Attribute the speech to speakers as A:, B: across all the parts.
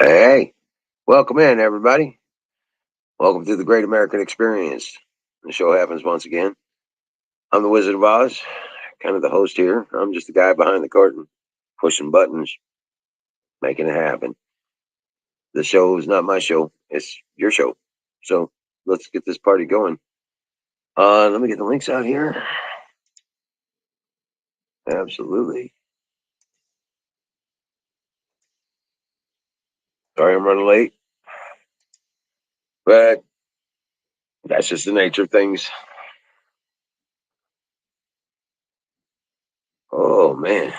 A: Hey, welcome in, everybody. Welcome to the Great American Experience. The show happens once again. I'm the Wizard of Oz, kind of the host here. I'm just the guy behind the curtain, pushing buttons, making it happen. The show is not my show, it's your show. So let's get this party going. Let me get the links out here. Absolutely. Sorry I'm running late, but that's just the nature of things. Oh, man.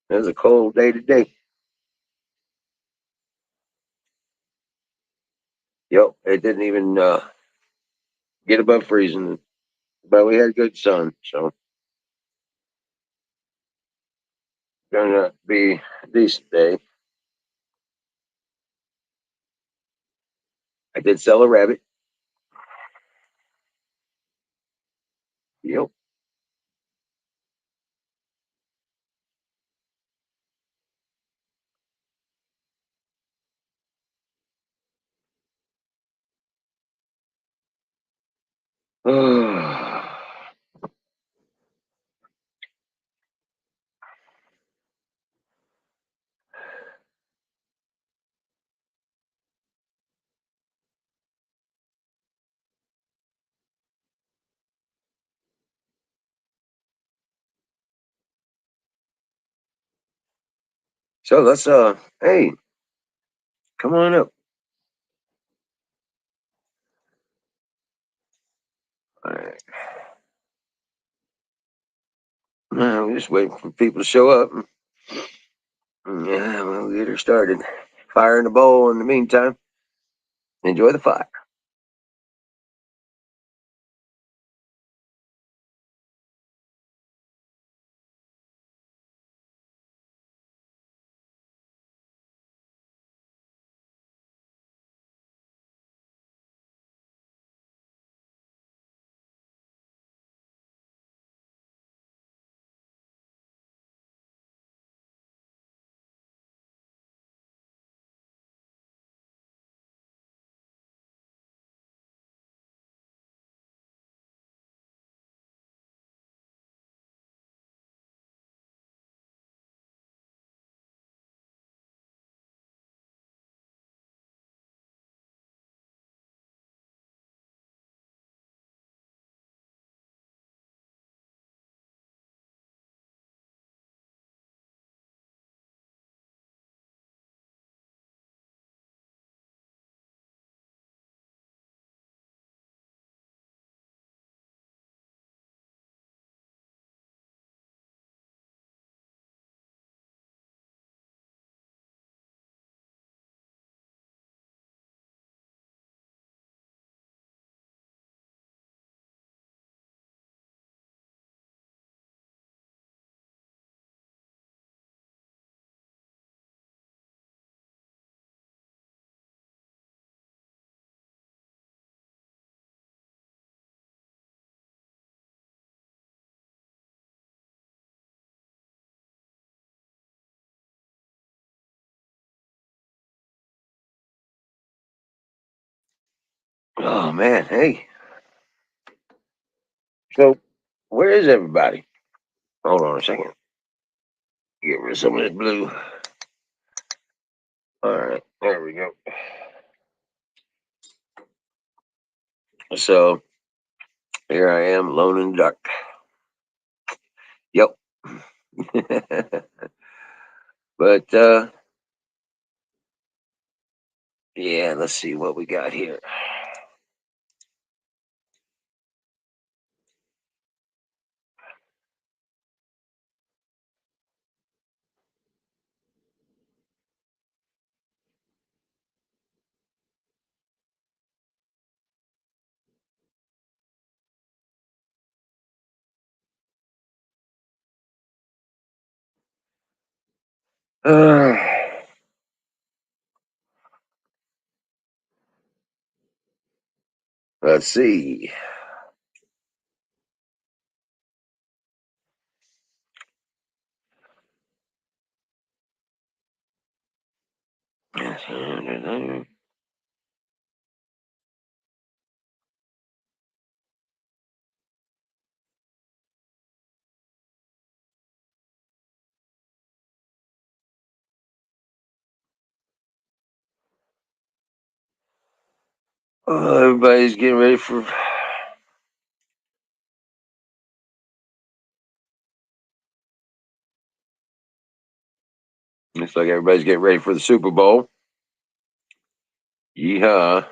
A: It was a cold day today. Yep, it didn't even get above freezing, but we had good sun, so gonna be a decent day. I did sell a rabbit. Yep. So let's hey, come on up. All right. We're just waiting for people to show up. Yeah, we'll get her started. Fire in the bowl in the meantime. Enjoy the fire. Oh man, hey. So where is everybody? Hold on a second. Get rid of some of this blue. All right, there we go. So here I am, alone in the dark. Yep. But yeah, let's see what we got here. Uh, let's see. Everybody's getting ready for. Looks like everybody's getting ready for the Super Bowl. Yeehaw.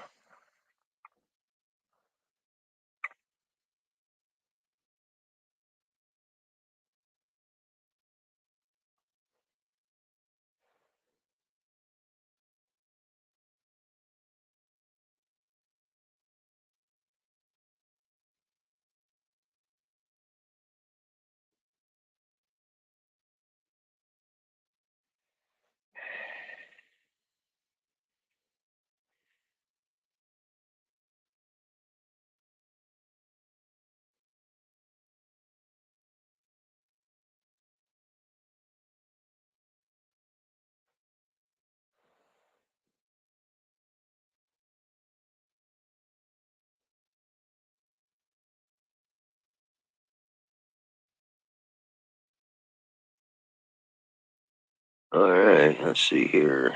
A: All right, let's see here.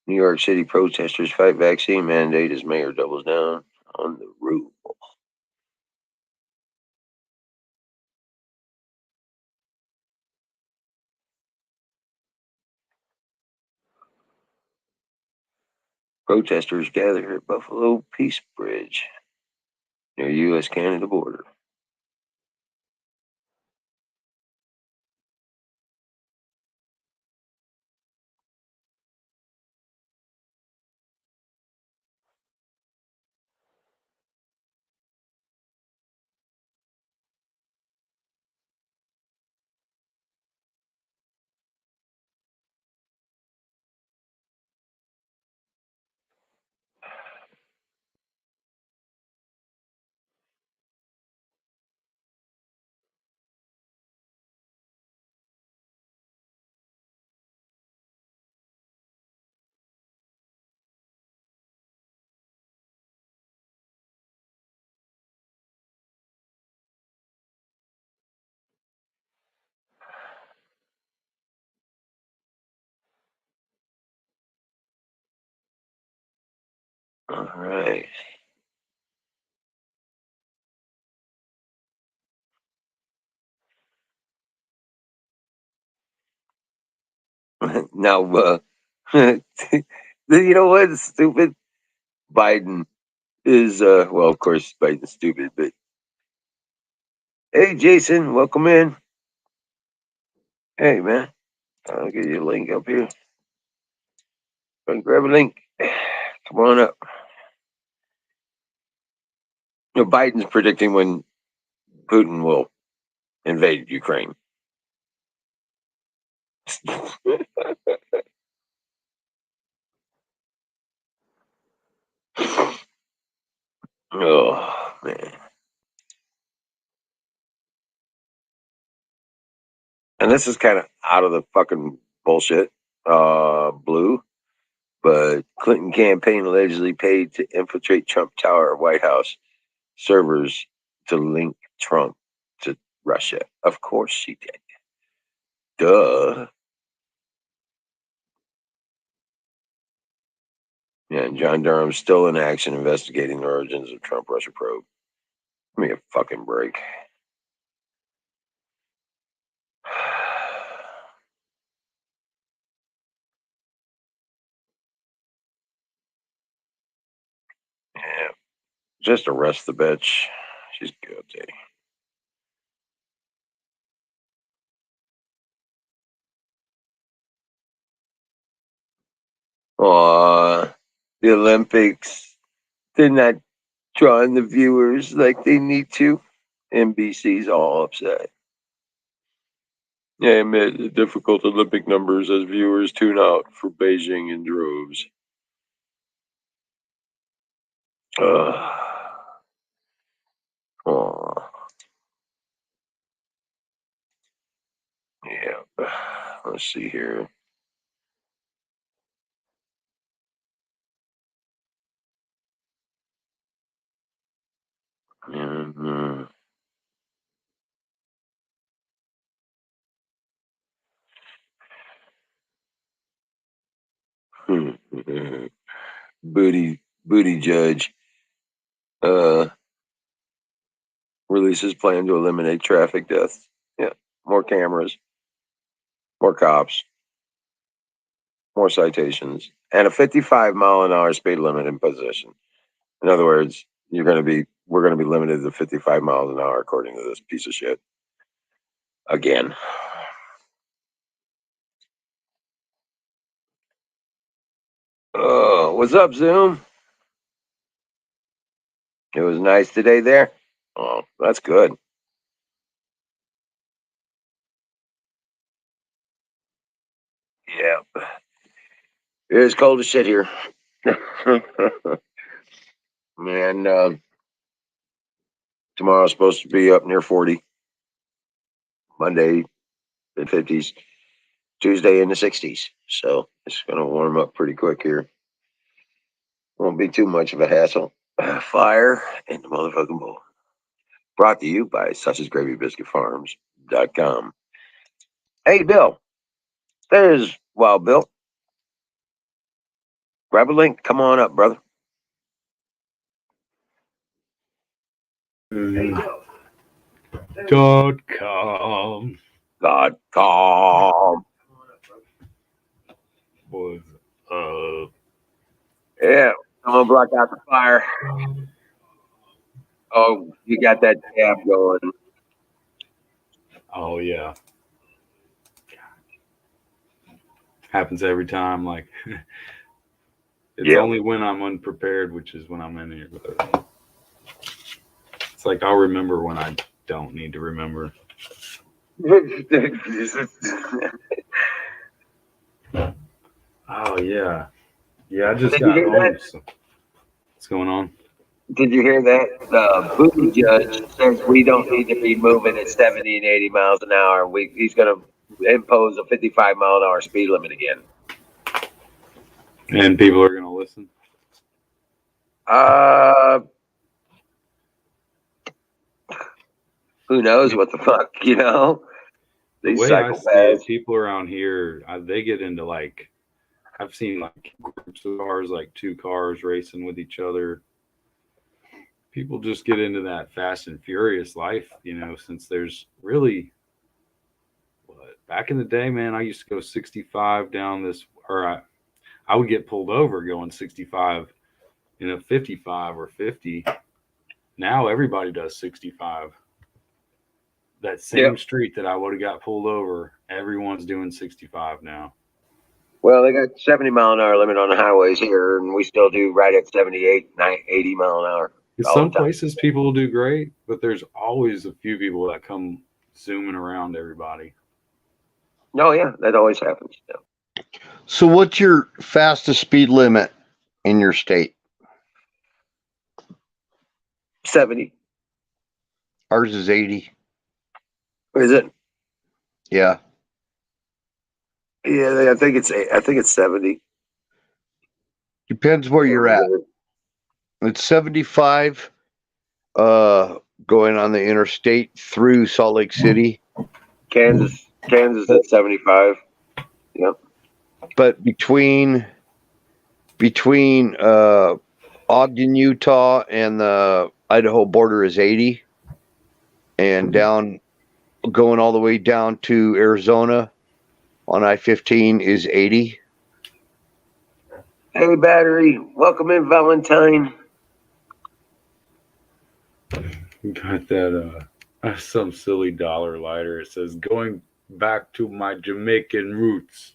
A: New York City protesters fight vaccine mandate as mayor doubles down on the rule. Protesters gather at Buffalo Peace Bridge near U.S.-Canada border. All right. Now, you know what's stupid? Biden is, well, of course, Biden's stupid, but hey, Jason, welcome in. Hey, man, I'll give you a link up here. Grab a link. Come on up. You know, Biden's predicting when Putin will invade Ukraine. Oh, man. And this is kind of out of the fucking bullshit, blue. But Clinton campaign allegedly paid to infiltrate Trump Tower White House servers to link Trump to Russia. Of course she did. Duh. Yeah, and John Durham's still in action investigating the origins of Trump Russia probe. Give me a fucking break. Yeah, just arrest the bitch. She's guilty. Aw, the Olympics did not draw in the viewers like they need to. NBC's all upset. Yeah, amid the difficult Olympic numbers as viewers tune out for Beijing in droves. Uh, oh, yeah. Let's see here. Booty judge releases plan to eliminate traffic deaths. Yeah, more cameras, more cops, more citations, and a 55-mile-an-hour speed limit in possession. In other words, we're going to be limited to 55 miles an hour according to this piece of shit. Again. Oh, what's up, Zoom? It was nice today there. Oh, that's good. Yeah. It is cold as shit here. Man, tomorrow's supposed to be up near 40. Monday, the 50s. Tuesday in the 60s. So it's going to warm up pretty quick here. Won't be too much of a hassle. Fire in the motherfucking bowl. Brought to you by SausGravyBiscuitFarms.com. Hey, Bill. There's Wild Bill. Grab a link. Come on up, brother.
B: .com.
A: .com.
B: Was
A: Yeah, I'm gonna block out the fire. Oh, you got that tab going.
B: Oh yeah. Happens every time. Like it's only when I'm unprepared, which is when I'm in here. But it's like I'll remember when I don't need to remember. Oh yeah. Yeah, I just got home. So what's going on?
A: Did you hear that? The booty judge says we don't need to be moving at 70 and 80 miles an hour. He's going to impose a 55-mile-an-hour speed limit again.
B: And people are going to listen?
A: Who knows what the fuck, you know?
B: The way I see it, people around here, they get into like, I've seen like groups of cars, like two cars racing with each other. People just get into that fast and furious life, you know, since there's really, back in the day, man, I used to go 65 down this, or I would get pulled over going 65 in a 55 or 50. Now everybody does 65. That same street that I would have got pulled over, everyone's doing 65 now.
A: Well, they got 70-mile-an-hour limit on the highways here, and we still do right at 78, 80 mile an hour.
B: In some places, people will do great, but there's always a few people that come zooming around everybody.
A: No, yeah, that always happens. Yeah.
C: So what's your fastest speed limit in your state?
A: 70.
C: Ours is 80.
A: Is it?
C: Yeah.
A: Yeah, I think it's 70.
C: Depends where you're at. It's 75 going on the interstate through Salt Lake City.
A: Kansas at 75. Yep.
C: But between Ogden, Utah and the Idaho border is 80. And going all the way down to Arizona on I-15 is 80.
A: Hey, Battery. Welcome in, Valentine.
B: Got that some silly dollar lighter. It says, going back to my Jamaican roots.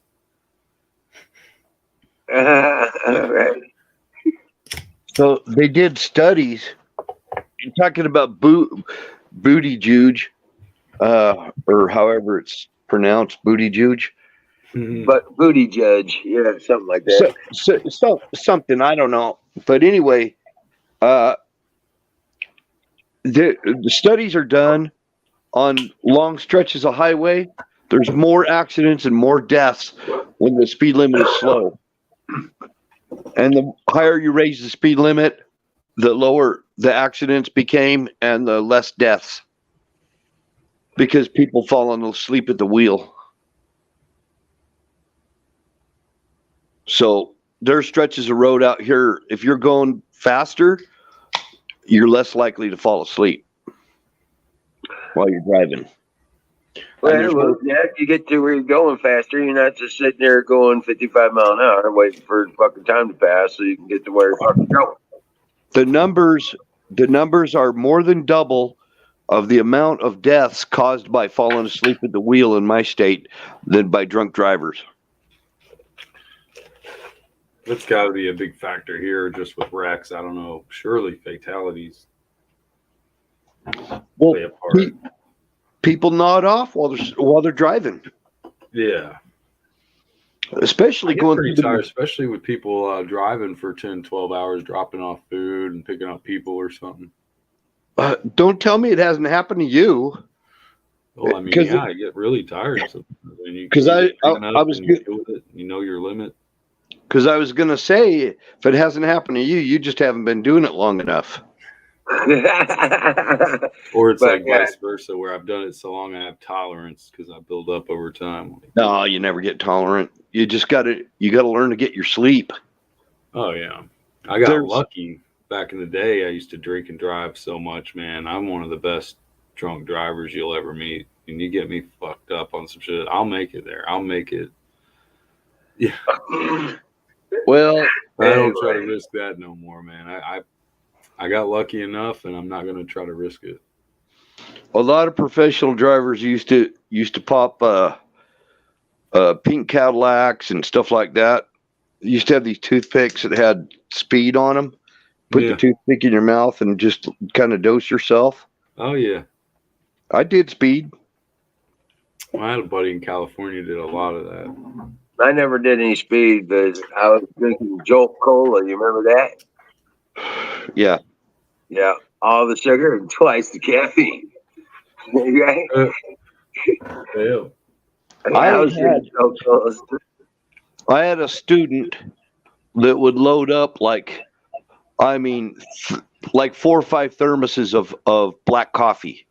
A: Right.
C: So they did studies. You're talking about booty juge, or however it's pronounced, booty juge.
A: But booty judge, yeah, something like that.
C: So something, I don't know. But anyway, the studies are done on long stretches of highway. There's more accidents and more deaths when the speed limit is slow. And the higher you raise the speed limit, the lower the accidents became and the less deaths. Because people fall asleep at the wheel. So there's stretches of road out here. If you're going faster, you're less likely to fall asleep while you're driving.
A: Well, yeah, if you get to where you're going faster, you're not just sitting there going 55 mile an hour waiting for fucking time to pass so you can get to where you're fucking going.
C: The numbers are more than double of the amount of deaths caused by falling asleep at the wheel in my state than by drunk drivers.
B: That's got to be a big factor here, just with wrecks. I don't know. Surely fatalities play a part.
C: People nod off while they're driving.
B: Yeah.
C: Especially going
B: pretty tired, especially with people driving for 10, 12 hours, dropping off food and picking up people or something.
C: Don't tell me it hasn't happened to you.
B: Well, I mean, yeah, I get really tired.
C: Because I was
B: you know your limit.
C: Because I was going to say, if it hasn't happened to you, you just haven't been doing it long enough.
B: Or it's like vice versa, where I've done it so long I have tolerance because I build up over time.
C: No, you never get tolerant. You just got to learn to get your sleep.
B: Oh yeah, I got lucky back in the day. I used to drink and drive so much, man. I'm one of the best drunk drivers you'll ever meet, and you get me fucked up on some shit, I'll make it there. I'll make it. Yeah.
C: Well,
B: I don't try to risk that no more, man. I got lucky enough, and I'm not going to try to risk it.
C: A lot of professional drivers used to pop pink Cadillacs and stuff like that. Used to have these toothpicks that had speed on them. Put the toothpick in your mouth and just kind of dose yourself.
B: Oh yeah,
C: I did speed.
B: I had a buddy in California did a lot of that.
A: I never did any speed, but I was drinking Jolt Cola. You remember that?
C: Yeah.
A: Yeah. All the sugar and twice the caffeine. Right?
B: Yeah.
C: I had a student that would load up like 4 or 5 thermoses of black coffee.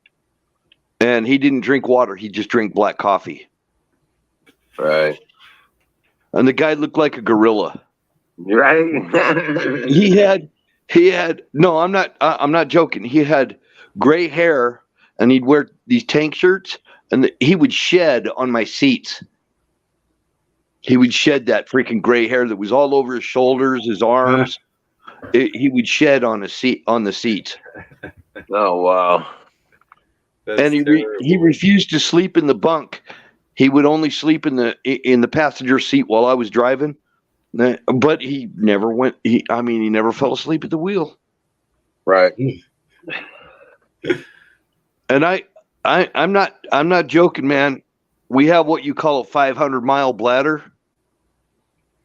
C: And he didn't drink water. He just drank black coffee.
A: Right.
C: And the guy looked like a gorilla.
A: Right.
C: He had no, I'm not joking. He had gray hair and he'd wear these tank shirts and he would shed on my seats. He would shed that freaking gray hair that was all over his shoulders, his arms. He would shed on the seats.
A: Oh wow.
C: And he refused to sleep in the bunk. He would only sleep in the passenger seat while I was driving. But he never went. He never fell asleep at the wheel.
A: Right.
C: And I'm not joking, man. We have what you call a 500-mile bladder.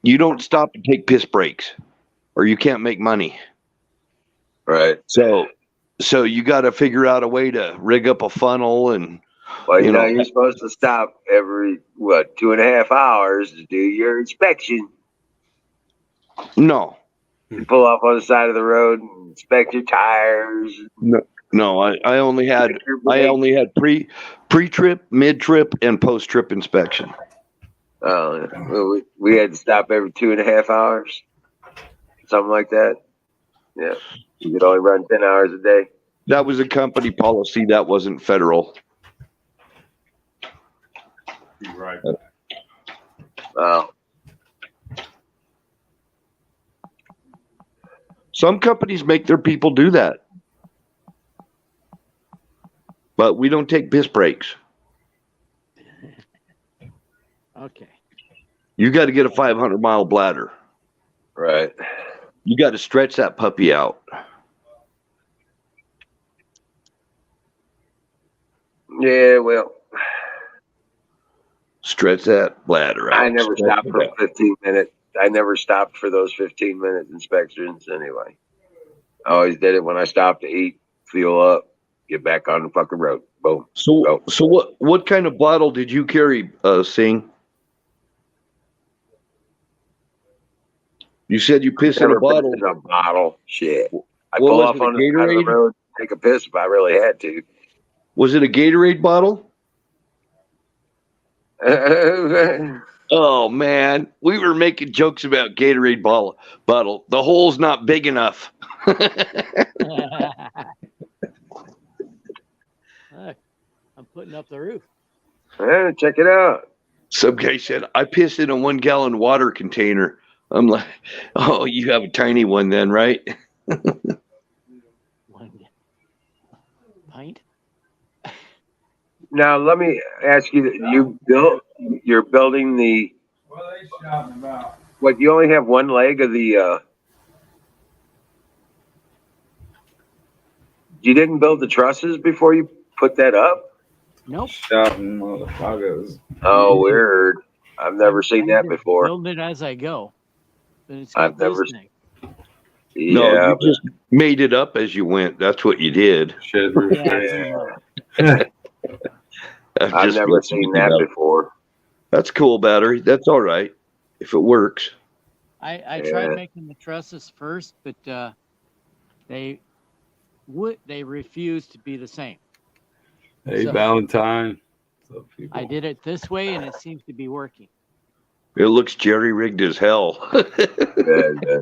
C: You don't stop to take piss breaks, or you can't make money.
A: Right.
C: So you got to figure out a way to rig up a funnel and.
A: Well, you know, you're supposed to stop every 2.5 hours to do your inspection.
C: No.
A: You pull off on the side of the road and inspect your tires.
C: No. I only had pre-trip, mid-trip, and post-trip inspection.
A: Oh, we had to stop every 2.5 hours, something like that. Yeah, you could only run 10 hours a day.
C: That was a company policy. That wasn't federal.
B: You're right.
A: Wow.
C: Some companies make their people do that. But we don't take piss breaks.
D: Okay.
C: You got to get a 500-mile bladder.
A: Right.
C: You got to stretch that puppy out.
A: Yeah, well.
C: Stretch that bladder out.
A: I never stopped for 15 minutes. I never stopped for those 15-minute inspections anyway. I always did it when I stopped to eat, fuel up, get back on the fucking road. Boom.
C: So what kind of bottle did you carry, Singh? You said you piss in a bottle.
A: In a bottle. Shit. I pull off on the side of the road, take a piss if I really had to.
C: Was it a Gatorade bottle? Oh man, we were making jokes about Gatorade bottle. The hole's not big enough.
D: Look, I'm putting up the roof.
A: Yeah, check it out.
C: Some guy said, I pissed in a 1 gallon water container. I'm like, oh, you have a tiny one then, right?
D: 1 pint.
A: Now let me ask you: you're building the.
B: What are they shouting about?
A: What? You only have one leg of the. You didn't build the trusses before you put that up?
D: Nope.
B: Shouting motherfuckers.
A: Oh, weird. I've never seen that
D: just
A: before.
D: Build it as I go. And it's got
A: I've never.
D: this thing.
C: No,
A: Yeah,
C: you just made it up as you went. That's what you did.
B: Shed roof.
A: yeah.
C: I've
A: I've
C: just
A: never
C: looked
A: seen
C: it
A: that
C: up.
A: before.
C: That's cool, battery. That's all right if it works.
D: I
A: Yeah.
D: tried making the trusses first, but they refused to be the same.
B: Hey,
D: So-
B: Valentine. What's up, people?
D: I did it this way, and it seems to be working.
C: It looks jerry rigged as hell.
A: Yeah.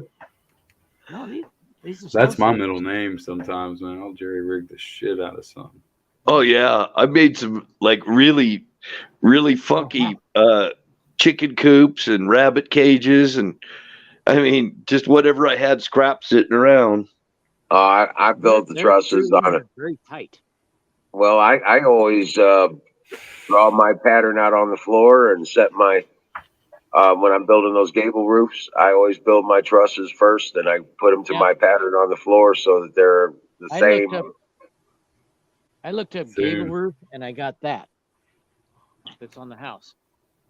D: No, these are
B: That's my
D: so
B: middle name sometimes, man. I'll jerry rig the shit out of something.
C: Oh yeah, I made some like really funky chicken coops and rabbit cages, and I mean just whatever I had scrap sitting around.
A: I built the
D: Their
A: trusses
D: screws
A: on it.
D: are very tight.
A: Well, I always draw my pattern out on the floor and set my. When I'm building those gable roofs, I always build my trusses first, and I put them to
D: Yeah.
A: my pattern on the floor so that they're the same.
D: I looked up gable roof, and I got that. That's on the house.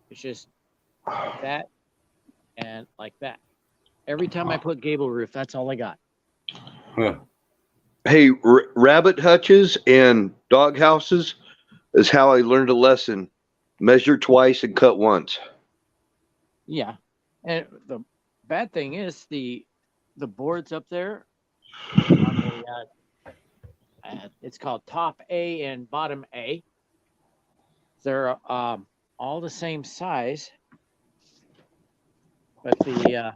D: It's just like that and like that. Every time I put gable roof, that's all I got.
B: Huh.
C: Hey, rabbit hutches and dog houses is how I learned a lesson. Measure twice and cut once.
D: Yeah, and the bad thing is the boards up there on the it's called top A and bottom A. They're all the same size, but the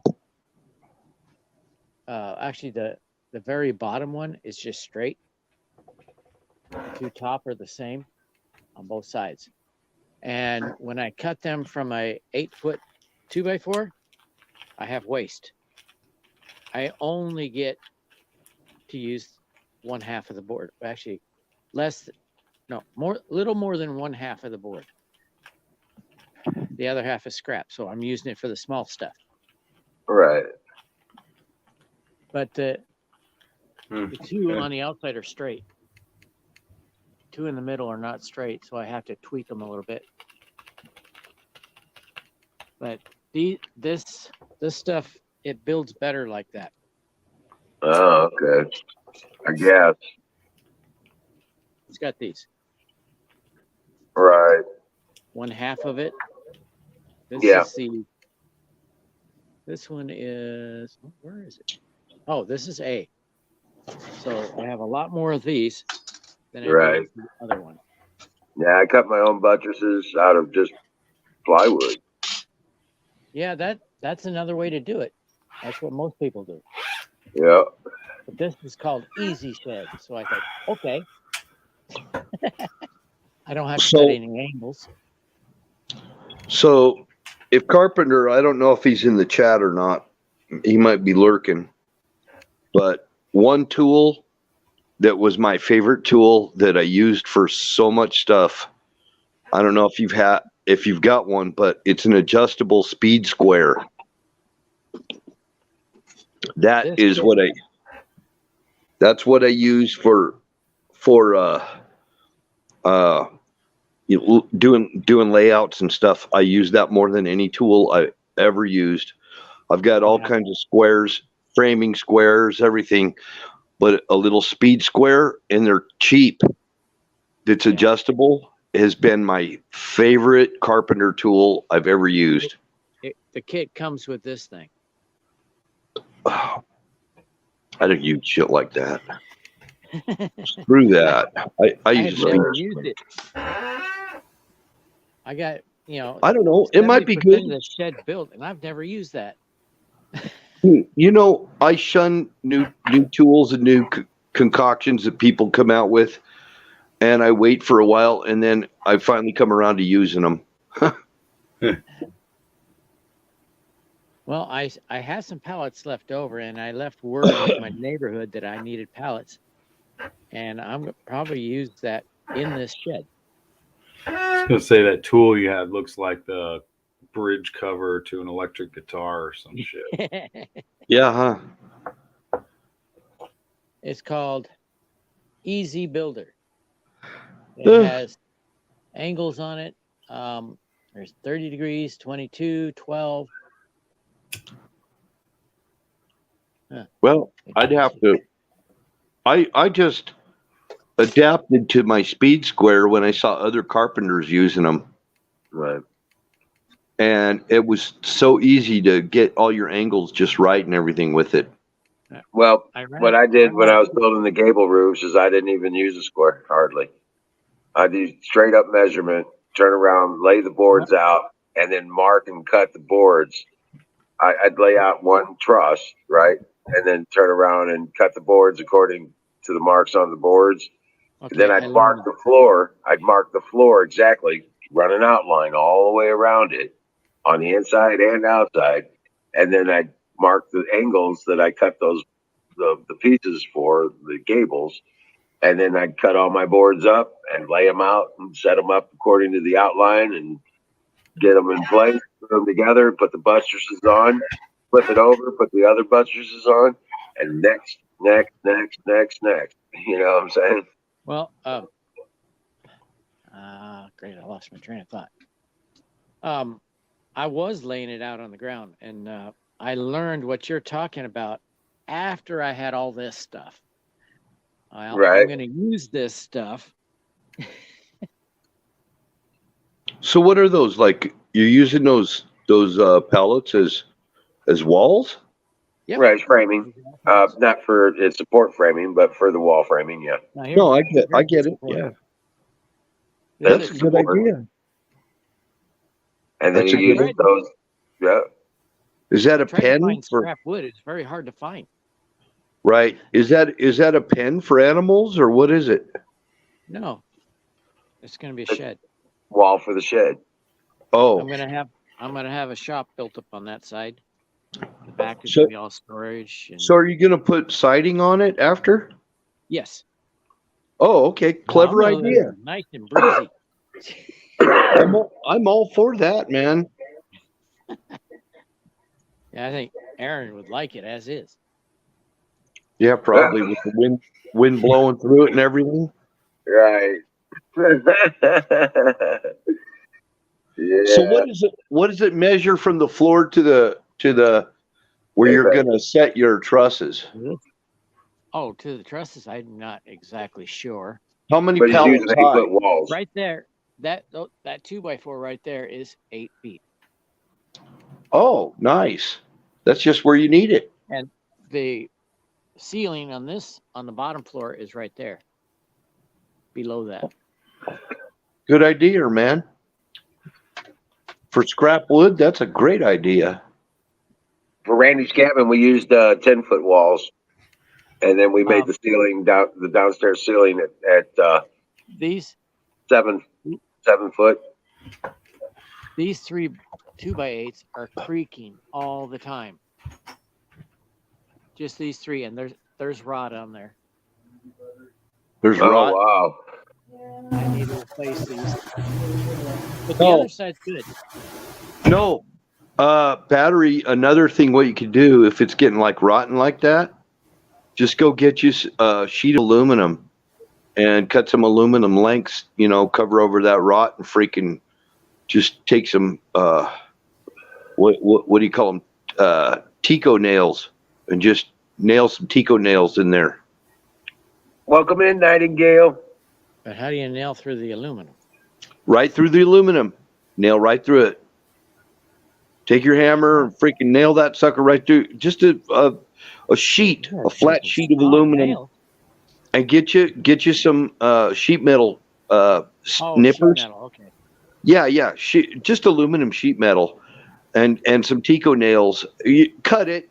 D: actually the very bottom one is just straight. The two top are the same on both sides, and when I cut them from a 8-foot 2x4, I have waste. I only get to use one half of the board. Actually, little more than one half of the board. The other half is scrap, so I'm using it for the small stuff.
A: Right.
D: But the two on the outside are straight. Two in the middle are not straight, so I have to tweak them a little bit. But this stuff, it builds better like that.
A: Oh, okay. I guess.
D: It's got these.
A: Right.
D: One half of it.
A: Yeah.
D: This one is, where is it? Oh, this is A. So I have a lot more of these than I do
A: Right.
D: of the other one.
A: Yeah, I cut my own buttresses out of just plywood.
D: Yeah, that's another way to do it. That's what most people do.
A: Yeah.
D: But this is called Easy Shed. So I thought, okay. I don't have to cut any angles.
C: So, if Carpenter, I don't know if he's in the chat or not. He might be lurking. But one tool that was my favorite tool that I used for so much stuff. I don't know if you've got one, but it's an adjustable speed square. That's what I use for doing layouts and stuff. I use that more than any tool I ever used. I've got all kinds of squares, framing squares, everything, but a little speed square, and they're cheap. That's adjustable has been my favorite carpenter tool I've ever used.
D: The kit comes with this thing.
C: Oh, I don't use shit like that. Screw that. I use
D: never
C: speed.
D: used it. I got
C: I don't know. It might be good.
D: of the shed built, and I've never used that.
C: I shun new tools and new concoctions that people come out with, and I wait for a while, and then I finally come around to using them.
D: Well, I had some pallets left over, and I left word with my neighborhood that I needed pallets, and I'm gonna probably use that in this shed.
B: I was gonna say that tool you had looks like the bridge cover to an electric guitar or some shit.
C: Yeah, huh?
D: It's called Easy Builder. It has angles on it. There's 30 degrees, 22, 12.
C: Well, I'd have to. I just adapted to my speed square when I saw other carpenters using them.
A: Right.
C: And it was so easy to get all your angles just right and everything with it.
A: Well, what I did when I was building the gable roofs is I didn't even use a square, hardly. I did straight up measurement, turn around, lay the boards out, and then mark and cut the boards. I'd lay out one truss, right? And then turn around and cut the boards according to the marks on the boards. Okay, then I'd mark the floor. I'd mark the floor exactly, run an outline all the way around it on the inside and outside. And then I'd mark the angles that I cut the pieces for, the gables. And then I'd cut all my boards up and lay them out and set them up according to the outline and get them in place, put them together, put the buttresses on, flip it over, put the other buttresses on, and next. You know what I'm saying?
D: Well, great. I lost my train of thought. I was laying it out on the ground, and I learned what you're talking about after I had all this stuff. I'm going to use this stuff.
C: So what are those like? You're using those pallets as walls?
D: Yep.
A: Right, framing. Not for its support framing, but for the wall framing. Yeah.
C: No, I get it. Yeah. That's a good idea.
A: And then you use those. Yeah.
C: Is that a pen
D: for scrap wood? It's very hard to find.
C: Right. Is that a pen for animals or what is it?
D: No. It's going to be a shed.
A: Wall for the shed.
C: Oh.
D: I'm going to have a shop built up on that side. The back is going to be all storage.
C: So are you going to put siding on it after?
D: Yes.
C: Oh, okay. Clever idea.
D: Nice and breezy.
C: I'm all for that, man.
D: Yeah, I think Aaron would like it as is.
C: Yeah, probably with the wind blowing through it and everything.
A: Right. Yeah.
C: So what does it measure from the floor to the where you're going to set your trusses?
D: Oh, to the trusses, I'm not exactly sure.
C: How many pallets high?
A: Walls.
D: Right there, that 2x4 right there is 8 feet.
C: Oh, nice. That's just where you need it.
D: And the ceiling on the bottom floor is right there. Below that.
C: Good idea, man. For scrap wood, that's a great idea.
A: For Randy's cabin, we used 10-foot walls, and then we made the ceiling the downstairs ceiling at
D: these
A: 7 foot.
D: These 3 2x8s are creaking all the time. Just these 3, and there's rod on there.
C: There's rod.
A: Wow.
D: I need to replace these. But the other side's good.
C: No. Battery, another thing what you could do if it's getting like rotten like that, just go get you a sheet of aluminum and cut some aluminum lengths, cover over that rot and freaking just take some what do you call them? Tico nails and just nail some Tico nails in there.
A: Welcome in, Nightingale.
D: But how do you nail through the aluminum?
C: Right through the aluminum. Nail right through it. Take your hammer and freaking nail that sucker right through. Just a sheet, a flat sheet of aluminum.
D: Nail.
C: And get you some sheet metal nippers.
D: Sheet metal, okay.
C: Yeah. Just aluminum sheet metal and some Tico nails. You cut it,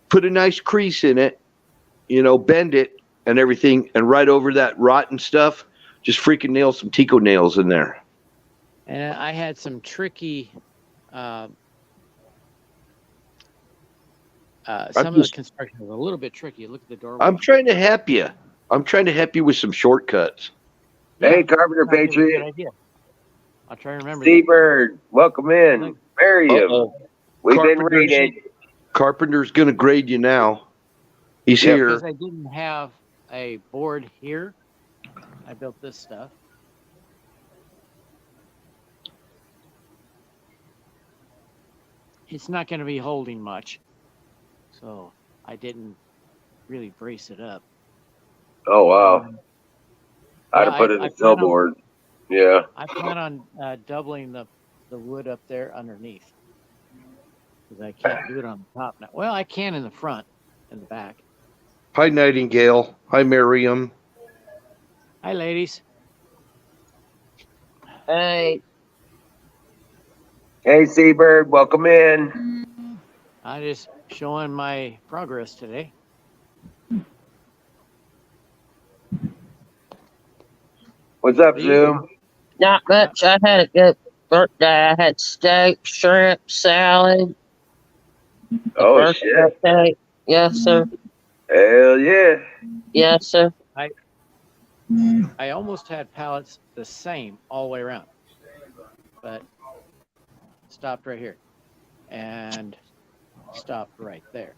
C: put a nice crease in it, bend it and everything, and right over that rotten stuff, just freaking nail some Tico nails in there.
D: And I had some tricky. Some of the construction was a little bit tricky. Look at the doorway.
C: I'm trying to help you. With some shortcuts.
A: Hey, Carpenter Patriot.
D: Good idea. I'll try to remember.
A: Seabird, welcome in. Miriam, we've been raided.
C: Carpenter's going to grade you now. He's here.
D: Because I didn't have a board here, I built this stuff. It's not going to be holding much, so I didn't really brace it up.
A: Oh, wow. I'd have put it in a cell board. Yeah.
D: I plan on doubling the wood up there underneath, because I can't do it on the top now. Well, I can in the front and the back.
C: Hi, Nightingale. Hi, Miriam.
D: Hi, ladies.
E: Hey.
A: Hey, Seabird, welcome in.
D: I'm just showing my progress today.
A: What's up, Zoom?
E: Not much. I had a good birthday. I had steak, shrimp, salad.
A: Oh, shit.
E: Birthday. Yes, sir.
A: Hell yeah.
E: Yes, sir.
D: I almost had pallets the same all the way around, but stopped right here and stopped right there.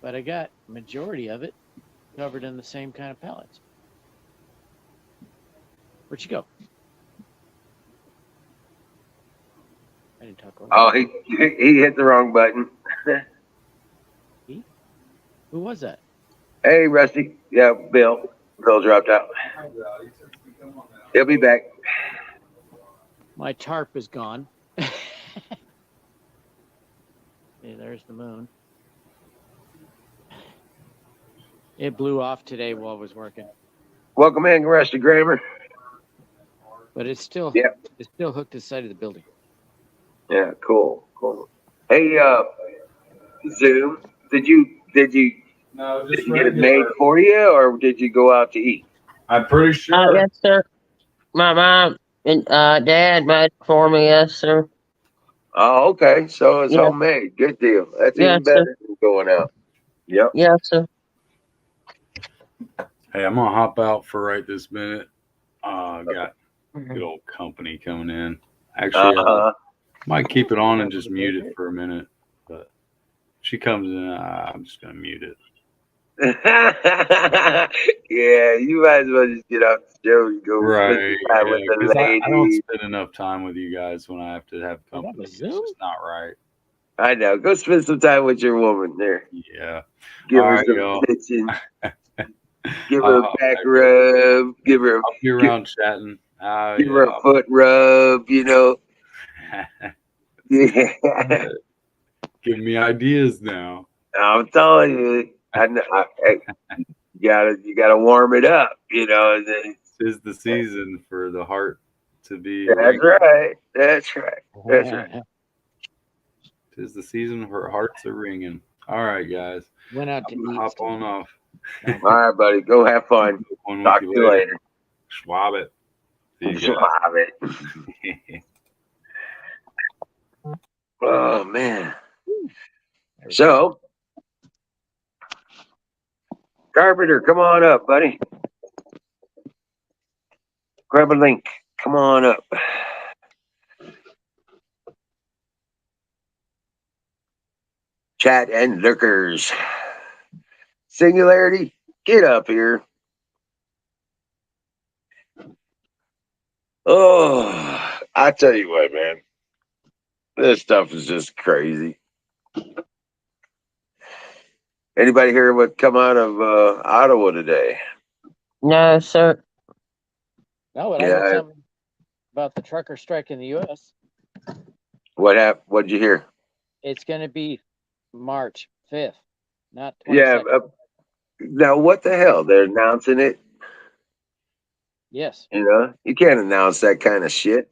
D: But I got majority of it covered in the same kind of pallets. Where'd you go? I didn't talk over.
A: Oh, he hit the wrong button.
D: Who was that?
A: Hey, Rusty. Yeah, Bill. Bill dropped out. He'll be back.
D: My tarp is gone. Hey, there's the moon. It blew off today while I was working.
A: Welcome in, Rusty Grammar.
D: But it's still it's still hooked to the side of the building.
A: Yeah, cool. Hey, Zoom, did you get it made for you, or did you go out to eat?
B: I'm pretty sure.
E: Yes, sir. My mom and dad made it for me. Yes, sir.
A: Oh, okay. So it's homemade. Good deal. That's even better than going out. Yep.
E: Yes, sir.
B: Hey, I'm gonna hop out for right this minute. Got good old company coming in. Actually, might keep it on and just mute it for a minute. But if she comes in, I'm just gonna mute it.
A: Yeah, you might as well just get off the show and go
B: Right.
A: spend time with the lady.
B: I don't spend enough time with you guys when I have to have company. It's just not right.
A: I know. Go spend some time with your woman there.
B: Yeah.
A: Give her some attention. Give her a back rub. Give her.
B: I'll be around chatting.
A: Give her a foot rub. Yeah.
B: Give me ideas now.
A: I'm telling you, you gotta warm it up.
B: It's the season for the heart to be.
A: That's right.
B: Tis the season for hearts are ringing. All right, guys.
D: Went out to eat.
B: Hop on off.
A: All right, buddy. Go have fun. Talk to you later.
B: Schwab it.
A: Schwab it. Oh, man. So, Carpenter, come on up, buddy. Grab a link. Come on up. Chat and lurkers. Singularity, get up here. Oh, I tell you what, man. This stuff is just crazy. Anybody hear what come out of Ottawa today?
E: No, sir.
D: No, but I heard something about the trucker strike in the U.S.
A: What happened? What'd you hear?
D: It's going to be March 5th, not 22nd.
A: Yeah. Now, what the hell? They're announcing it.
D: Yes.
A: You know, you can't announce that kind of shit.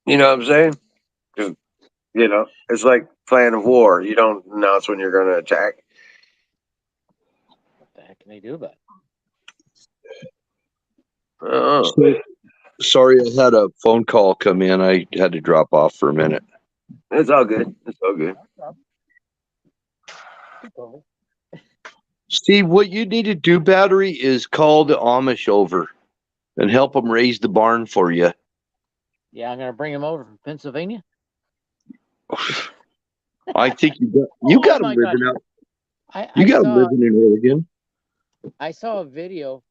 A: You know what I'm saying? 'Cause, you know, it's like plan of war. You don't announce when you're going to attack.
D: What the heck can they do about it?
A: Oh,
C: Sorry, I had a phone call come in. I had to drop off for a minute.
A: it's all good. It's all good.
C: Steve, what you need to do, Battery, is call the Amish over and help them raise the barn for you.
D: Yeah, I'm gonna bring him over from Pennsylvania.
C: I think you got them living out. You got them living in Oregon.
D: I saw a video.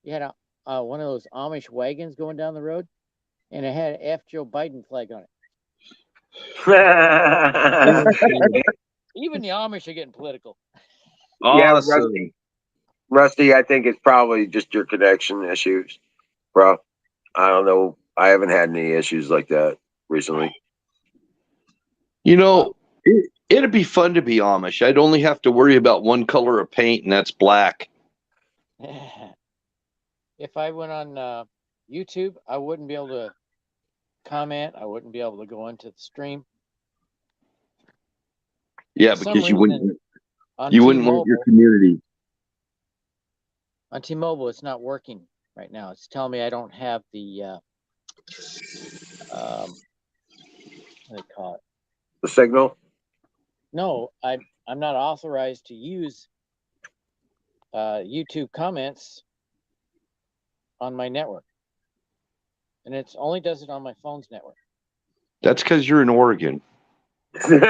D: You had one of those Amish wagons going down the road, and it had an F. Joe Biden flag on it. Even the Amish are getting political.
C: Awesome.
A: Yeah, Rusty, I think it's probably just your connection issues, bro. I don't know. I haven't had any issues like that recently.
C: You know, it'd be fun to be Amish. I'd only have to worry about one color of paint, and that's black.
D: If I went on YouTube, I wouldn't be able to comment. I wouldn't be able to go into the stream.
C: Yeah, because you wouldn't want your community.
D: On T-Mobile, it's not working right now. It's telling me I don't have the what do they call it?
A: The signal?
D: No, I'm not authorized to use YouTube comments on my network, and it only does it on my phone's network.
C: That's because you're in Oregon.
D: Could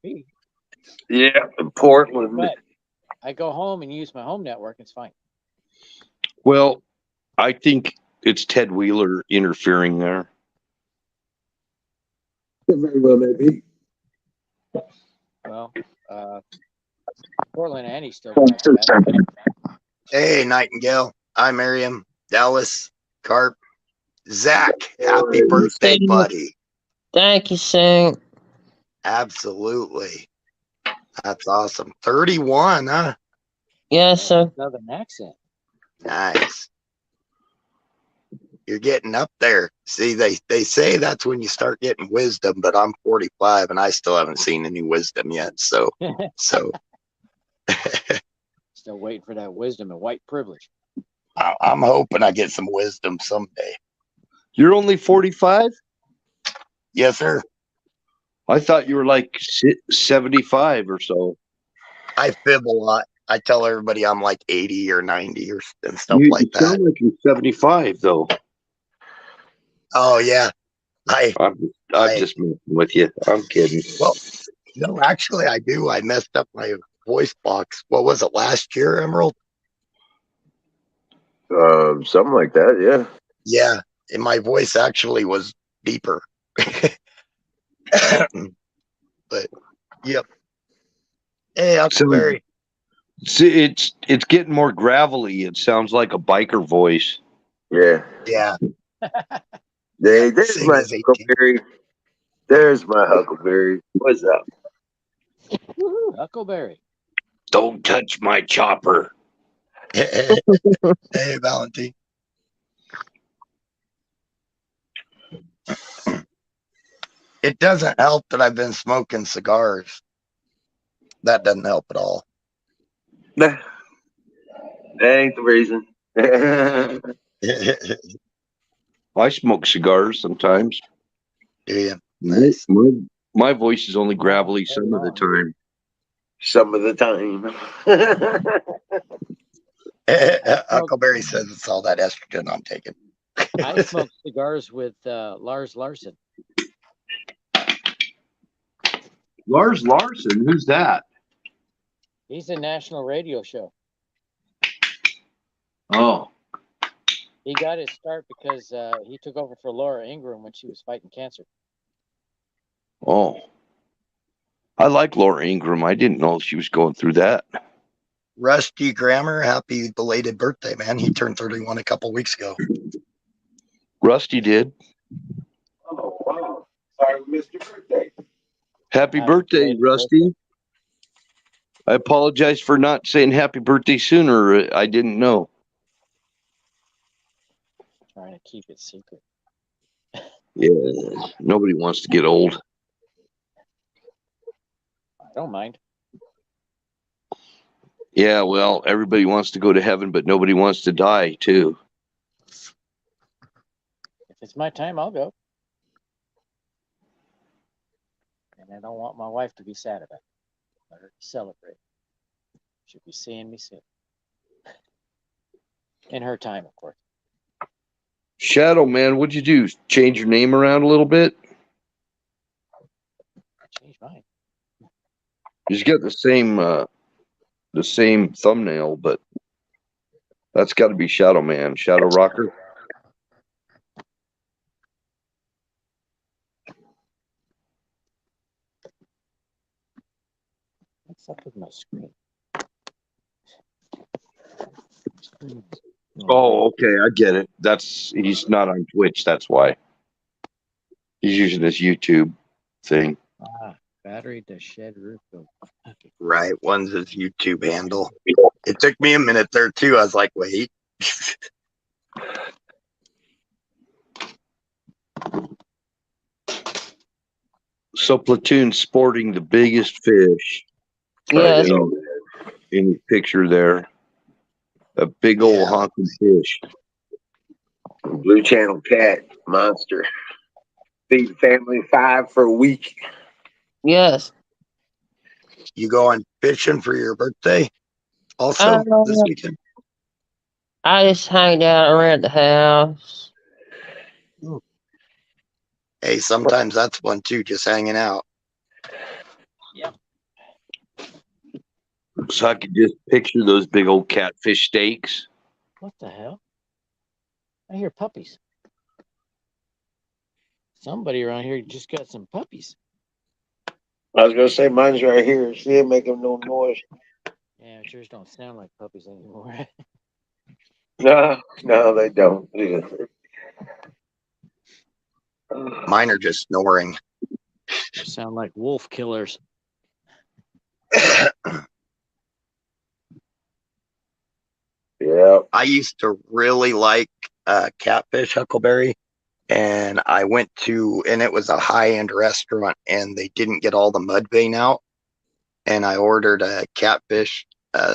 D: be.
A: Yeah, in Portland.
D: But I go home and use my home network. It's fine.
C: Well, I think it's Ted Wheeler interfering there.
A: Very well, maybe.
D: Well, Portland Annie's still.
F: Hey, Nightingale. Hi, Miriam, Dallas, Carp, Zach. Happy birthday, buddy.
E: Thank you, Saint.
F: Absolutely. That's awesome. 31, huh?
E: Yes, sir.
D: Southern accent.
F: Nice. You're getting up there. See, they say that's when you start getting wisdom, but I'm 45 and I still haven't seen any wisdom yet. So
D: Still waiting for that wisdom and white privilege.
F: I'm hoping I get some wisdom someday.
C: You're only 45?
F: Yes, sir.
C: I thought you were like 75 or so.
F: I fib a lot. I tell everybody I'm like 80 or 90 and stuff like that.
C: You sound like you're 75, though.
F: Oh, yeah.
C: I'm just messing with you. I'm kidding.
F: Well, no, actually, I do. I messed up my voice box. What was it, last year, Emerald?
A: Something like that, yeah.
F: Yeah, and my voice actually was deeper. But, yep. Hey, Huckleberry.
C: See, it's getting more gravelly. It sounds like a biker voice.
A: Yeah.
F: Yeah.
A: There's my Huckleberry. There's my Huckleberry. What's up?
D: Woo-hoo, Huckleberry.
C: Don't touch my chopper.
F: Hey, Valentine. It doesn't help that I've been smoking cigars. That doesn't help at all.
A: That ain't the reason.
C: I smoke cigars sometimes.
F: Yeah, nice.
C: My voice is only gravelly some of the time.
A: Some of the time.
F: Huckleberry says it's all that estrogen I'm taking.
D: I smoke cigars with Lars Larson.
C: Lars Larson? Who's that?
D: He's a national radio show.
C: Oh.
D: He got his start because he took over for Laura Ingraham when she was fighting cancer.
C: Oh. I like Laura Ingraham. I didn't know she was going through that.
F: Rusty Grammer, happy belated birthday, man. He turned 31 a couple weeks ago.
C: Rusty did.
A: Oh, wow. Sorry we missed your birthday.
C: Happy birthday, Rusty. I apologize for not saying happy birthday sooner. I didn't know.
D: Trying to keep it secret.
C: Yeah, nobody wants to get old.
D: I don't mind.
C: Yeah, well, everybody wants to go to heaven, but nobody wants to die, too.
D: If it's my time, I'll go. And I don't want my wife to be sad about it. I want her to celebrate. She'll be seeing me soon. In her time, of course.
C: Shadow Man, what'd you do? Change your name around a little bit?
D: I changed mine.
C: He's got the same thumbnail, but that's got to be Shadow Man, Shadow Rocker.
D: What's up with my screen?
C: Oh, okay, I get it. He's not on Twitch. That's why he's using his YouTube thing.
D: Battery to shed roof. Okay.
F: Right. One's his YouTube handle. It took me a minute there too. I was like, wait.
C: So Platoon's sporting the biggest fish.
E: Yes.
C: In the picture there. A big old honking fish.
A: Blue Channel cat monster. Feed family 5 for a week.
E: Yes.
F: You going fishing for your birthday also this weekend?
E: I just hang out around the house.
F: Hey, sometimes that's one too, just hanging out.
D: Yep.
C: So I could just picture those big old catfish steaks.
D: What the hell? I hear puppies. Somebody around here just got some puppies.
A: I was going to say, mine's right here. See it making no noise.
D: Yeah, but yours don't sound like puppies anymore.
A: No, they don't.
F: Mine are just snoring.
D: They sound like wolf killers.
A: Yeah.
F: I used to really like catfish huckleberry, and I went to, and it was a high-end restaurant, and they didn't get all the mud vein out, and I ordered a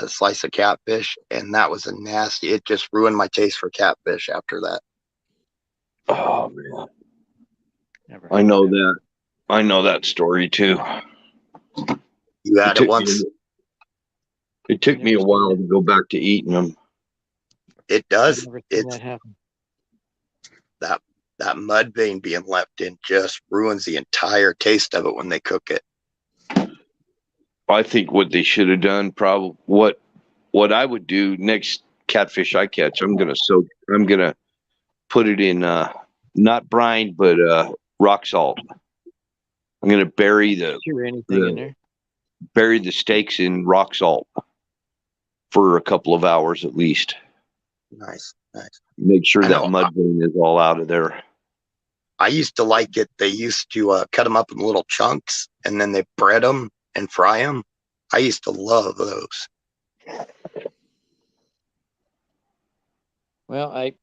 F: slice of catfish, and that was a nasty. It just ruined my taste for catfish after that.
C: Oh man,
D: Never
C: I know that. I know that story too.
F: You had it once.
C: It took me a while to go back to eating them.
F: It does.
D: Never seen
F: It's
D: that happen.
F: that mud vein being left in just ruins the entire taste of it when they cook it.
C: I think what they should have done, probably what I would do next catfish I catch, I'm gonna put it in not brine but rock salt. I'm gonna bury
D: in there?
C: steaks in rock salt for a couple of hours at least.
F: Nice.
C: Make sure that mud vein is all out of there.
F: I used to like it. They used to cut them up in little chunks, and then they bread them and fry them. I used to love those.
D: Well, I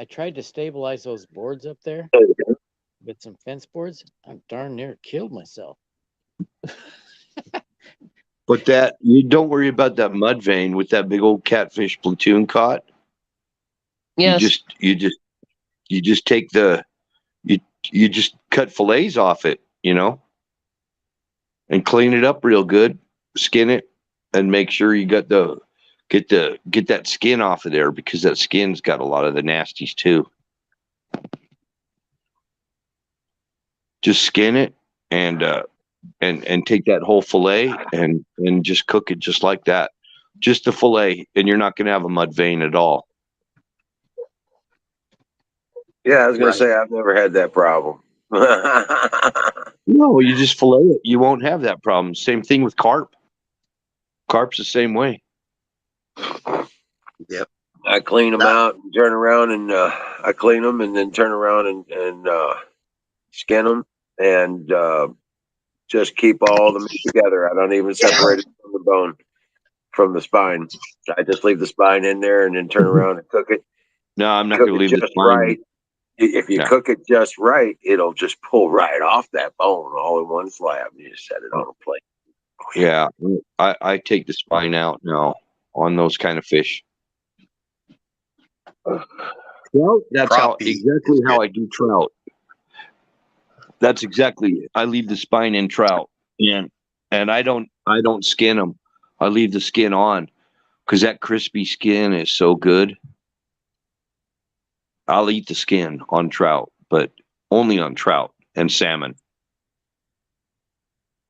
D: tried to stabilize those boards up there with some fence boards. I darn near killed myself.
C: But you don't worry about that mud vein with that big old catfish Platoon caught.
E: Yes.
C: You just take you just cut fillets off it, and clean it up real good, skin it, and make sure you get that skin off of there, because that skin's got a lot of the nasties too. Just skin it and take that whole fillet and just cook it just like that. Just the fillet, and you're not going to have a mud vein at all.
A: Yeah, I was going to say, I've never had that problem.
C: No, you just fillet it. You won't have that problem. Same thing with carp. Carp's the same way.
F: Yep.
A: I clean them out and turn around, and I clean them and then turn around and skin them and just keep all the meat together. I don't even separate it from the bone, from the spine. I just leave the spine in there and then turn around and cook it.
C: No, I'm not
A: Cook
C: going to
A: it
C: leave the
A: just
C: spine.
A: right. If you
C: No.
A: cook it just right, it'll just pull right off that bone all in one slab. You just set it on a plate.
C: Yeah, I take the spine out now on those kind of fish. Trout, that's exactly how I do trout. That's exactly. I leave the spine in trout, and I don't skin them. I leave the skin on because that crispy skin is so good. I'll eat the skin on trout, but only on trout and salmon.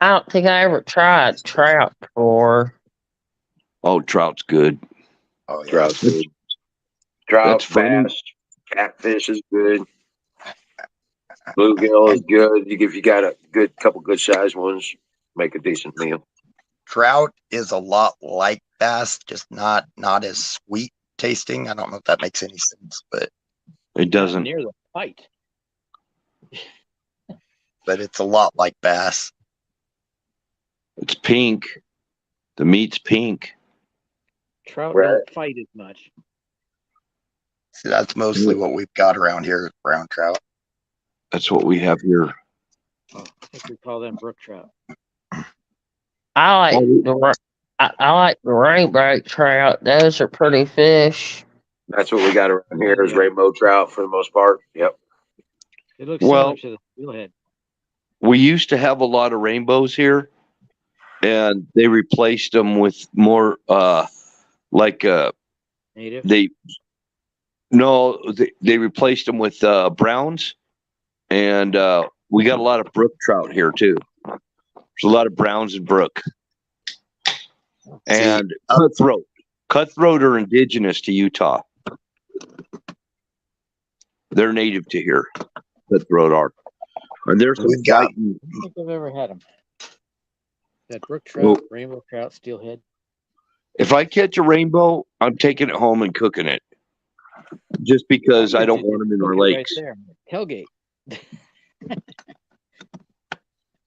E: I don't think I ever tried trout before.
C: Oh, trout's good.
F: Oh, yeah.
A: Trout's good. Trout,
C: funny.
A: bass, catfish is good. Bluegill is good. If you got a couple good sized ones, make a decent meal.
F: Trout is a lot like bass, just not as sweet tasting. I don't know if that makes any sense, but
C: It doesn't.
D: Near the fight.
F: but it's a lot like bass.
C: It's pink. The meat's pink.
D: Trout
A: Right.
D: don't fight as much.
F: See, that's mostly what we've got around here is brown trout.
C: That's what we have here.
D: I think we call them brook trout.
E: I like the rainbow trout. Those are pretty fish.
A: That's what we got around here is rainbow trout for the most part. Yep.
D: It looks similar to the steelhead.
C: We used to have a lot of rainbows here, and they replaced them with more
D: Native.
C: They replaced them with browns, and we got a lot of brook trout here too. There's a lot of browns and brook, and cutthroat. Cutthroat are indigenous to Utah. They're native to here. Cutthroat are. And there's some
F: We've got-
D: I don't think I've ever had them. That brook trout, rainbow trout, steelhead.
C: If I catch a rainbow, I'm taking it home and cooking it. Just because I don't want them in our lakes.
D: Right there, tailgate.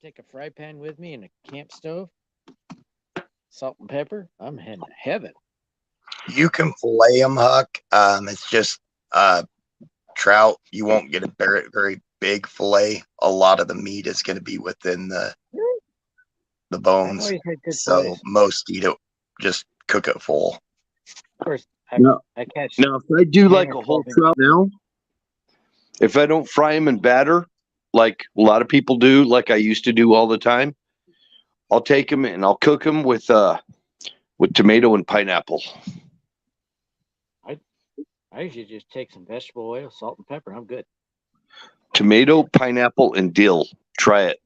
D: Take a fry pan with me and a camp stove, salt and pepper. I'm heading to heaven.
F: You can fillet them, Huck. It's just trout. You won't get a very, very big fillet. A lot of the meat is going to be within the bones.
D: I've always had good
F: So
D: fillets.
F: most eat it, just cook it full.
D: Of course, I catch.
C: Now, if I do like
D: 10
C: a
D: or
C: whole
D: 12
C: trout now, if I don't fry them in batter, like a lot of people do, like I used to do all the time, I'll take them and I'll cook them with tomato and pineapple.
D: I usually just take some vegetable oil, salt and pepper. I'm good.
C: Tomato, pineapple, and dill. Try it.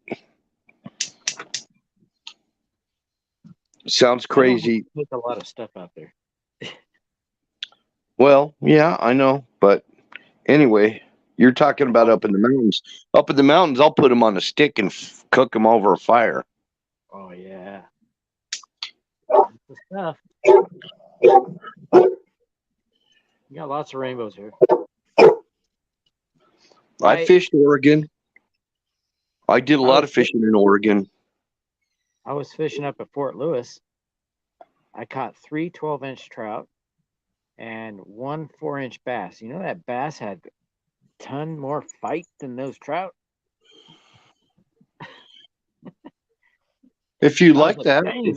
C: Sounds crazy.
D: Take a lot of stuff out there.
C: Well, yeah, I know. But anyway, you're talking about up in the mountains. Up in the mountains, I'll put them on a stick and cook them over a fire.
D: Oh yeah. That's the stuff. You got lots of rainbows here.
C: I fished Oregon. I did a lot of fishing in Oregon.
D: I was fishing up at Fort Lewis. I caught 3 12-inch trout and 1 4-inch bass. You know that bass had a ton more fight than those trout.
C: If you
D: I
C: like
D: was
C: that.
D: "Dang."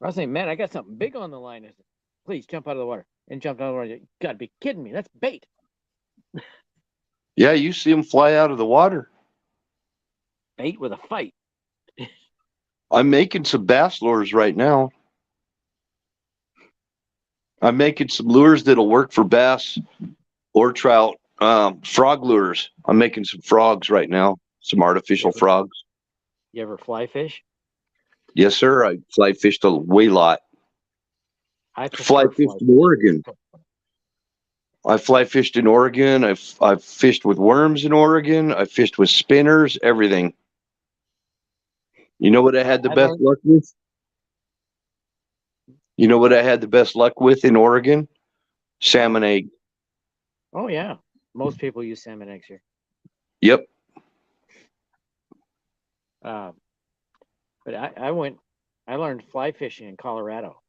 D: I was saying, man, I got something big on the line. I said, please jump out of the water. And jumped out of the water. You gotta be kidding me. That's bait.
C: Yeah, you see them fly out of the water.
D: Bait with a fight.
C: I'm making some bass lures right now. I'm making some lures that'll work for bass or trout. Frog lures. I'm making some frogs right now. Some artificial frogs.
D: You ever fly fish?
C: Yes, sir. I fly fished a way lot.
D: I
C: Fly
D: prefer
C: fished in Oregon. I fly fished in Oregon. I've fished with worms in Oregon. I fished with spinners, everything. You know what I had the best luck with? You know what I had the best luck with in Oregon? Salmon egg.
D: Oh yeah. Most people use salmon eggs here.
C: Yep.
D: But I learned fly fishing in Colorado.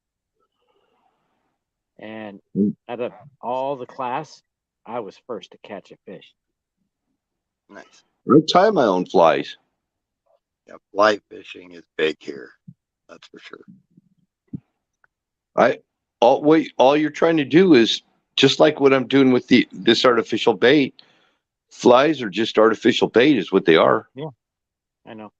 D: And out of all the class, I was first to catch a fish.
F: Nice.
C: I tie my own flies.
F: Yeah, fly fishing is big here. That's for sure.
C: All you're trying to do is just like what I'm doing with this artificial bait. Flies are just artificial bait, is what they are.
D: Yeah, I know.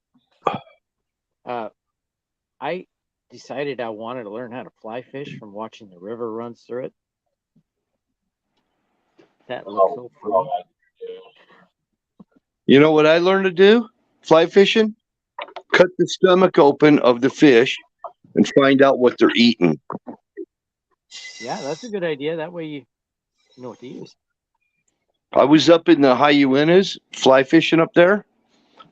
D: I decided I wanted to learn how to fly fish from watching the river runs through it. That looks so fun.
C: You know what I learned to do? Fly fishing? Cut the stomach open of the fish and find out what they're eating.
D: Yeah, that's a good idea. That way you know what to use.
C: I was up in the Hyuenas fly fishing up there.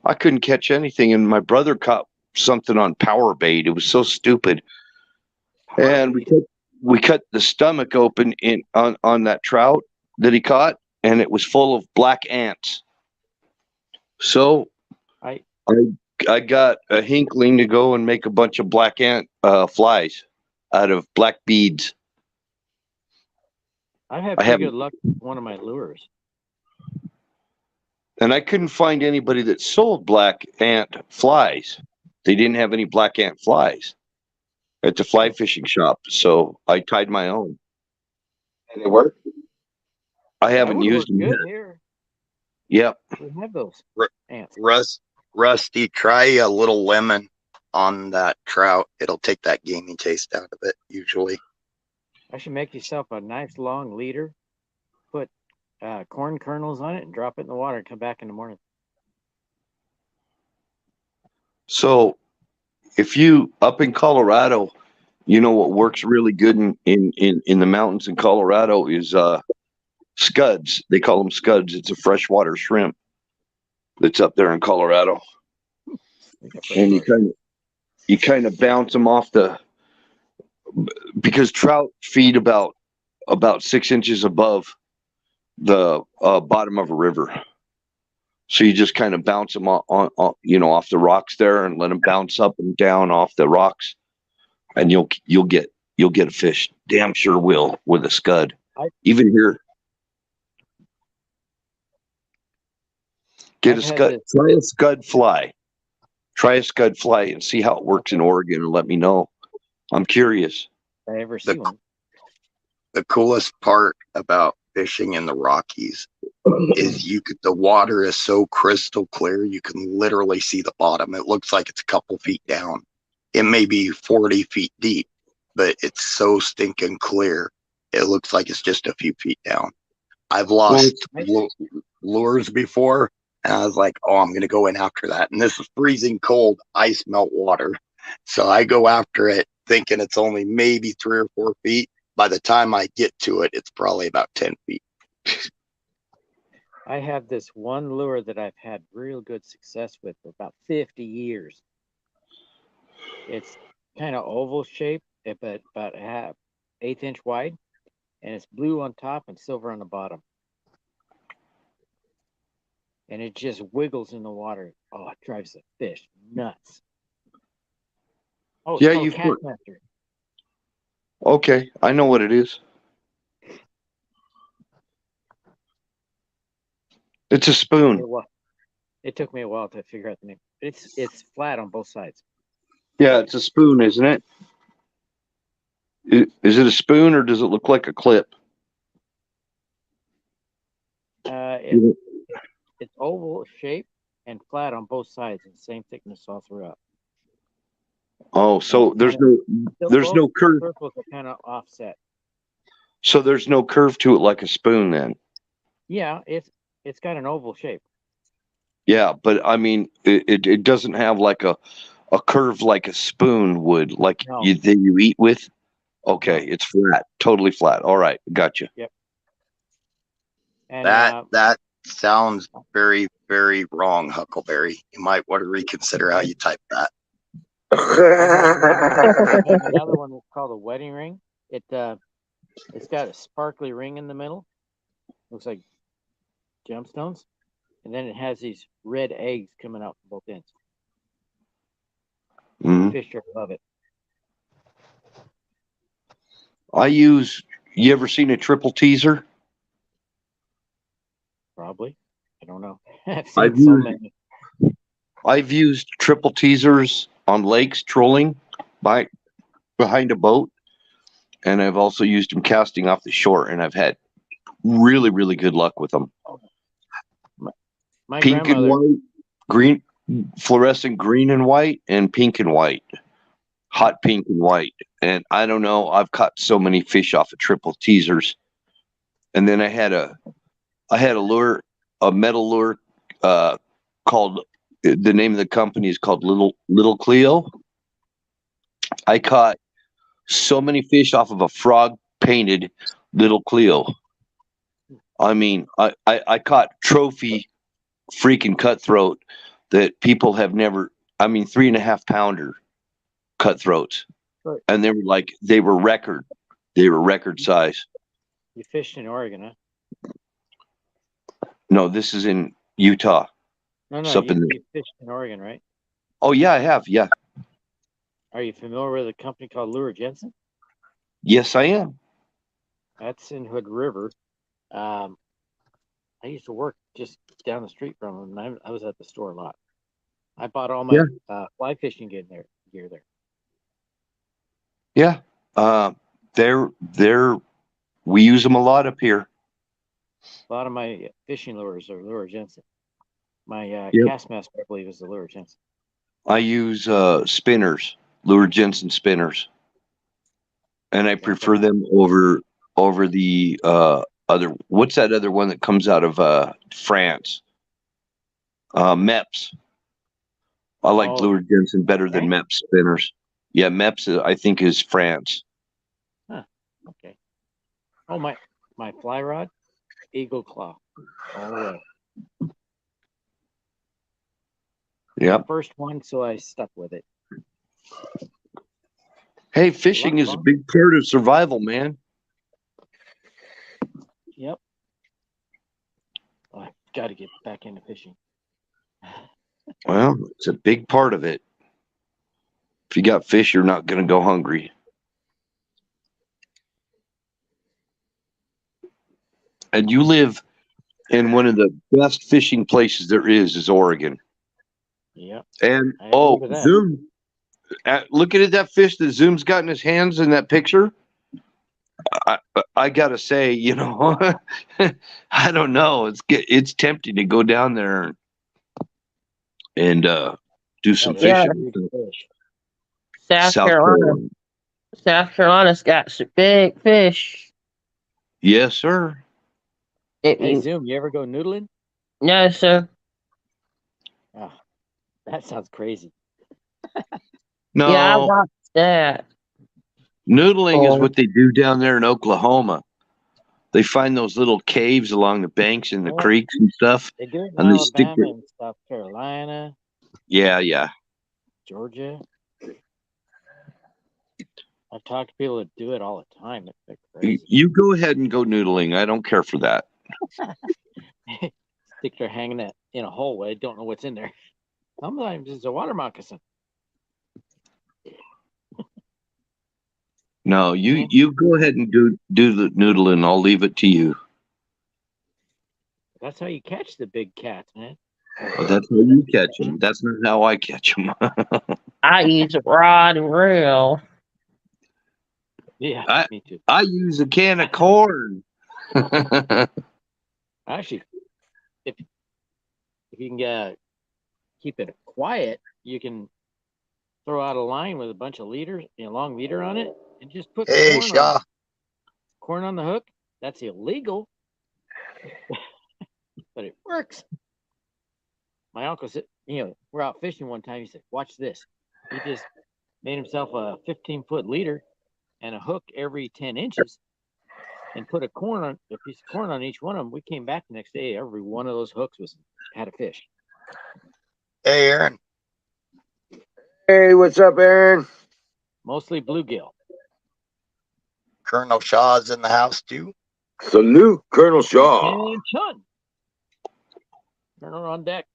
C: I couldn't catch anything, and my brother caught something on power bait. It was so stupid. And we cut the stomach open on that trout that he caught, and it was full of black ants. So
D: I
C: got a hinkling to go and make a bunch of black ant flies out of black beads.
D: I've had pretty good luck with one of my lures.
C: And I couldn't find anybody that sold black ant flies. They didn't have any black ant flies at the fly fishing shop, so I tied my own.
A: And it worked.
C: I haven't used them yet.
D: Here.
C: Yep.
D: We have those ants.
F: Rusty, try a little lemon on that trout. It'll take that gamey taste out of it, usually.
D: I should make yourself a nice long leader, put corn kernels on it, and drop it in the water and come back in the morning.
C: So if you up in Colorado, you know what works really good in the mountains in Colorado is scuds. They call them scuds. It's a freshwater shrimp that's up there in Colorado. And you kind of bounce them off because trout feed about 6 inches above the bottom of a river. So you just kind of bounce them on off the rocks there and let them bounce up and down off the rocks, and you'll get a fish. Damn sure will with a scud. Even here, get a scud. Try a scud fly. Try a scud fly and see how it works in Oregon, and let me know. I'm curious.
D: I ever see one.
F: The coolest part about fishing in the Rockies is the water is so crystal clear, you can literally see the bottom. It looks like it's a couple feet down. It may be 40 feet deep, but it's so stinking clear. It looks like it's just a few feet down. I've lost lures before, and I was like, oh, I'm going to go in after that. And this is freezing cold, ice melt water. So I go after it thinking it's only maybe 3 or 4 feet. By the time I get to it, it's probably about 10 feet.
D: I have this one lure that I've had real good success with for about 50 years. It's kind of oval shaped, but about 1/8 inch wide, and it's blue on top and silver on the bottom. And it just wiggles in the water. Oh, it drives the fish nuts. Oh,
C: yeah,
D: you Catmaster.
C: Okay, I know what it is. It's a spoon.
D: It took me a while to figure out the name. It's flat on both sides.
C: Yeah, it's a spoon, isn't it? Is it a spoon or does it look like a clip?
D: It's oval shape and flat on both sides and same thickness all throughout.
C: Oh, so there's no curve.
D: Circles are kind of offset.
C: So there's no curve to it like a spoon then.
D: Yeah, it's got an oval shape.
C: Yeah, but I mean, it doesn't have like a curve like a spoon would, like that you eat with. Okay, it's flat, totally flat. All right, gotcha.
D: Yep. And
F: that sounds very, very wrong, Huckleberry. You might want to reconsider how you type that.
D: The other one is called a wedding ring. It's got a sparkly ring in the middle. Looks like gemstones. And then it has these red eggs coming out from both ends. Fisher love it.
C: You ever seen a triple teaser?
D: Probably. I don't know. I've
C: I've
D: seen so
C: used
D: many.
C: I've used triple teasers on lakes trolling behind a boat, and I've also used them casting off the shore, and I've had really, really good luck with them.
D: My
C: Pink and
D: grandmother.
C: white, green, fluorescent green and white, and pink and white, hot pink and white. And I don't know, I've caught so many fish off of triple teasers. And then I had a lure, a metal lure, called, the name of the company is called Little Cleo. I caught so many fish off of a frog painted Little Cleo. I mean, I caught trophy freaking cutthroat that people have never, I mean, 3.5 pounder cutthroats.
D: Right.
C: And they were record size.
D: You fished in Oregon, huh?
C: No, this is in Utah.
D: No, you fished in Oregon, right?
C: Oh yeah, I have. Yeah.
D: Are you familiar with a company called Lure Jensen?
C: Yes, I am.
D: That's in Hood River. I used to work just down the street from them, and I was at the store a lot. I bought all my fly fishing gear there.
C: Yeah. We use them a lot up here.
D: A lot of my fishing lures are Lure Jensen. My cast master, I believe, is the Lure Jensen.
C: I use spinners, Lure Jensen spinners, and I prefer them over the other. What's that other one that comes out of France? MEPS. I like Lure Jensen better than MEPS spinners. Yeah, MEPS I think is France.
D: Huh. Okay. Oh, my fly rod, Eagle Claw, all the way.
C: Yeah.
D: First one, so I stuck with it.
C: Hey, fishing is a big part of survival, man.
D: Yep. I've got to get back into fishing.
C: Well, it's a big part of it. If you got fish, you're not going to go hungry. And you live in one of the best fishing places there is Oregon.
D: Yeah.
C: And Zoom, looking at that fish that Zoom's got in his hands in that picture, I gotta say, I don't know. It's tempting to go down there and do some fishing.
E: South Carolina's got some big fish.
C: Yes, sir.
D: Hey, Zoom, you ever go noodling?
E: No, sir.
D: Oh, that sounds crazy.
C: No.
E: Yeah, I watched that.
C: Noodling is what they do down there in Oklahoma. They find those little caves along the banks in the creeks and stuff.
D: They do it in
C: and
D: Alabama
C: they stick
D: and South Carolina.
C: Yeah.
D: Georgia. I've talked to people that do it all the time. They're crazy.
C: You go ahead and go noodling. I don't care for that.
D: Stick their hanging in a hole where they don't know what's in there. Sometimes it's a water moccasin.
C: No, you go ahead and do the noodling. I'll leave it to you.
D: That's how you catch the big cats, man.
C: Well, that's how you catch them. That's not how I catch them.
E: I use a rod and reel.
D: Yeah, me too.
C: I use a can of corn.
D: Actually, if you can keep it quiet, you can throw out a line with a bunch of leaders, long leader on it, and just put corn on the hook. That's illegal, but it works. My uncle said, we're out fishing one time. He said, "Watch this." He just made himself a 15-foot leader and a hook every 10 inches, and put a piece of corn on each one of them. We came back the next day. Every one of those hooks had a fish.
F: Hey, Aaron.
A: Hey, what's up, Aaron?
D: Mostly bluegill.
F: Colonel Shaw's in the house too.
A: Salute, Colonel Shaw.
D: And Chun. Colonel on deck.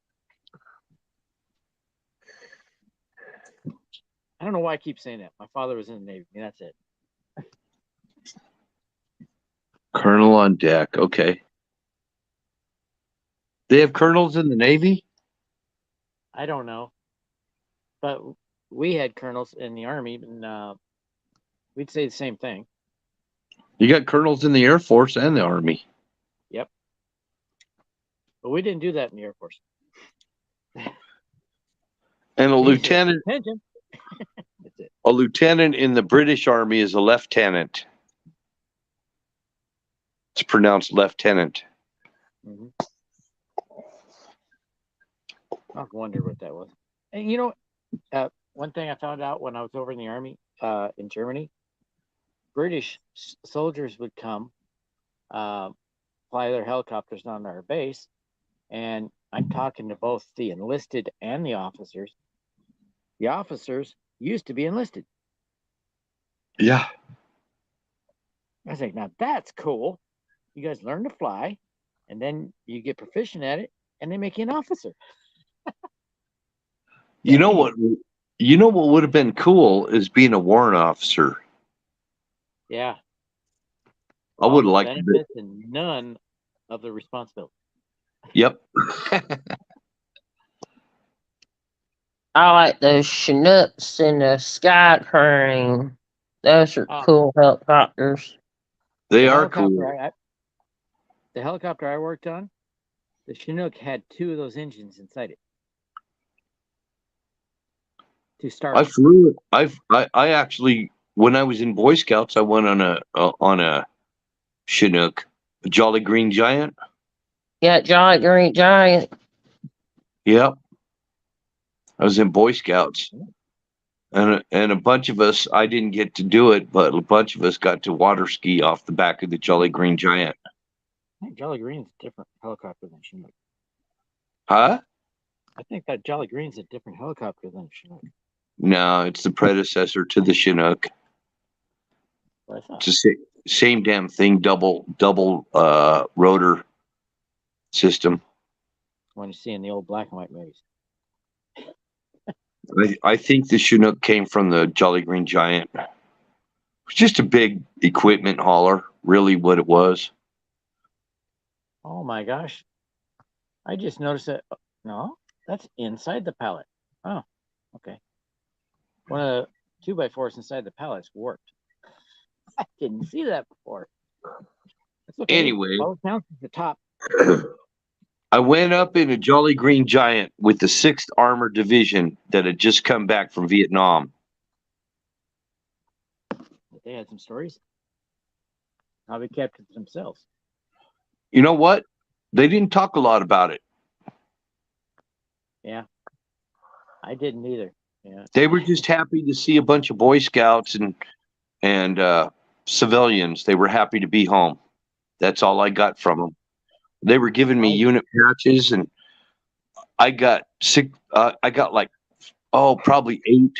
D: I don't know why I keep saying that. My father was in the Navy. And that's it.
C: Colonel on deck. Okay. They have colonels in the Navy?
D: I don't know, but we had colonels in the Army, and we'd say the same thing.
C: You got colonels in the Air Force and the Army.
D: Yep. But we didn't do that in the Air Force.
C: And a lieutenant.
D: Attention. That's it.
C: A lieutenant in the British Army is a lieutenant. It's pronounced lieutenant.
D: Mm-hmm. I wondered what that was. And you know, one thing I found out when I was over in the Army in Germany, British soldiers would come, fly their helicopters on our base, and I'm talking to both the enlisted and the officers. The officers used to be enlisted.
C: Yeah.
D: I was like, now that's cool. You guys learn to fly, and then you get proficient at it, and they make you an officer.
C: You know what? You know what would have been cool is being a warrant officer.
D: Yeah.
C: I would have liked
D: it. And none of the responsibility.
C: Yep.
E: I like those Chinooks and the Sky Crane. Those are cool helicopters.
C: They are cool.
D: The helicopter I worked on, the Chinook had 2 of those engines inside it. To start.
C: I flew it. I actually, when I was in Boy Scouts, I went on a Chinook, a Jolly Green Giant.
E: Yeah, Jolly Green Giant.
C: Yep. I was in Boy Scouts, and a bunch of us. I didn't get to do it, but a bunch of us got to water ski off the back of the Jolly Green Giant.
D: I think Jolly Green's a different helicopter than Chinook.
C: Huh?
D: I think that Jolly Green's a different helicopter than Chinook.
C: No, it's the predecessor to the Chinook. It's the same damn thing, double rotor system.
D: When you see in the old black and white movies.
C: I think the Chinook came from the Jolly Green Giant. It's just a big equipment hauler, really what it was.
D: Oh my gosh. I just noticed that. No, that's inside the pallet. Oh, okay. One of the 2x4s inside the pallet's warped. I didn't see that before. Okay.
C: Anyway.
D: All it counts is the top.
C: I went up in a Jolly Green Giant with the 6th Armored Division that had just come back from Vietnam.
D: They had some stories. How they kept it themselves.
C: You know what? They didn't talk a lot about it.
D: Yeah. I didn't either. Yeah.
C: They were just happy to see a bunch of Boy Scouts and civilians. They were happy to be home. That's all I got from them. They were giving me unit patches, and I got probably 8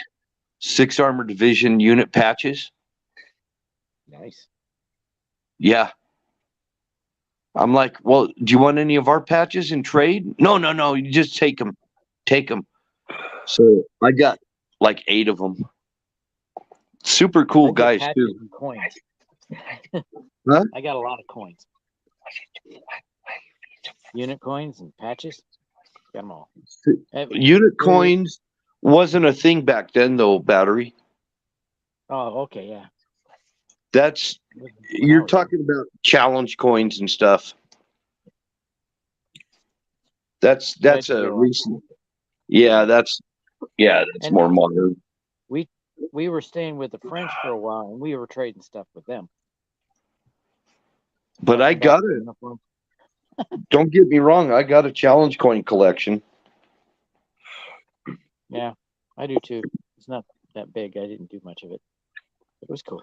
C: 6th Armored Division unit patches.
D: Nice.
C: Yeah. I'm like, well, do you want any of our patches in trade? No. You just take them. Take them. So I got like 8 of them. Super cool guys too.
D: And coins.
C: Huh?
D: I got a lot of coins. Unit coins and patches. Got them all.
C: Unit coins wasn't a thing back then, though, Battery.
D: Oh, okay, yeah.
C: You're talking about challenge coins and stuff. That's a recent. Yeah, that's more modern.
D: We were staying with the French for a while, and we were trading stuff with them.
C: But I got it. Don't get me wrong. I got a challenge coin collection.
D: Yeah, I do too. It's not that big. I didn't do much of it. It was cool.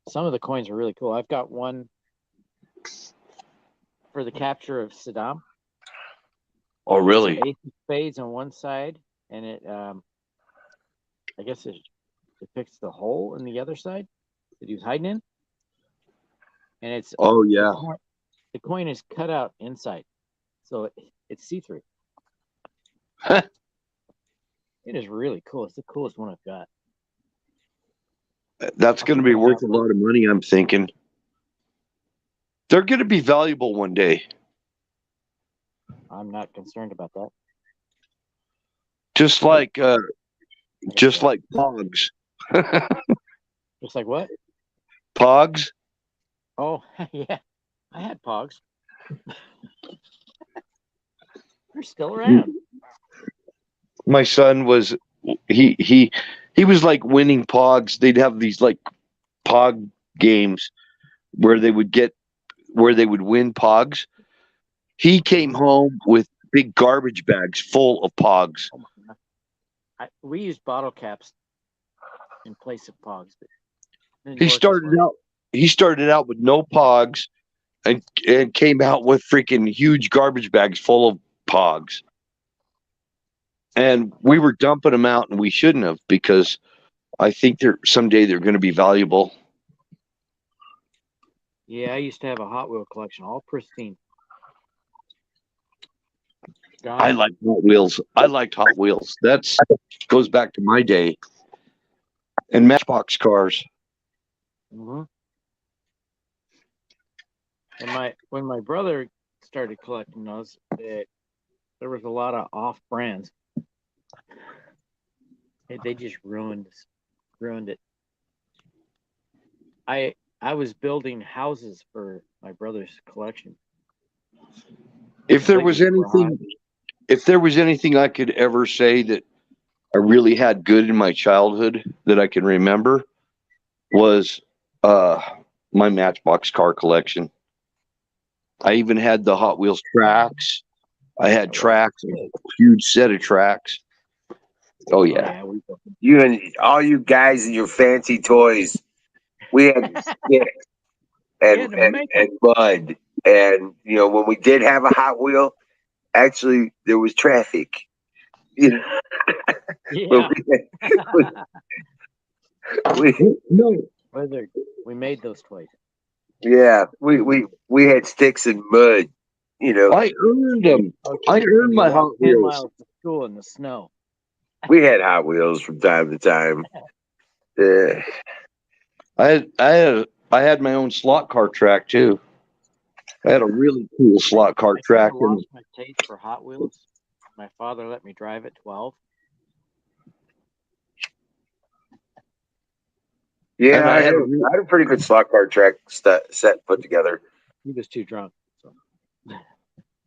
D: Some of the coins are really cool. I've got one for the capture of Saddam.
C: Oh, really?
D: Ace of spades on one side, and it, I guess it depicts the hole in the other side that he was hiding in. And it's the coin is cut out inside, so it's see-through. It is really cool. It's the coolest one I've got.
C: That's going to be worth a lot of money, I'm thinking. They're going to be valuable one day.
D: I'm not concerned about that.
C: Just like Pogs.
D: Just like what?
C: Pogs.
D: Oh, yeah. I had Pogs. They're still around.
C: My son was he was like winning Pogs. They'd have these like Pog games where they would win Pogs. He came home with big garbage bags full of Pogs.
D: Oh my God. We used bottle caps in place of Pogs.
C: He started out with no Pogs and came out with freaking huge garbage bags full of Pogs. And we were dumping them out, and we shouldn't have, because I think someday they're going to be valuable.
D: Yeah, I used to have a Hot Wheel collection, all pristine.
C: I like Hot Wheels. I liked Hot Wheels. That goes back to my day. And Matchbox cars.
D: Mm-hmm. And when my brother started collecting those, there was a lot of off brands. They just ruined it. I was building houses for my brother's collection.
C: If there was anything I could ever say that I really had good in my childhood that I can remember, was my Matchbox car collection. I even had the Hot Wheels tracks. I had tracks, a huge set of tracks. Oh yeah.
A: You and all you guys and your fancy toys. We had sticks and mud. And when we did have a Hot Wheel, actually there was traffic.
D: Yeah. We made those toys.
A: Yeah, we had sticks and mud.
C: I earned them. I earned my Hot Wheels.
D: 10 miles to school in the snow.
A: We had Hot Wheels from time to time.
C: I had my own slot car track too. I had a really cool slot car track.
D: I lost my taste for Hot Wheels. My father let me drive at 12.
A: Yeah, I had a pretty good slot car track set put together.
D: He was too drunk. So.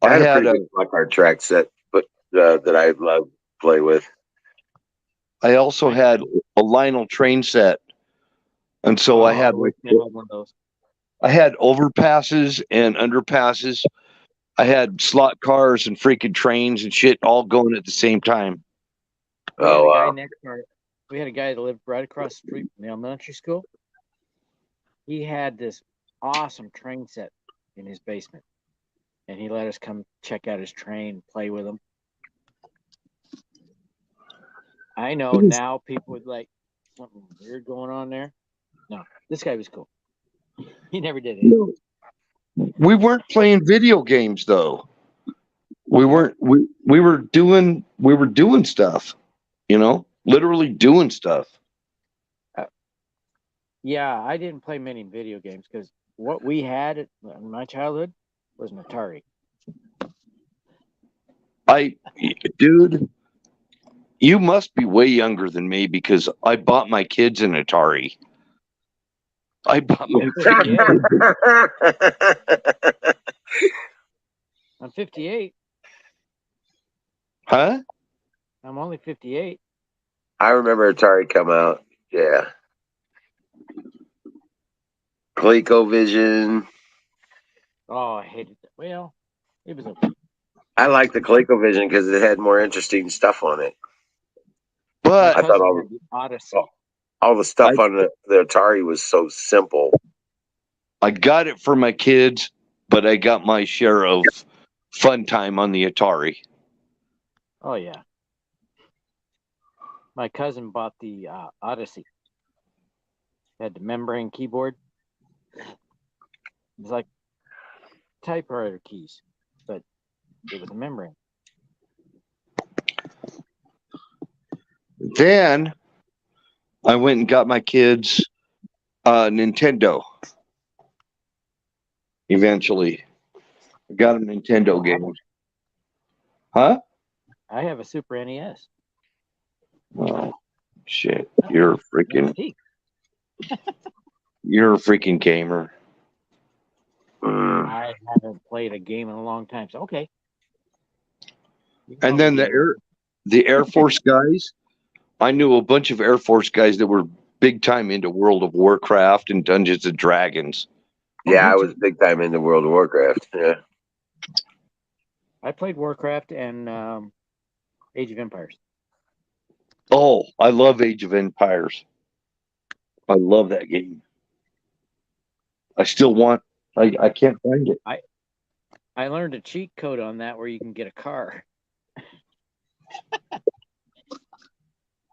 A: I had a pretty good slot car track set, but that I love to play with.
C: I also had a Lionel train set, and so I had one of those. I had overpasses and underpasses. I had slot cars and freaking trains and shit all going at the same time.
D: We had a guy that lived right across the street from the elementary school. He had this awesome train set in his basement, and he let us come check out his train, play with him. I know now people would like something weird going on there. No, this guy was cool. He never did it.
C: No, we weren't playing video games though. We weren't. We were doing stuff. Literally doing stuff.
D: Yeah, I didn't play many video games because what we had in my childhood was an Atari.
C: Dude, you must be way younger than me because I bought my kids an Atari. I bought my
D: I'm 58.
C: Huh?
D: I'm only 58.
A: I remember Atari come out. Yeah. ColecoVision.
D: Oh, I hated that. Well, it was okay.
A: I liked the ColecoVision because it had more interesting stuff on it.
C: But
A: I thought all the stuff on the Atari was so simple.
C: I got it for my kids, but I got my share of fun time on the Atari.
D: Oh, yeah. My cousin bought the Odyssey. It had the membrane keyboard. It was like typewriter keys, but it was a membrane.
C: Then I went and got my kids Nintendo. Eventually, I got a Nintendo game. Huh?
D: I have a Super NES.
C: Oh shit! You're a freaking
D: Antique.
C: you're a freaking gamer.
D: I haven't played a game in a long time. So okay. You can
C: And
D: call me
C: then
D: gamer.
C: the Air Force guys. I knew a bunch of Air Force guys that were big time into World of Warcraft and Dungeons and Dragons.
A: Yeah,
D: me
A: I
D: too.
A: was big time into World of Warcraft. Yeah.
D: I played Warcraft and Age of Empires.
C: Oh, I love Age of Empires. I love that game. I still want. I can't find it.
D: I learned a cheat code on that where you can get a car. I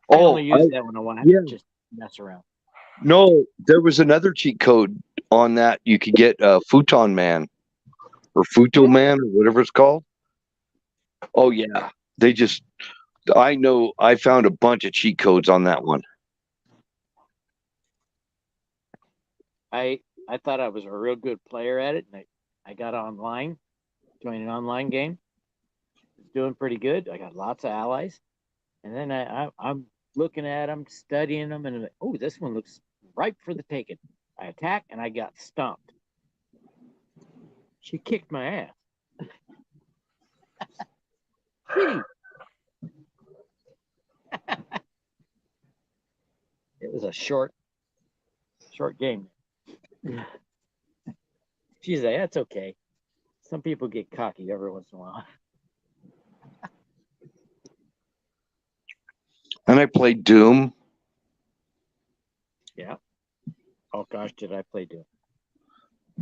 C: Oh,
D: only use that when I want
C: yeah.
D: to just mess around.
C: No, there was another cheat code on that. You could get Futon Man or Futo Man or whatever it's called. Oh yeah, they just. I know. I found a bunch of cheat codes on that one.
D: I thought I was a real good player at it, and I got online, joined an online game. It's doing pretty good. I got lots of allies, and then I'm looking at them, studying them, and I'm like, oh, this one looks ripe for the taking. I attack, and I got stomped. She kicked my ass. Kitty. It was a short game. She's like, that's okay. Some people get cocky every once in a while.
C: And I played Doom.
D: Yeah. Oh gosh, did I play Doom?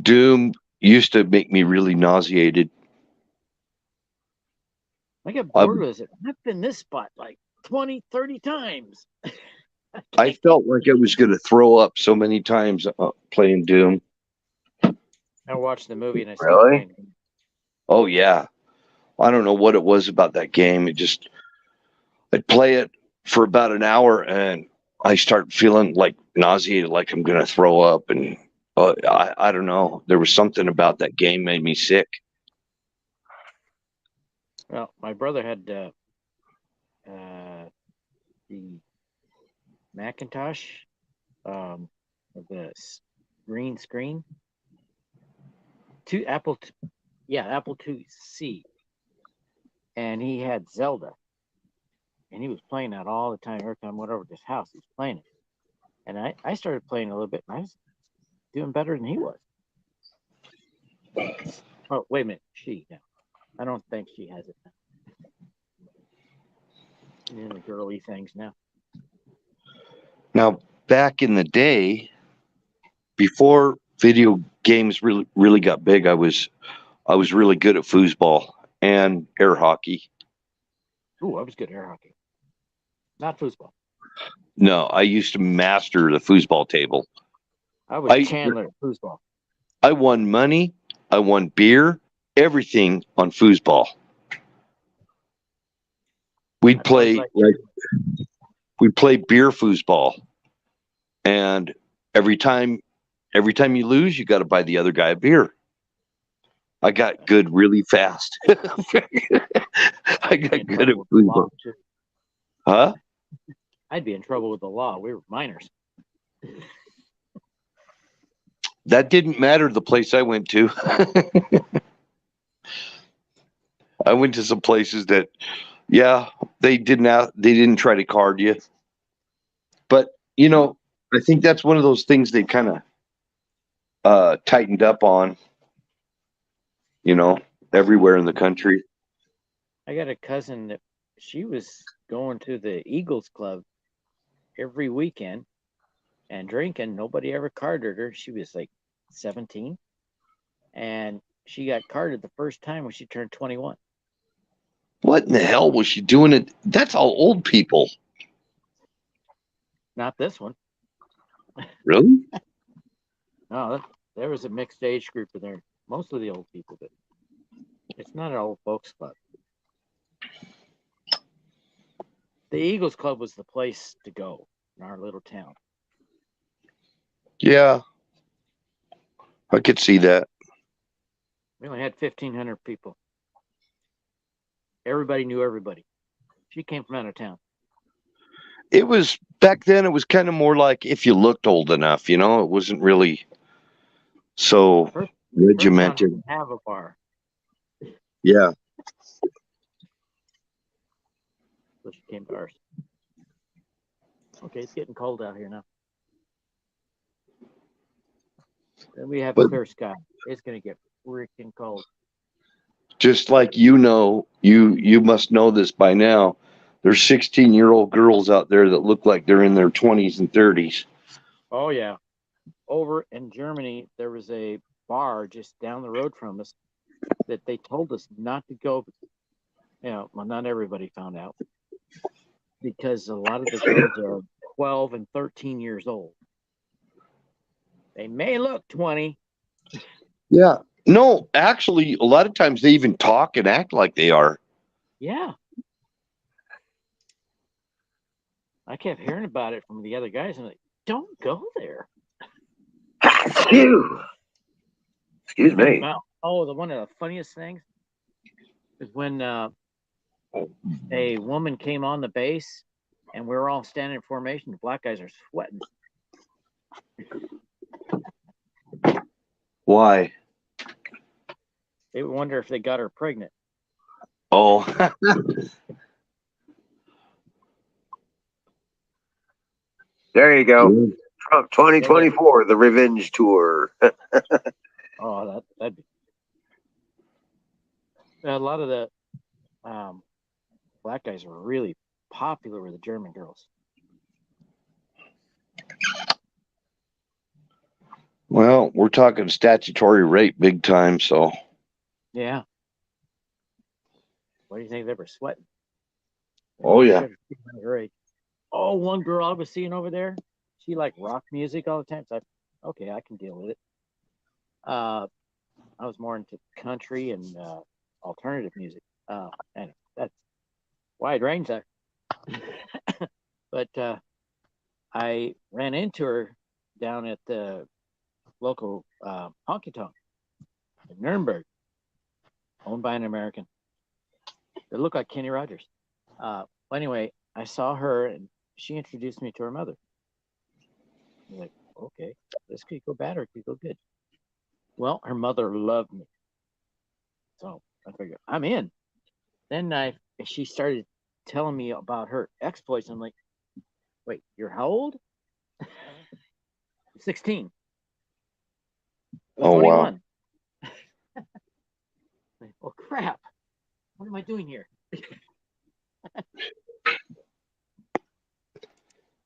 C: Doom used to make me really nauseated.
D: I get bored with it. I've been this spot like 20, 30 times.
C: I felt like I was going to throw up so many times playing Doom.
D: I watched the movie and I stopped
A: Really?
D: playing.
C: Oh yeah, I don't know what it was about that game. I'd play it for about an hour and I start feeling like nauseated, like I'm going to throw up, and I don't know. There was something about that game made me sick.
D: Well, my brother had the Macintosh, with the green screen. Apple IIc, and he had Zelda, and he was playing that all the time. Every time I went over to his house, he was playing it, and I started playing a little bit, and I was doing better than he was. Oh, wait a minute, now. I don't think she has it now. In the girly things now.
C: Now, back in the day, before video games really got big, I was really good at foosball and air hockey.
D: Ooh, I was good at air hockey. Not foosball.
C: No, I used to master the foosball table.
D: I was Chandler at foosball.
C: I won money. I won beer. Everything on foosball. We'd play beer foosball, and every time you lose, you got to buy the other guy a beer. I got good really fast. I got good at foosball. Huh?
D: I'd be in trouble with the law. We were minors.
C: That didn't matter the place I went to. I went to some places that, yeah, they didn't try to card you. But, I think that's one of those things they kind of tightened up on, everywhere in the country.
D: I got a cousin that she was going to the Eagles Club every weekend and drinking. Nobody ever carded her. She was like 17, and she got carded the first time when she turned 21.
C: What in the hell was she doing it? That's all old people.
D: Not this one.
C: Really?
D: No, there was a mixed age group in there. Most of the old people, but it's not an old folks club. The Eagles Club was the place to go in our little town.
C: Yeah, I could see that.
D: We only had 1,500 people. Everybody knew everybody. She came from out of town.
C: It was back then. It was kind of more like if you looked old enough, It wasn't really so
D: Her town
C: regimented.
D: didn't have a bar.
C: Yeah.
D: So she came to ours. Okay, it's getting cold out here now. Then we have clear sky. It's gonna get freaking cold.
C: Just like you must know this by now. There's 16-year-old girls out there that look like they're in their 20s and 30s.
D: Oh yeah. Over in Germany, there was a bar just down the road from us that they told us not to go. Well, not everybody found out because a lot of the girls are 12 and 13 years old. They may look 20.
C: Yeah. No, actually, a lot of times they even talk and act like they are.
D: Yeah. I kept hearing about it from the other guys. I'm like, don't go there.
A: Excuse me.
D: Oh, one of the funniest things is when a woman came on the base and we were all standing in formation. The black guys are sweating.
C: Why?
D: They wonder if they got her pregnant.
C: Oh.
A: There you go. Trump 2024, the revenge tour.
D: Oh, that'd be. A lot of the black guys were really popular with the German girls.
C: Well, we're talking statutory rape big time, so.
D: Yeah. What do you think they were sweating?
C: Oh, yeah.
D: Oh, one girl I was seeing over there, she liked rock music all the time. So okay, I can deal with it. I was more into country and alternative music. And that's wide range there. But I ran into her down at the local honky tonk in Nuremberg, owned by an American. It looked like Kenny Rogers. Well, anyway, I saw her and she introduced me to her mother. I'm like, okay, this could go bad or it could go good. Well, her mother loved me. So I figured I'm in. Then she started telling me about her exploits. I'm like, wait, you're how old? 16.
C: Oh,
D: 21. Wow. Oh, crap. What am I doing here?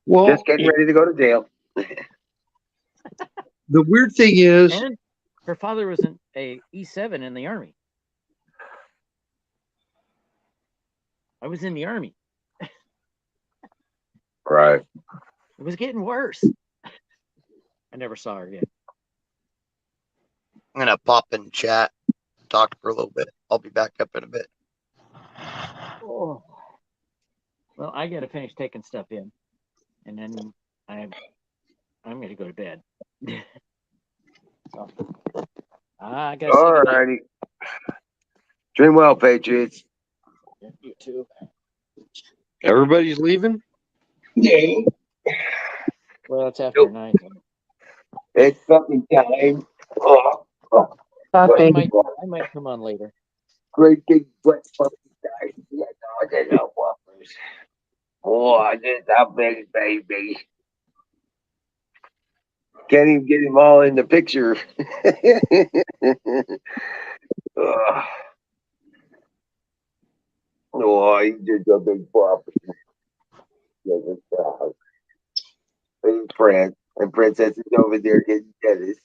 C: Well,
A: just getting ready to go to jail.
C: The weird thing is,
D: and her father was a E7 in the Army. I was in the Army.
A: Right.
D: It was getting worse. I never saw her again.
F: I'm going to pop in chat, talk for a little bit. I'll be back up in a bit.
D: Oh. Well, I got to finish taking stuff in, and then I'm going to go to bed. So, I got to
A: All righty. Dream well, Patriots.
D: You too.
C: Everybody's leaving?
A: Yeah.
D: Well, it's after 9.
A: It's fucking time.
D: I might come on later.
A: Great big wet fucking guy. Yeah, no, there's no whoppers. Oh, there's a big baby. Can't even get him all in the picture. Oh, he's just a big puppy. Big Prince. And Princess is over there getting jealous.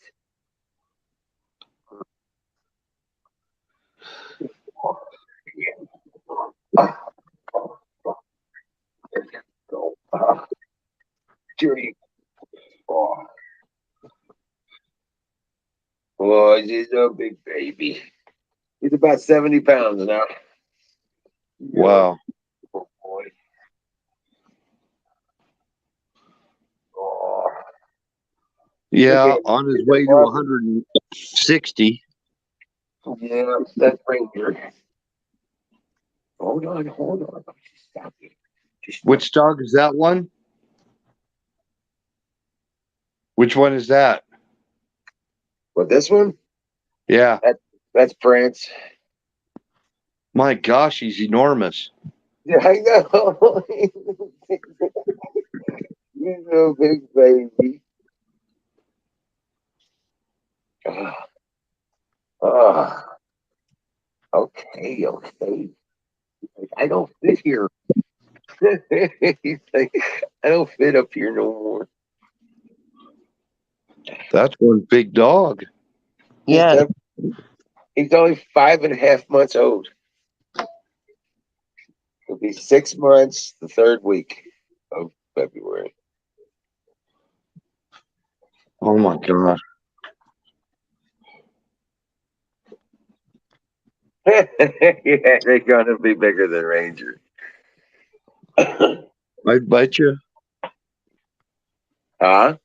A: Judy. Oh, he's a big baby. He's about 70 pounds now.
C: Wow.
A: Oh, boy. Oh.
C: Yeah,
A: Okay.
C: on his way to 160.
A: Yeah, that's Ranger. Hold on. Stop it.
C: Which dog is that one? Which one is that?
A: What, this one?
C: Yeah.
A: That's Prince.
C: My gosh, he's enormous.
A: Yeah, I know. He's a big baby. Ah, okay. I don't fit here. He's like, I don't fit up here no more.
C: That's one big dog.
E: Yeah.
A: He's only 5.5 months old. It'll be 6 months the third week of February.
C: Oh my gosh.
A: Yeah, they're gonna be bigger than Ranger.
C: I'd bet you.
A: Huh?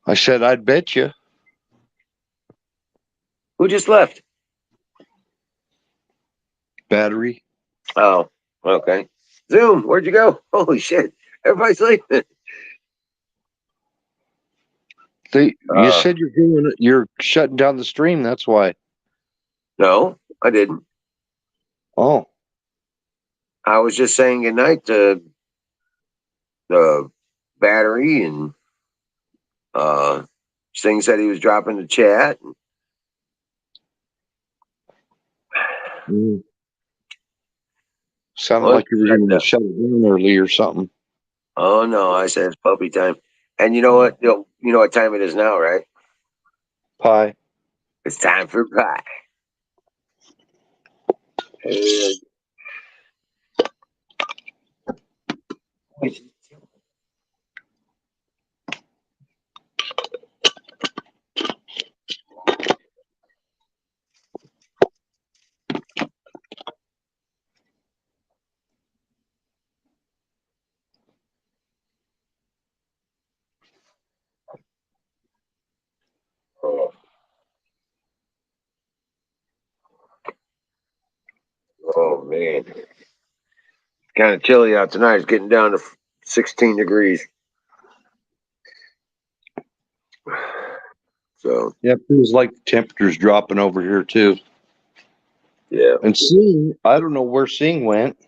C: I said, I'd bet you.
A: Who just left?
C: Battery.
A: Oh, okay. Zoom, where'd you go? Holy shit. Everybody's sleeping.
C: You said you're shutting down the stream. That's why.
A: No, I didn't.
C: Oh,
A: I was just saying goodnight to the battery and Sting said he was dropping the chat.
C: sounded like you were going to shut it down early or something.
A: Oh no, I said it's puppy time. And you know what? You know what time it is now, right?
C: Pie.
A: It's time for pie. Oh man, kind of chilly out tonight. It's getting down to 16 degrees. So
C: yeah, it feels like the temperature's dropping over here too.
A: yeah.
C: And Sing, I don't know where Sing went.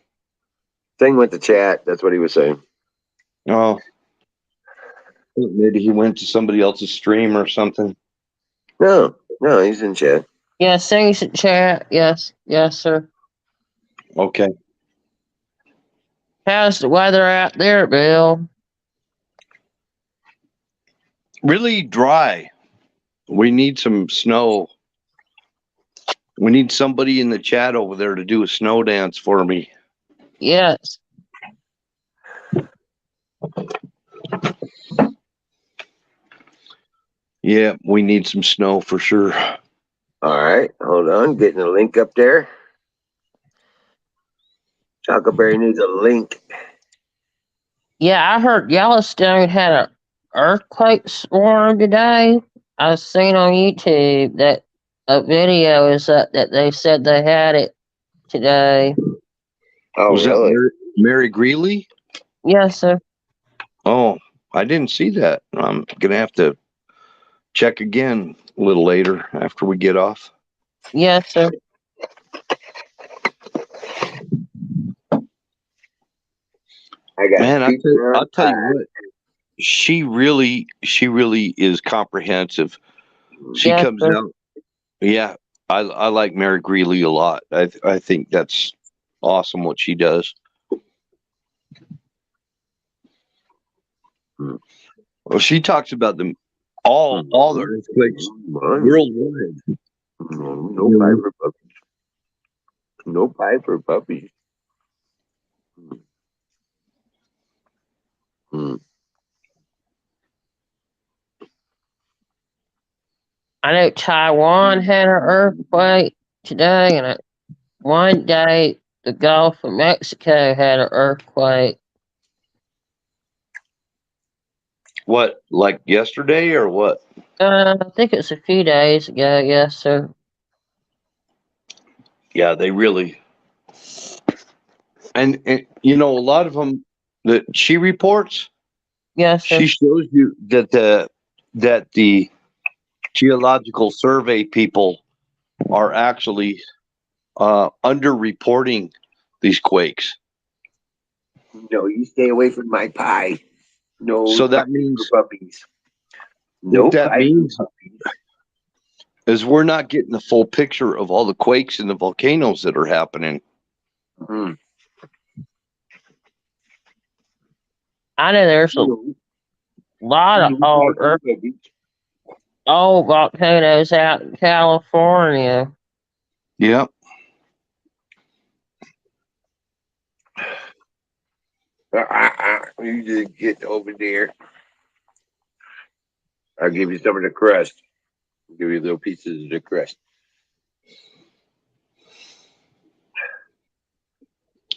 A: Thing went to chat. That's what he was saying.
C: Oh, maybe he went to somebody else's stream or something.
A: No, he's in chat.
E: Yeah, Sing's in chat. Yes, sir.
C: Okay.
E: How's the weather out there, Bill?
C: Really dry. We need some snow. We need somebody in the chat over there to do a snow dance for me.
E: Yes.
C: Yeah, we need some snow for sure.
A: All right, hold on. Getting a link up there. Huckleberry needs a link.
E: Yeah, I heard Yellowstone had an earthquake storm today. I seen on YouTube that a video is up that they said they had it today.
A: Oh,
C: Was
A: really?
C: that Mary Greeley?
E: Yes, sir.
C: Oh, I didn't see that. I'm going to have to check again a little later after we get off.
E: Yes, sir.
C: Man, I'll tell you what. She really is comprehensive. She comes out. Yeah, I like Mary Greeley a lot. I think that's awesome what she does. Well, she talks about them all the earthquakes worldwide.
A: No pie for puppies. No pie for puppies.
E: I know Taiwan had an earthquake today, and one day the Gulf of Mexico had an earthquake.
C: What, like yesterday or what?
E: I think it's a few days ago. Yes, sir.
C: Yeah, they really. And you know, a lot of them that she reports,
E: Yes, sir.
C: she shows you that the geological survey people are actually underreporting these quakes.
A: No, you stay away from my pie. No
C: So
A: pie
C: that means
A: for puppies.
C: what
A: No
C: that
A: pie
C: means
A: for puppies.
C: is we're not getting the full picture of all the quakes and the volcanoes that are happening.
A: Mm.
E: I know there's a lot of
A: No pie for puppies.
E: old volcanoes out in California.
C: Yeah.
A: You just get over there. I'll give you some of the crust. I'll give you little pieces of the crust.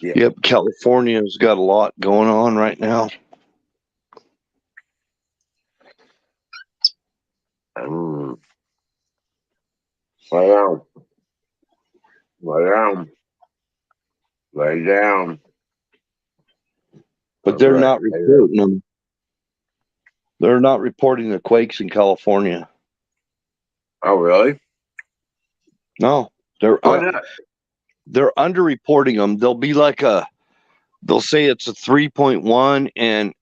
A: Yeah.
C: Yep. California's got a lot going on right now.
A: Mm. Lay down. Lay down. Lay down.
C: But
A: All
C: they're
A: right.
C: not reporting them. They're not reporting the quakes in California.
A: Oh, really?
C: No, they're
A: Why not?
C: they're underreporting them. They'll say it's a 3.1 and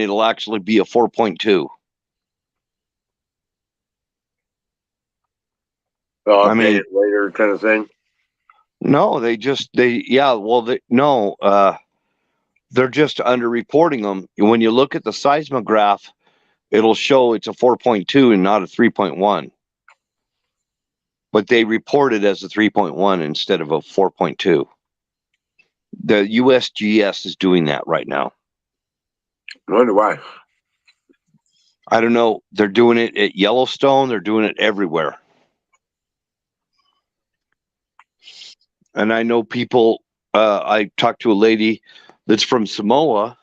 C: it'll actually be a 4.2.
A: Oh,
C: I mean,
A: later kind of thing.
C: no, they're just underreporting them. When you look at the seismograph, it'll show it's a 4.2 and not a 3.1. But they report it as a 3.1 instead of a 4.2. The USGS is doing that right now.
A: I wonder why.
C: I don't know. They're doing it at Yellowstone. They're doing it everywhere. And I know people, I talked to a lady that's from Samoa,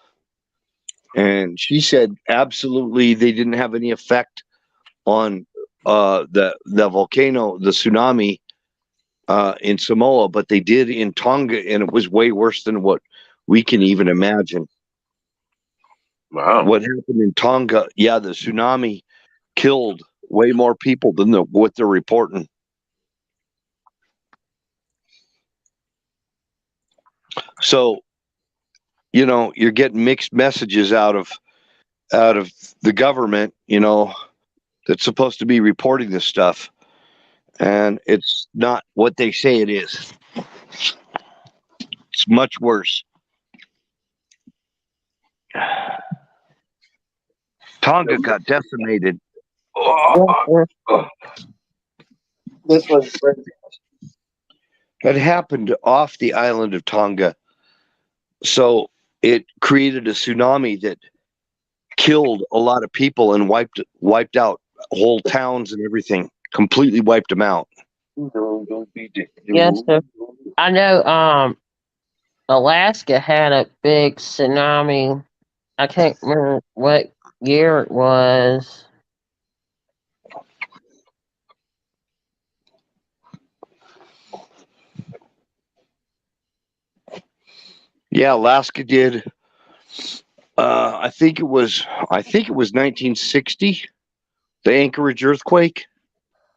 C: and she said absolutely they didn't have any effect on the volcano, the tsunami in Samoa, but they did in Tonga, and it was way worse than what we can even imagine.
A: Wow.
C: What happened in Tonga? Yeah, the tsunami killed way more people than what they're reporting. So, you know, you're getting mixed messages out of the government, you know, that's supposed to be reporting this stuff, and it's not what they say it is. It's much worse. Tonga got decimated.
A: Oh, this one's
C: That happened off the island of Tonga. So it created a tsunami that killed a lot of people and wiped out whole towns and everything. Completely wiped them out.
A: No, don't be
E: Yes, sir. I know. Alaska had a big tsunami. I can't remember what year it was.
C: Yeah, Alaska did. I think it was 1960, the Anchorage Earthquake.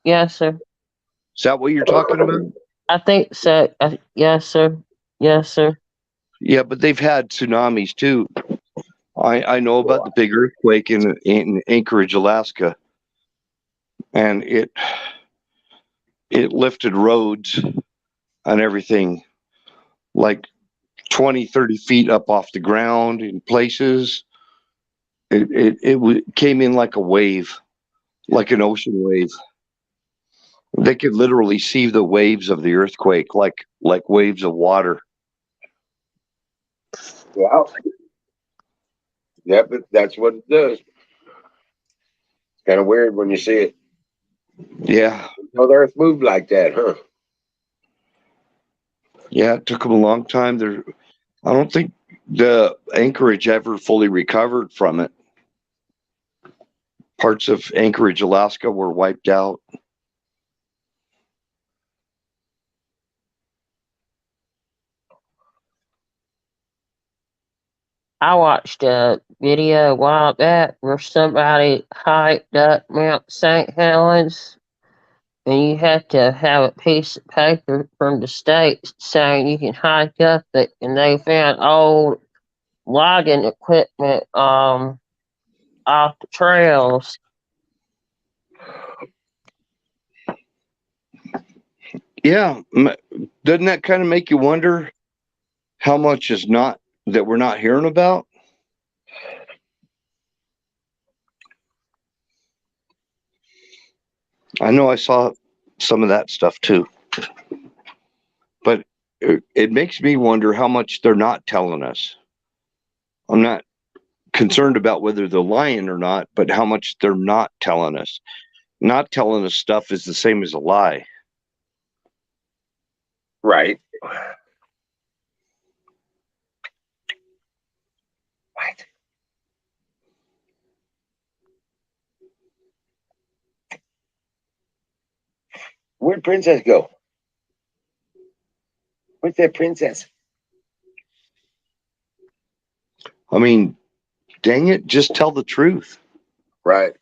E: Yes, sir.
C: Is that what you're talking about?
E: I think so. Yes, sir. Yes, sir.
C: Yeah, but they've had tsunamis too. I know about the big earthquake in Anchorage, Alaska, and it lifted roads and everything like 20, 30 feet up off the ground in places. It came in like a wave, like an ocean wave. They could literally see the waves of the earthquake, like waves of water.
A: Yeah. Yeah, but that's what it does. It's kind of weird when you see it.
C: Yeah,
A: No, the earth moved like that, huh?
C: yeah. It took them a long time. I don't think the Anchorage ever fully recovered from it. Parts of Anchorage, Alaska were wiped out.
E: I watched a video a while back where somebody hiked up Mount St. Helens, and you had to have a piece of paper from the state saying you can hike up it, and they found old logging equipment off the trails.
C: Yeah, doesn't that kind of make you wonder how much is not that we're not hearing about? I know I saw some of that stuff too, but it makes me wonder how much they're not telling us. I'm not concerned about whether they're lying or not, but how much they're not telling us. Not telling us stuff is the same as a lie.
A: Right. Right. Where'd Princess go? Where's that princess?
C: I mean, dang it, just tell the truth.
A: Right.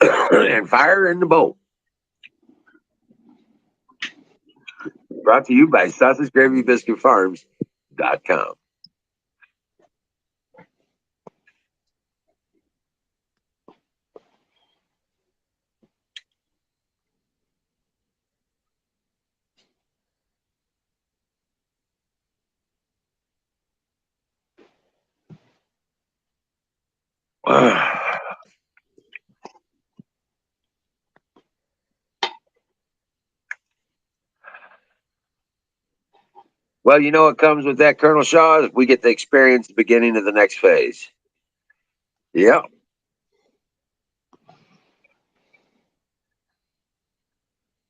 A: And fire in the boat. Brought to you by SausageGravyBiscuitFarms.com. Well, you know what comes with that, Colonel Shaw? Is we get to experience the beginning of the next phase. Yep.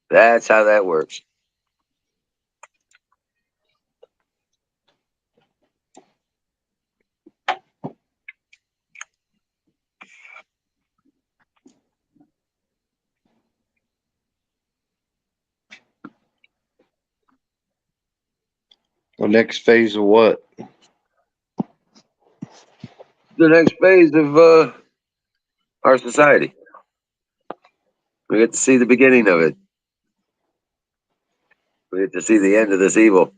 A: That's how that works.
C: The next phase of what?
A: The next phase of our society. We get to see the beginning of it. We get to see the end of this evil.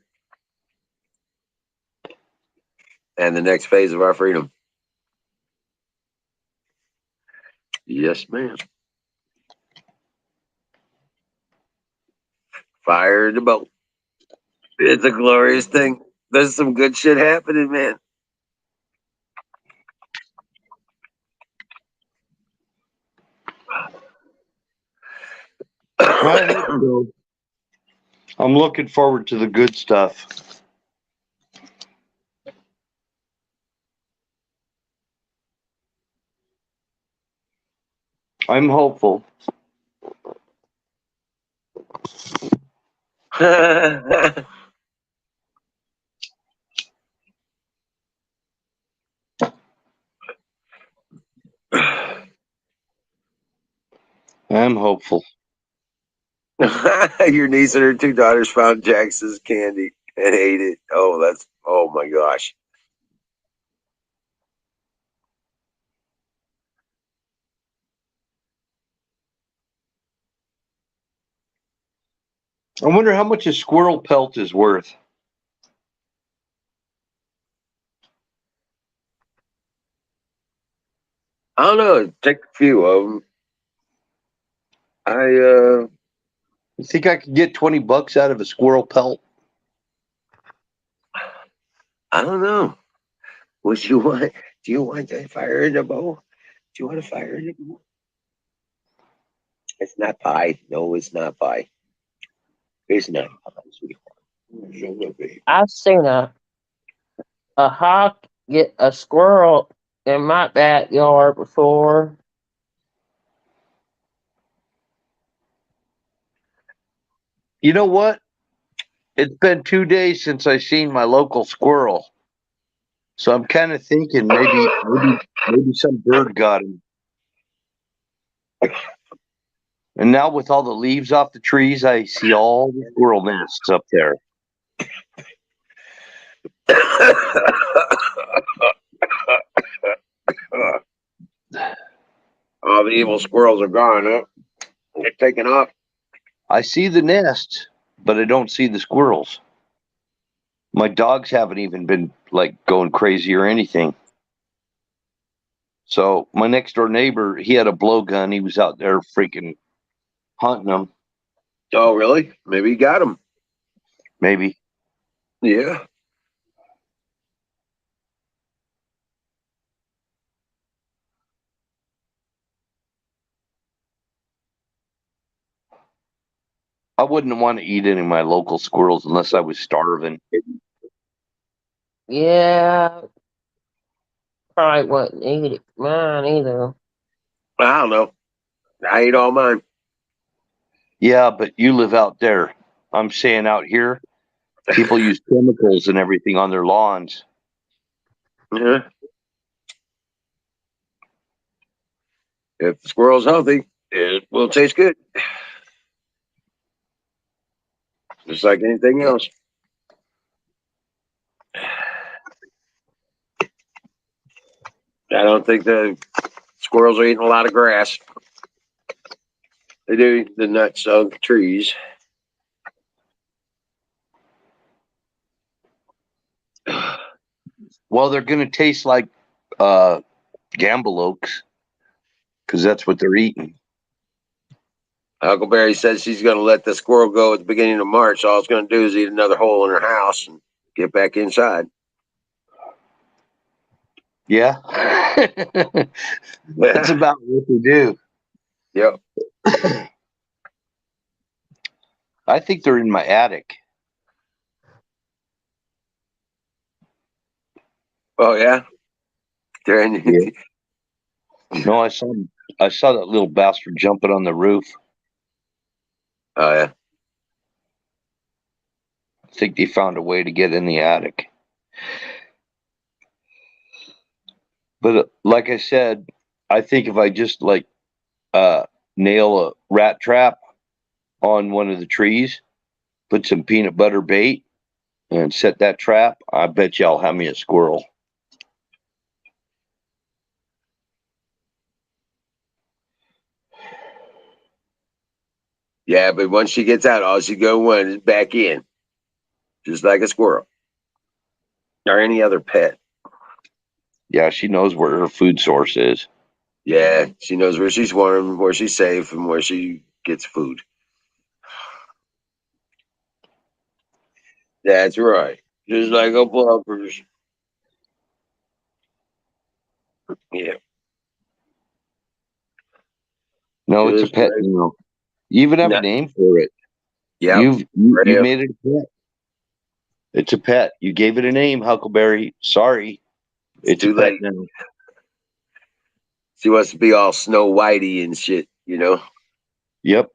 A: And the next phase of our freedom. Yes, ma'am. Fire in the boat. It's a glorious thing. There's some good shit happening, man.
C: I'm looking forward to the good stuff. I'm hopeful. I'm hopeful.
A: Your niece and her two daughters found Jackson's candy and ate it. Oh my gosh.
C: I wonder how much a squirrel pelt is worth.
A: I don't know. Take a few of them.
C: You think I could get $20 out of a squirrel pelt?
A: I don't know. What you want? Do you want that fire in the bowl? Do you want a fire in the bowl? It's not pie. No, it's not pie. It's not pie, sweetheart.
E: I've seen a hawk get a squirrel in my backyard before.
C: You know what? It's been 2 days since I seen my local squirrel. So I'm kind of thinking maybe some bird got him. And now with all the leaves off the trees, I see all the squirrel nests up there.
A: All the evil squirrels are gone, huh? They're taken off.
C: I see the nest, but I don't see the squirrels. My dogs haven't even been like going crazy or anything. So my next door neighbor, he had a blowgun. He was out there freaking hunting them.
A: Oh, really? Maybe you got them.
C: Maybe.
A: Yeah.
C: I wouldn't want to eat any of my local squirrels unless I was starving.
E: Yeah, probably wouldn't eat it. Mine either.
A: I don't know. I eat all mine.
C: Yeah, but you live out there. I'm saying out here, people use chemicals and everything on their lawns.
A: Yeah. If the squirrel's healthy, it will taste good. Just like anything else. I don't think the squirrels are eating a lot of grass. They do eat the nuts of the trees.
C: Well, they're going to taste like gamble oaks because that's what they're eating.
A: Huckleberry says she's going to let the squirrel go at the beginning of March. All it's going to do is eat another hole in her house and get back inside.
C: Yeah. That's about what they do.
A: Yep.
C: I think they're in my attic.
A: Oh, yeah? They're in.
C: Yeah. No, I saw that little bastard jumping on the roof.
A: Oh, yeah.
C: I think they found a way to get in the attic. But like I said, I think if I just nail a rat trap on one of the trees, put some peanut butter bait, and set that trap, I bet you I'll have me a squirrel.
A: Yeah, but once she gets out, all she go one is back in. Just like a squirrel. Or any other pet.
C: Yeah, she knows where her food source is.
A: Yeah, she knows where she's warm, where she's safe, and where she gets food. That's right. Just like a puppers. Yeah.
C: No, it's a
A: Just
C: pet
A: like
C: now. You even have a name for it.
A: yeah.
C: You've made it a pet. It's a pet. You gave it a name, Huckleberry. Sorry. It's a
A: Too
C: pet
A: late.
C: now.
A: She wants to be all Snow Whitey and shit, you know?
C: Yep.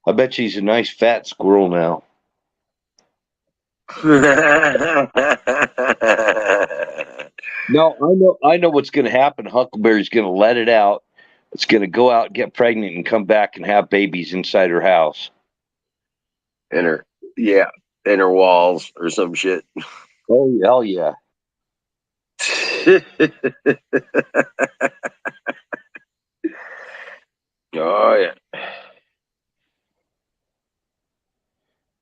C: I bet she's a nice fat squirrel now. No, I know what's gonna happen. Huckleberry's gonna let it out. It's gonna go out, get pregnant, and come back and have babies inside her house.
A: in her, yeah, in her walls or some shit.
C: Oh hell yeah.
A: Oh, yeah.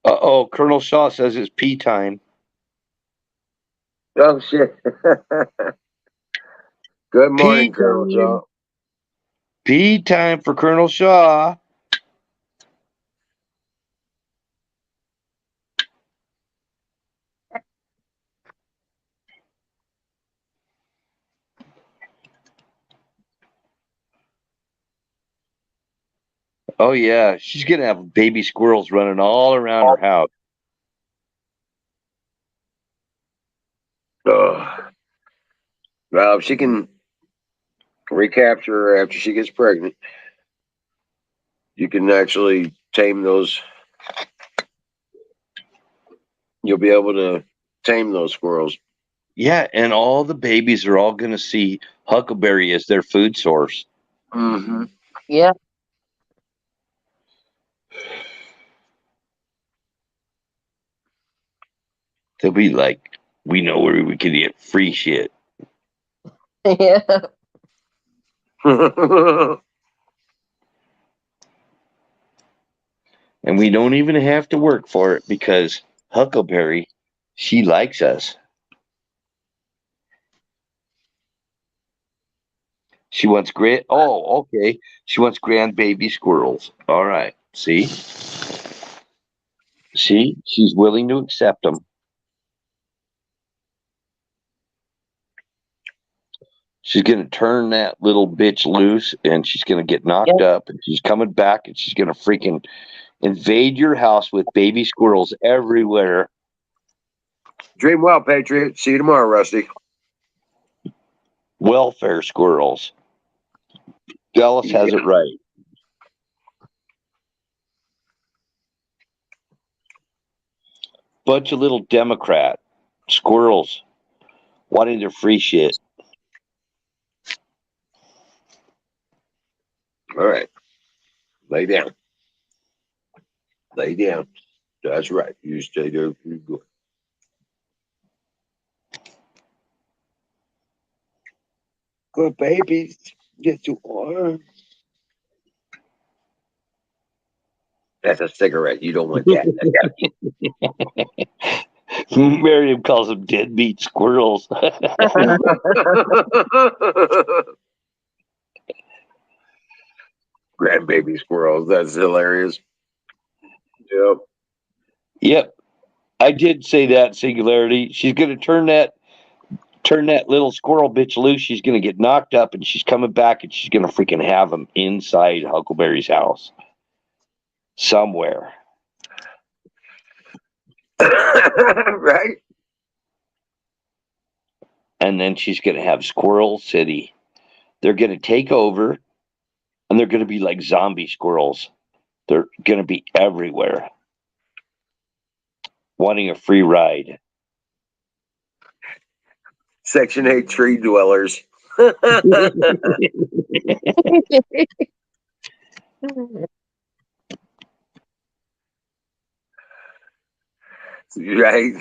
C: Oh, Colonel Shaw says it's pee time.
A: Oh, shit. Good morning,
C: Pee
A: Colonel
C: time.
A: Shaw.
C: Pee time for Colonel Shaw. Oh yeah, she's gonna have baby squirrels running all around her house.
A: Oh. Well, if she can recapture her after she gets pregnant, you can actually tame those. You'll be able to tame those squirrels.
C: Yeah, and all the babies are all going to see huckleberry as their food source.
A: Mm-hmm.
E: Yeah.
C: They'll be like, we know where we can get free shit.
E: Yeah.
C: And we don't even have to work for it because Huckleberry, she likes us. She wants great. Oh, okay. She wants grandbaby squirrels. All right. See? See? She's willing to accept them. She's going to turn that little bitch loose and she's going to get knocked up and she's coming back and she's going to freaking invade your house with baby squirrels everywhere.
A: Dream well, Patriot. See you tomorrow, Rusty.
C: Welfare squirrels. Dallas has it right. Bunch of little Democrat squirrels wanting their free shit.
A: All right. Lay down. Lay down. That's right. You stay there. You go. Good babies. Yes, you are. That's a cigarette. You don't want that.
C: Miriam calls them deadbeat squirrels.
A: Grandbaby squirrels. That's hilarious. Yep.
C: Yep. I did say that singularity. She's gonna turn that little squirrel bitch loose. She's gonna get knocked up and she's coming back and she's gonna freaking have him inside Huckleberry's house. Somewhere.
A: Right?
C: And then she's gonna have Squirrel City. They're gonna take over and they're gonna be like zombie squirrels. They're gonna be everywhere. Wanting a free ride.
A: Section 8 tree dwellers. Right?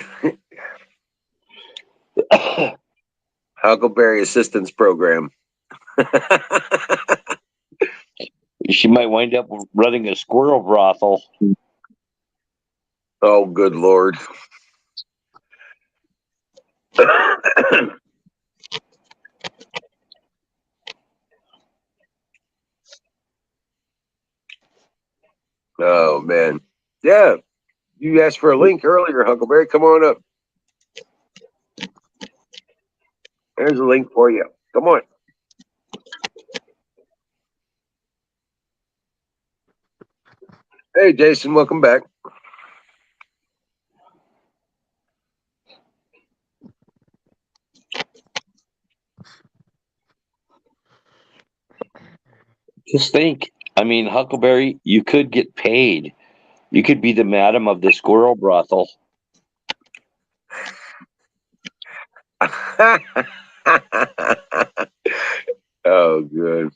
A: Huckleberry Assistance Program.
C: She might wind up running a squirrel brothel.
A: Oh, good Lord. Oh, man. Yeah. You asked for a link earlier, Huckleberry. Come on up. There's a link for you. Come on. Hey, Jason. Welcome back.
C: Just think. I mean, Huckleberry, you could get paid. You could be the madam of the squirrel brothel.
A: Oh, good.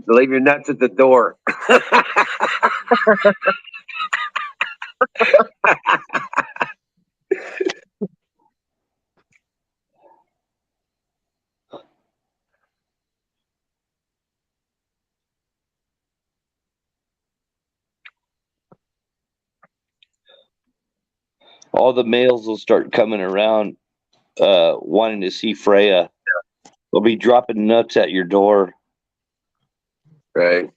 A: Leave your nuts at the door.
C: All the males will start coming around wanting to see Freya. They'll be dropping nuts at your door.
A: Right.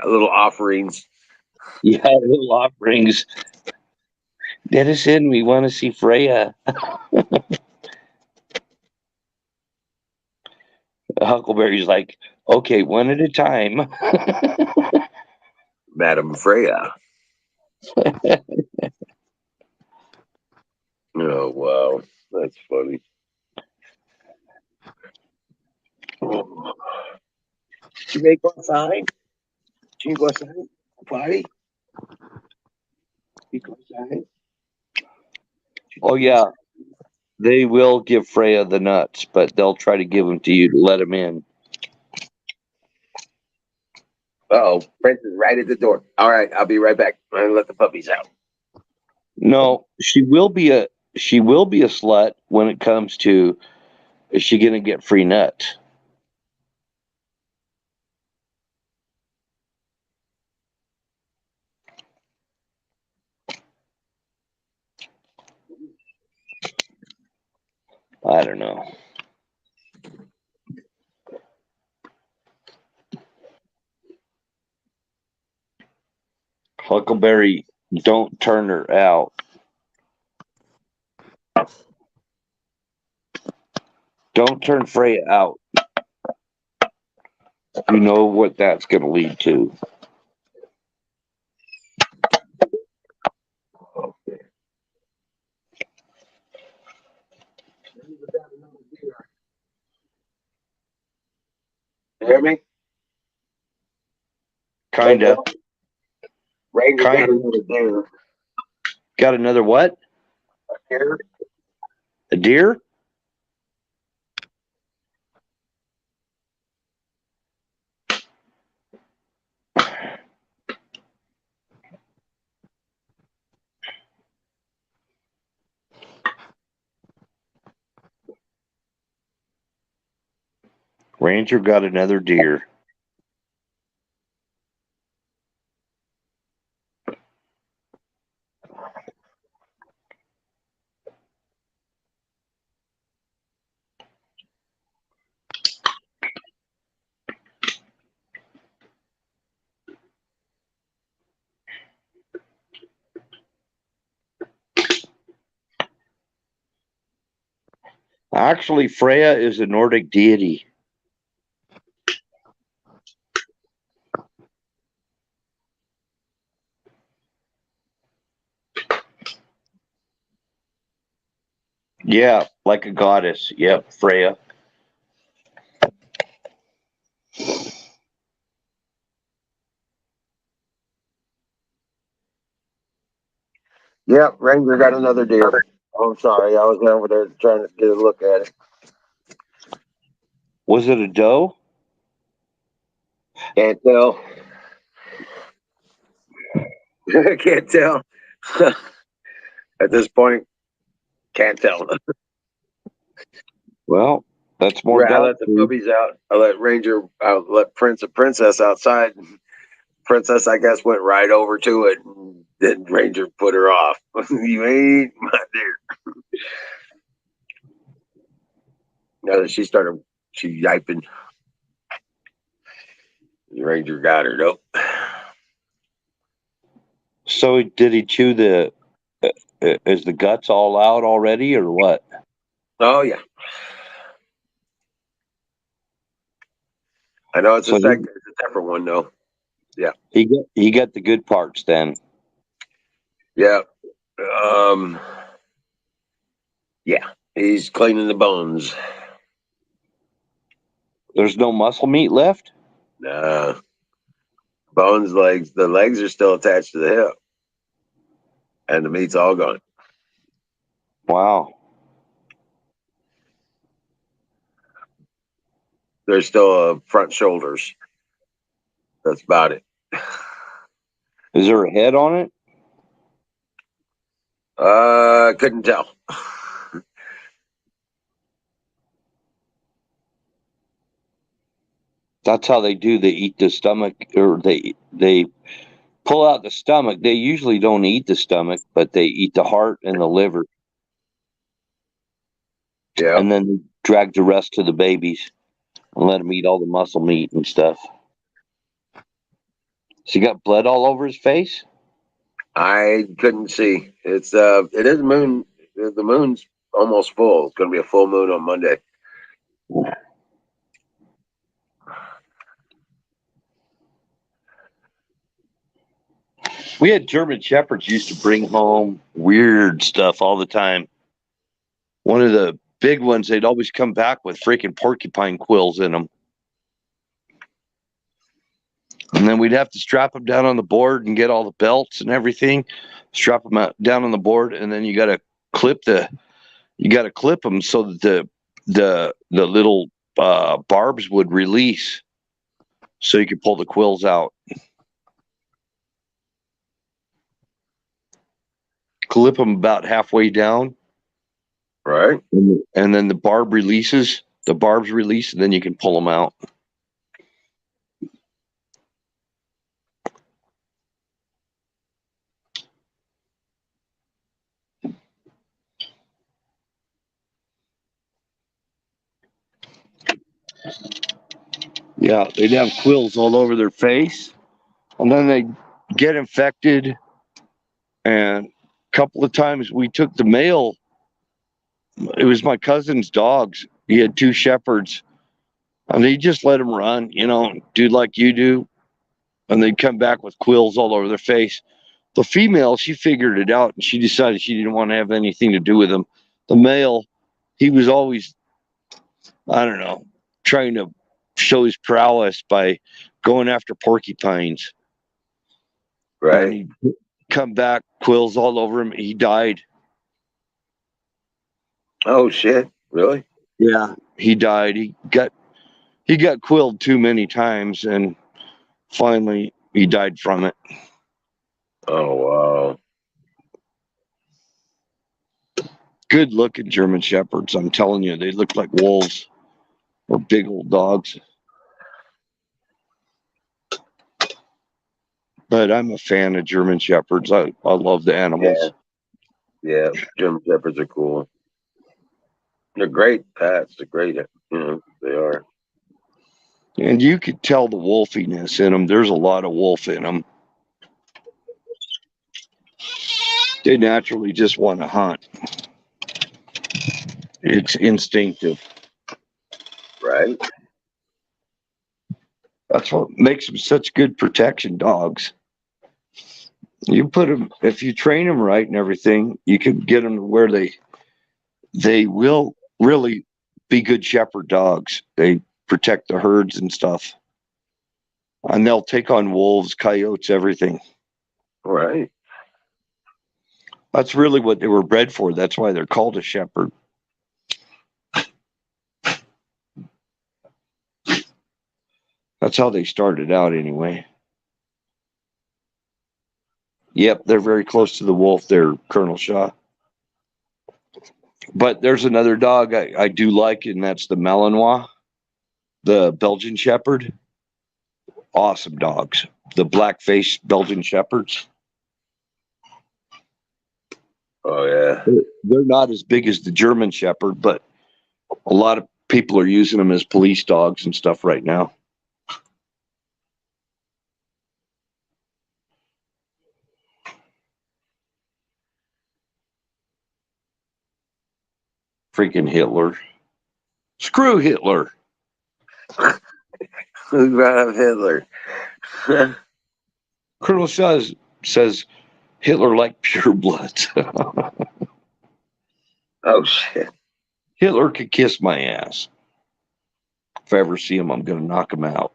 A: Little offerings.
C: Yeah, little offerings. Let us in. We want to see Freya. Huckleberry's like, okay, one at a time.
A: Madam Freya. Oh, wow. That's funny. You may go outside. Can you go outside? Potty?
C: Oh yeah, they will give Freya the nuts, but they'll try to give them to you to let them in.
A: Oh, Prince is right at the door. All right, I'll be right back. I'm gonna let the puppies out.
C: No, she will be a slut when it comes to, is she gonna get free nuts? I don't know. Huckleberry, don't turn her out. Don't turn Freya out. You know what that's going to lead to.
A: You hear me?
C: Kinda.
A: Ranger got
C: Kinda.
A: another deer.
C: Got another what?
A: Here.
C: A deer? Ranger got another deer. Actually, Freya is a Nordic deity. Yeah, like a goddess. Yep, Freya.
A: Yep, Ranger got another deer. Oh, I'm sorry. I was over there trying to get a look at it.
C: Was it a doe?
A: Can't tell. Can't tell. At this point, can't tell.
C: Well, that's more
A: I
C: dog
A: let the
C: food.
A: puppies out. I let Prince and Princess outside. Princess, I guess, went right over to it. And then Ranger put her off. You ain't my deer. Now that she yiping. Ranger got her, nope.
C: So did he chew the? Is the guts all out already, or what?
A: Oh, yeah. I know it's
C: So
A: a separate one, though. Yeah.
C: he got the good parts then.
A: Yeah. Yeah. He's cleaning the bones.
C: There's no muscle meat left.
A: Nah. Bones, legs. The legs are still attached to the hip. And the meat's all gone.
C: Wow.
A: There's still front shoulders. That's about it.
C: Is there a head on it?
A: Couldn't tell.
C: That's how they do. They eat the stomach, or they pull out the stomach. They usually don't eat the stomach, but they eat the heart and the liver,
A: Yeah.
C: and then drag the rest to the babies and let them eat all the muscle meat and stuff. So he got blood all over his face.
A: I couldn't see. It is moon. The moon's almost full. It's going to be a full moon on Monday.
C: We had German Shepherds used to bring home weird stuff all the time. One of the big ones, they'd always come back with freaking porcupine quills in them. And then we'd have to strap them down on the board and get all the belts and everything, strap them down on the board, and then you got to clip them so that the little barbs would release, so you could pull the quills out. Clip them about halfway down,
A: Right.
C: and then the barbs release, and then you can pull them out. Yeah, they'd have quills all over their face, and then they get infected. And a couple of times we took the male. It was my cousin's dogs. He had 2 shepherds, and they just let them run, do like you do, and they'd come back with quills all over their face. The female, she figured it out, and she decided she didn't want to have anything to do with them. The male, he was always, I don't know, trying to show his prowess by going after porcupines.
A: Right.
C: And he'd come back, quills all over him. He died.
A: Oh shit! Really?
C: Yeah, he died. He got quilled too many times, and finally he died from it.
A: Oh wow!
C: Good looking German shepherds. I'm telling you, they look like wolves or big old dogs. But I'm a fan of German shepherds. I love the animals.
A: Yeah, German shepherds are cool. They're great pets. They're great. They are.
C: And you could tell the wolfiness in them. There's a lot of wolf in them. They naturally just want to hunt. It's instinctive.
A: Right.
C: That's what makes them such good protection dogs. You put them, if you train them right and everything, you can get them to where they will really be good shepherd dogs. They protect the herds and stuff. And they'll take on wolves, coyotes, everything.
A: Right.
C: That's really what they were bred for. That's why they're called a shepherd. That's how they started out anyway. Yep, they're very close to the wolf there, Colonel Shaw. But there's another dog I do like, and that's the Malinois, the Belgian Shepherd. Awesome dogs. The black-faced Belgian Shepherds.
A: Oh yeah.
C: They're not as big as the German Shepherd, but a lot of people are using them as police dogs and stuff right now. Freaking Hitler. Screw Hitler.
A: Who brought up Hitler?
C: Colonel Shaw says Hitler liked pure blood.
A: Oh shit!
C: Hitler could kiss my ass. If I ever see him, I'm going to knock him out.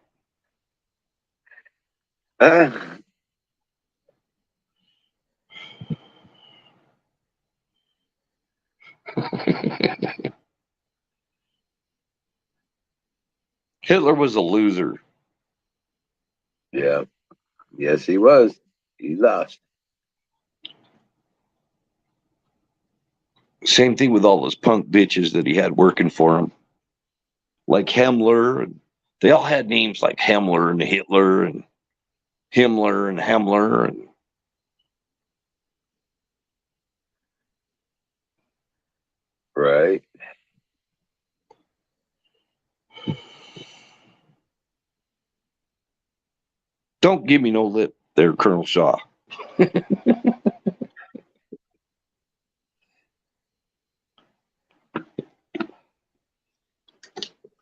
C: Hitler was a loser.
A: Yeah. Yes, he was. He lost.
C: Same thing with all those punk bitches that he had working for him. Like Himmler. They all had names like Himmler and Hitler and Himmler and Himmler. And
A: Right.
C: don't give me no lip there, Colonel Shaw.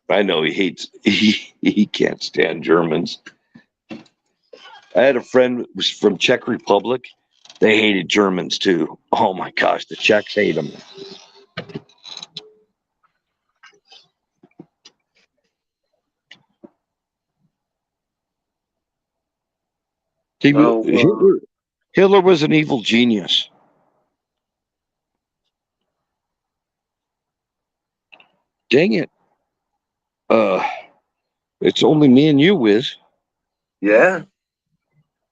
C: I know he can't stand Germans. I had a friend that was from Czech Republic. They hated Germans too. Oh my gosh, the Czechs hate them. Hitler was an evil genius. Dang it. It's only me and you, Wiz.
A: Yeah.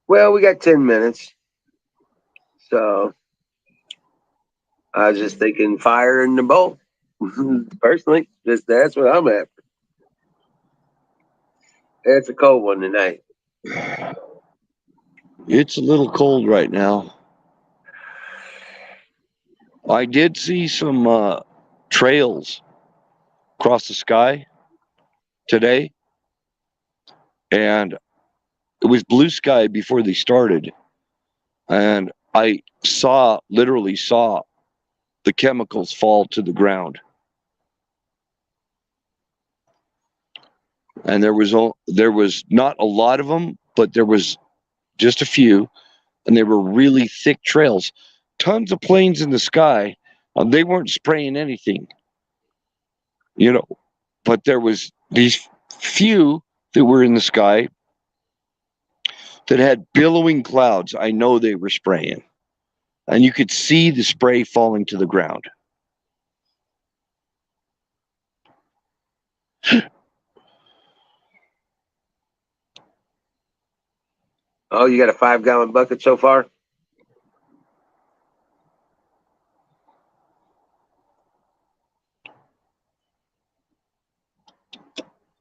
A: Well, we got 10 minutes. So I was just thinking fire in the bowl. Personally, that's what I'm at. It's a cold one tonight.
C: It's a little cold right now. I did see some trails across the sky today, and it was blue sky before they started, and I literally saw the chemicals fall to the ground, and there was not a lot of them, but there was just a few, and they were really thick trails. Tons of planes in the sky. They weren't spraying anything, but there was these few that were in the sky that had billowing clouds. I know they were spraying, and you could see the spray falling to the ground.
A: Oh, you got a 5-gallon bucket so far?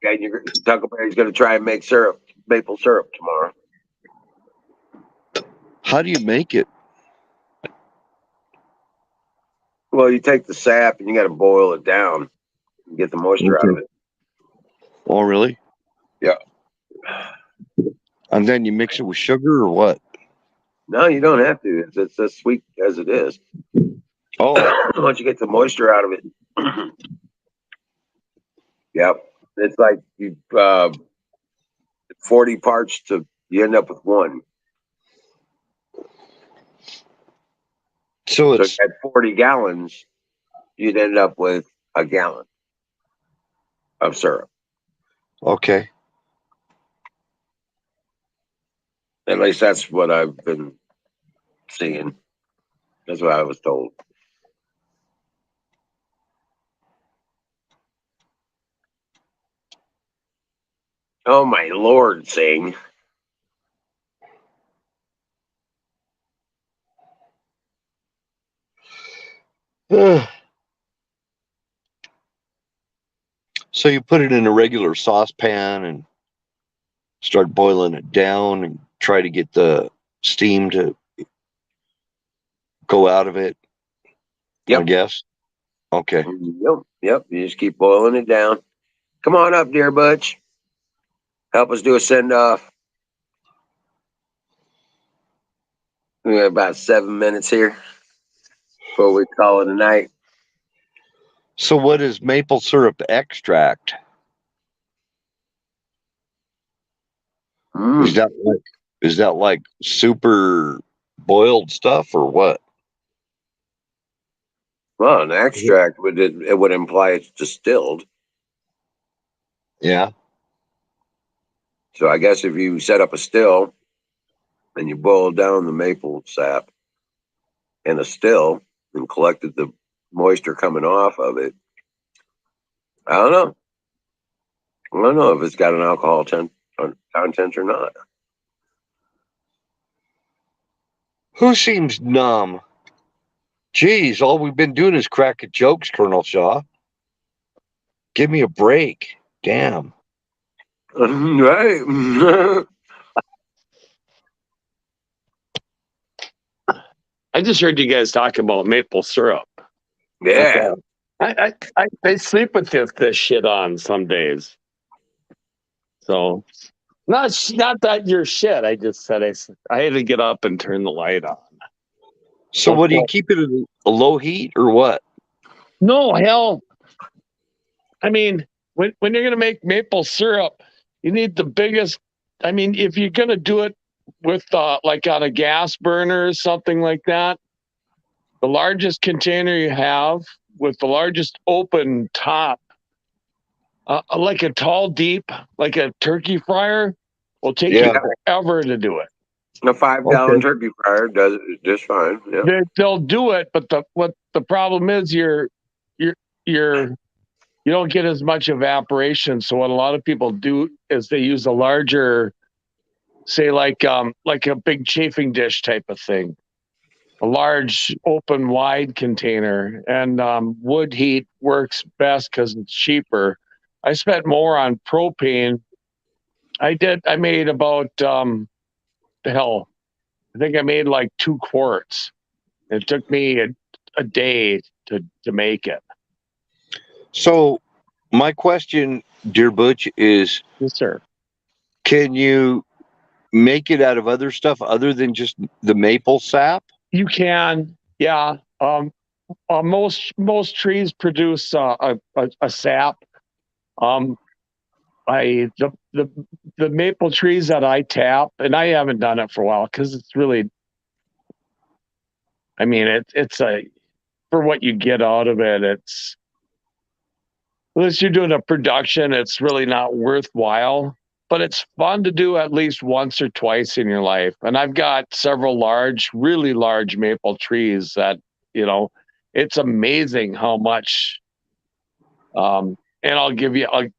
A: Yeah, Huckleberry's going to try and make maple syrup tomorrow.
C: How do you make it?
A: Well, you take the sap and you got to boil it down and get the moisture out of it.
C: Oh, really?
A: Yeah.
C: And then you mix it with sugar or what?
A: No, you don't have to. It's as sweet as it is.
C: Oh.
A: Once you get the moisture out of it. Yep. It's like you 40 parts you end up with one.
C: So
A: if you had 40 gallons, you'd end up with a gallon of syrup.
C: Okay.
A: At least that's what I've been seeing. That's what I was told. Oh my Lord, Sing.
C: So you put it in a regular saucepan and start boiling it down and try to get the steam to go out of it. Yep. I guess. Okay.
A: Yep. You just keep boiling it down. Come on up, dear Butch. Help us do a send-off. We got about 7 minutes here before we call it a night.
C: So what is maple syrup extract? Is that like super boiled stuff or what?
A: Well, an extract would imply it's distilled.
C: Yeah.
A: So I guess if you set up a still and you boiled down the maple sap in a still and collected the moisture coming off of it, I don't know. I don't know if it's got an alcohol content or not.
C: Who seems numb? Geez, all we've been doing is cracking jokes, Colonel Shaw. Give me a break. Damn.
A: Right.
G: I just heard you guys talk about maple syrup.
A: Yeah.
G: I sleep with this shit on some days. So not that you're shit. I just said I had to get up and turn the light on.
C: So what do you keep it at a low heat or what?
G: No, hell. I mean, when you're gonna make maple syrup, you need the biggest. I mean, if you're gonna do it with like on a gas burner or something like that, the largest container you have with the largest open top, like a tall deep, like a turkey fryer, will take you forever to do it.
A: A 5-gallon turkey fryer does it just fine. Yeah.
G: They'll do it, but the problem is you're you don't get as much evaporation. So what a lot of people do is they use a larger, say like a big chafing dish type of thing, a large open wide container, and wood heat works best because it's cheaper. I spent more on propane. I made about the hell. I think I made like 2 quarts. It took me a day to make it.
C: So, my question, dear Butch, is:
G: Yes, sir.
C: can you make it out of other stuff other than just the maple sap?
G: You can, yeah. Most trees produce a sap. The maple trees that I tap, and I haven't done it for a while because it's really, I mean, it's a, for what you get out of it, it's, unless you're doing a production, it's really not worthwhile. But it's fun to do at least once or twice in your life. And I've got several really large maple trees that, it's amazing how much. And I'll give you a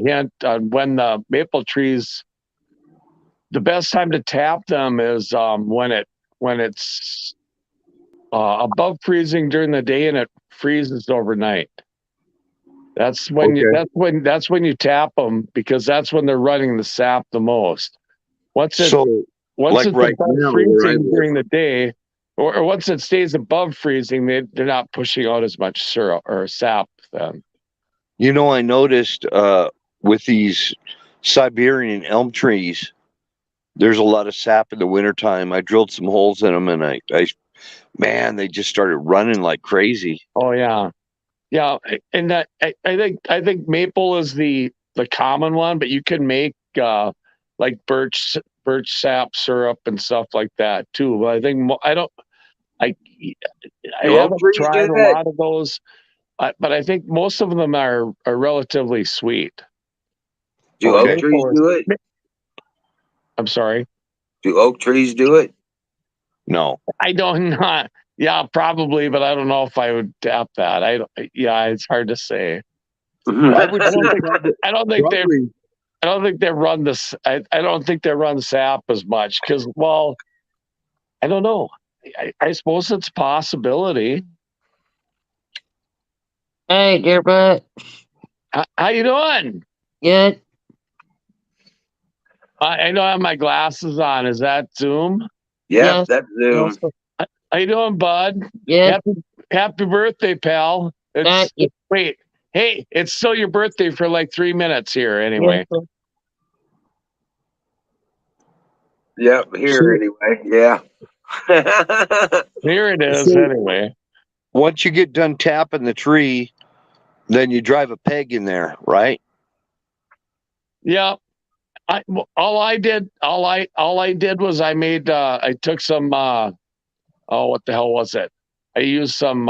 G: hint on when the maple trees. The best time to tap them is when it's above freezing during the day and it freezes overnight. That's when you tap them, because that's when they're running the sap the most. Once it's
C: right
G: above
C: now,
G: freezing during the day, or once it stays above freezing, they're not pushing out as much syrup or sap then.
C: I noticed with these Siberian elm trees, there's a lot of sap in the wintertime. I drilled some holes in them, and man, they just started running like crazy.
G: Oh yeah. Yeah, and that I think maple is the common one, but you can make like birch sap syrup and stuff like that too. But I think I haven't tried a lot of those, but I think most of them are relatively sweet.
A: Do oak trees do it?
G: I'm sorry.
A: Do oak trees do it?
C: No,
G: I don't know. Yeah, probably, but I don't know if I would tap that. It's hard to say.
C: I would.
G: I don't think they run this. I don't think they run sap as much because, well, I don't know. I suppose it's a possibility.
E: Hey, dear Butch.
G: How you doing?
E: Good.
G: I know I have my glasses on. Is that Zoom?
A: Yeah, yes. That's Zoom.
G: How you doing, bud?
E: Yeah.
G: Happy birthday, pal.
E: Thank you.
G: Wait, hey, it's still your birthday for like 3 minutes here, anyway.
A: Yep, anyway. Yeah.
G: Here it is, anyway.
C: Once you get done tapping the tree, then you drive a peg in there, right?
G: Yeah. All I did was I took some what the hell was it? I used some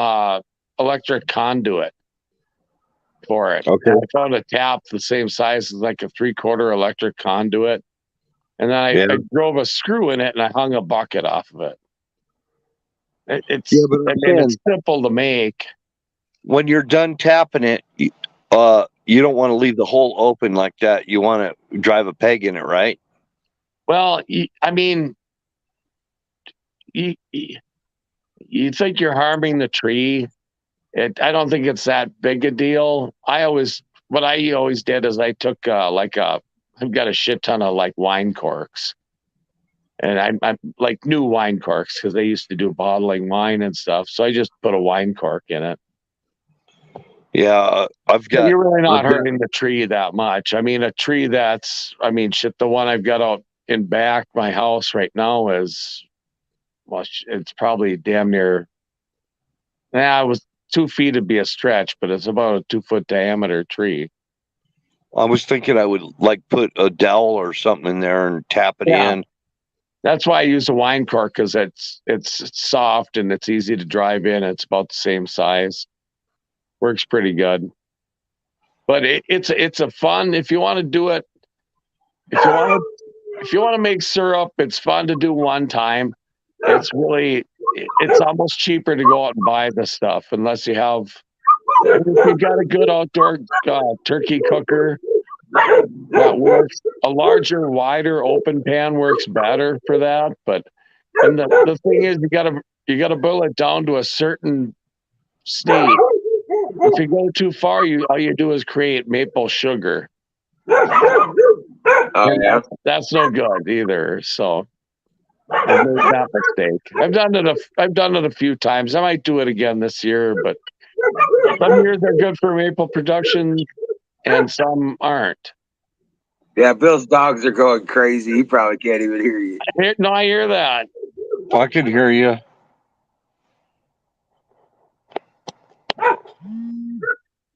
G: electric conduit for it.
C: Okay.
G: I found a tap the same size as like a 3/4 electric conduit. And then I drove a screw in it and I hung a bucket off of it. It's simple to make.
C: When you're done tapping it, you don't want to leave the hole open like that. You want to drive a peg in it, right?
G: Well, I mean, you think you're harming the tree. I don't think it's that big a deal. What I always did is I took I've got a shit ton of like wine corks, and I'm like new wine corks because they used to do bottling wine and stuff. So I just put a wine cork in it.
C: Yeah,
G: You're really not hurting the tree that much. I mean, the one I've got out in back my house right now is, well, it's probably damn near. It was 2 feet to be a stretch, but it's about a 2-foot diameter tree.
C: I was thinking I would like put a dowel or something in there and tap it in.
G: That's why I use a wine cork, because it's soft and it's easy to drive in. It's about the same size. Works pretty good. But it's a fun, if you want to do it, if if you want to make syrup, it's fun to do one time. It's almost cheaper to go out and buy the stuff unless you have. If you've got a good outdoor turkey cooker, that works. A larger, wider, open pan works better for that. And the thing is, you gotta boil it down to a certain state. If you go too far, all you do is create maple sugar.
A: Oh yeah.
G: That's no good either. So I've made that mistake. I've done it a few times. I might do it again this year, but some years are good for maple production and some aren't.
A: Yeah, Bill's dogs are going crazy. He probably can't even hear you.
G: I hear that.
C: I can hear you.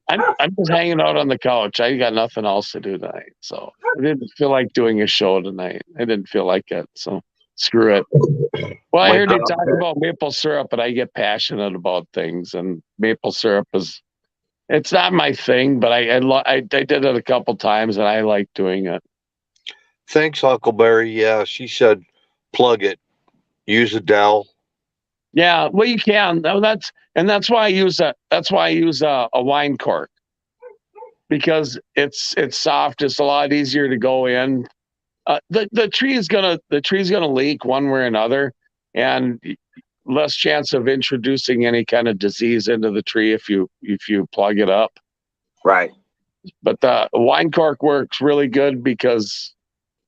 G: I'm just hanging out on the couch. I got nothing else to do tonight, so I didn't feel like doing a show tonight. I didn't feel like it, so screw it. Well, I heard you talk about maple syrup, and I get passionate about things. And maple syrup it's not my thing, but I did it a couple times, and I like doing it.
C: Thanks, Huckleberry. Yeah, she said plug it. Use a dowel.
G: Yeah, well, you can. That's why I use a wine cork, because it's soft. It's a lot easier to go in. The tree is gonna leak one way or another, and less chance of introducing any kind of disease into the tree if you plug it up.
A: Right.
G: But the wine cork works really good because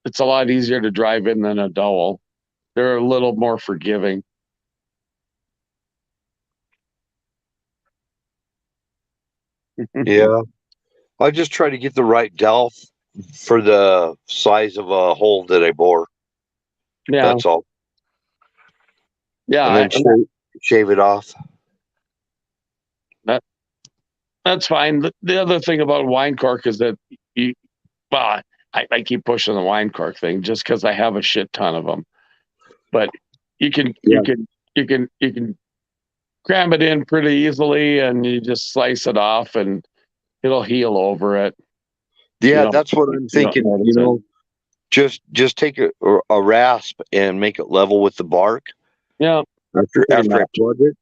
G: it's a lot easier to drive in than a dowel. They're a little more forgiving.
C: Yeah. I just try to get the right dowel for the size of a hole that I bore.
G: Yeah.
C: That's all.
G: Yeah.
C: And then shave it off.
G: That's fine. The other thing about wine cork is that I keep pushing the wine cork thing just because I have a shit ton of them. But you can cram it in pretty easily, and you just slice it off, and it'll heal over it.
C: Yeah, that's what I'm thinking. Just take a rasp and make it level with the bark.
G: Yeah.
C: After I plug it,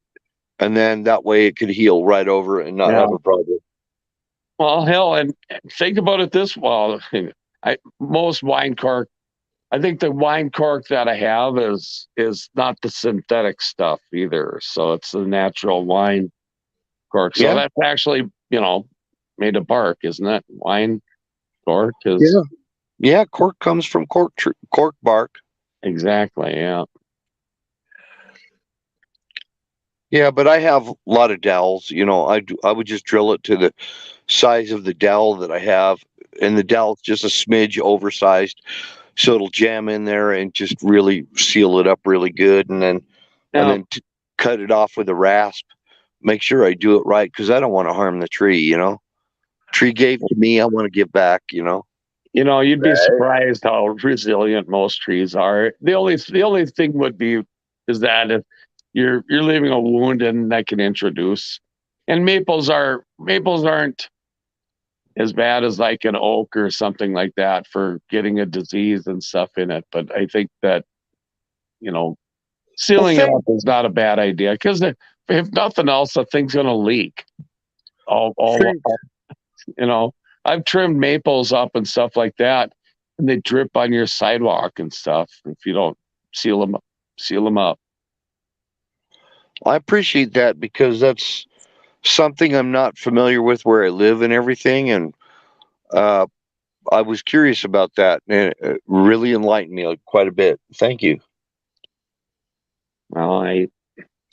C: and then that way it could heal right over and not have a problem.
G: Well, hell, and think about it this way. Most wine cork, I think the wine cork that I have is not the synthetic stuff either. So it's the natural wine cork. So that's actually, made of bark, isn't it? Wine cork is.
C: Yeah, cork comes from cork bark.
G: Exactly. Yeah.
C: Yeah, but I have a lot of dowels. I would just drill it to the size of the dowel that I have, and the dowel's just a smidge oversized, so it'll jam in there and just really seal it up really good, and then cut it off with a rasp. Make sure I do it right because I don't want to harm the tree. Tree gave to me, I want to give back.
G: You'd be surprised how resilient most trees are. The only thing would be is that if you're leaving a wound and that can introduce. And maples aren't as bad as like an oak or something like that for getting a disease and stuff in it. But I think that, sealing it up is not a bad idea because if nothing else, the thing's going to leak. I've trimmed maples up and stuff like that, and they drip on your sidewalk and stuff if you don't seal them up.
C: I appreciate that because that's something I'm not familiar with where I live and everything. And I was curious about that, and it really enlightened me quite a bit. Thank you.
G: Well,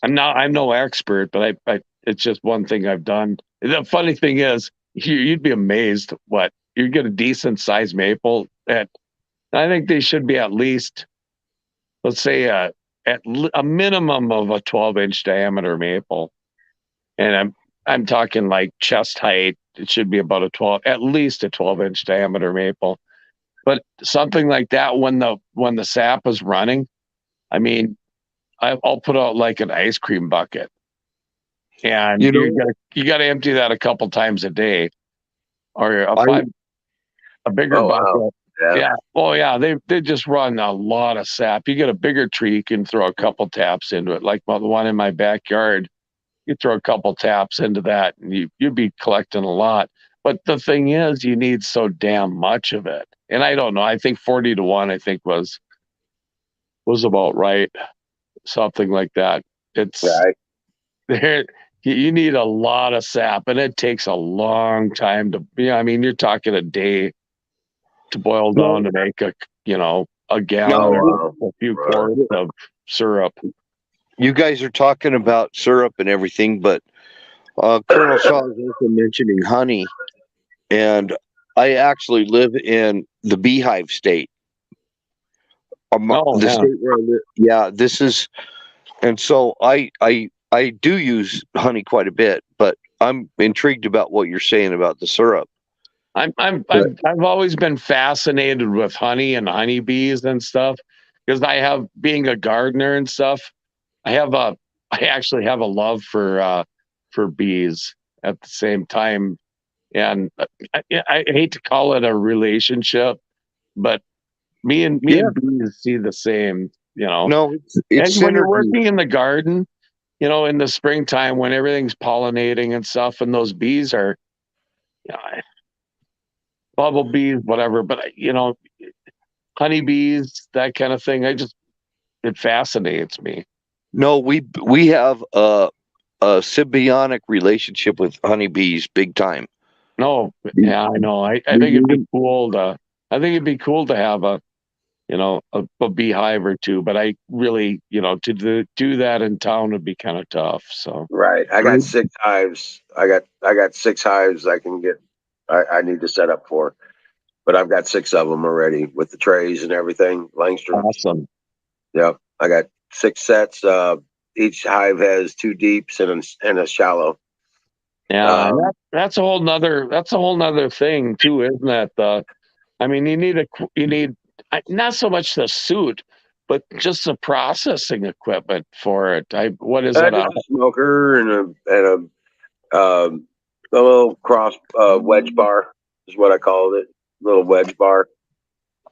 G: I'm no expert, but it's just one thing I've done. The funny thing is, you'd be amazed what you get a decent sized maple at. I think they should be at least, let's say, at a minimum of a 12-inch diameter maple, and I'm talking like chest height. It should be about at least a 12-inch diameter maple. But something like that, when the sap is running, I mean, I'll put out like an ice cream bucket, and you got to empty that a couple times a day, or a bigger bucket. Yeah. Oh yeah. They just run a lot of sap. You get a bigger tree, you can throw a couple taps into it. Like the one in my backyard, you throw a couple taps into that, and you'd be collecting a lot. But the thing is, you need so damn much of it. And I don't know. I think 40-1. I think was about right. Something like that. It's
A: Right.
G: there. You need a lot of sap, and it takes a long time to. I mean, you're talking a day to boil down to make a gallon or a few quarts of syrup.
C: You guys are talking about syrup and everything, but Colonel Shaw is also mentioning honey, and I actually live in the beehive state. The state where I live. Yeah, this is, and so I do use honey quite a bit, but I'm intrigued about what you're saying about the syrup.
G: I've always been fascinated with honey and honeybees and stuff because being a gardener and stuff. I actually have a love for bees at the same time, and I hate to call it a relationship, but me and bees see the same.
C: No, it's
G: and when you're
C: synergy.
G: working in the garden, in the springtime when everything's pollinating and stuff, and those bees are, bumblebees, whatever, but honeybees, that kind of thing. It fascinates me.
C: No, we have a symbiotic relationship with honeybees, big time.
G: No, yeah, I know. I think it'd be cool to. I think it'd be cool to have a beehive or two, but I really, to do that in town would be kind of tough. So
A: Right. I got 6 hives. I got 6 hives I can get. I need to set up for, but I've got 6 of them already with the trays and everything. Langstrom.
G: awesome.
A: Yep. I got 6 sets. Each hive has 2 deeps and a shallow.
G: Yeah, that's a whole nother thing too, isn't it? I mean, you need not so much the suit, but just the processing equipment for it. What is it?
A: Just a smoker and a little cross wedge bar is what I called it. Little wedge bar.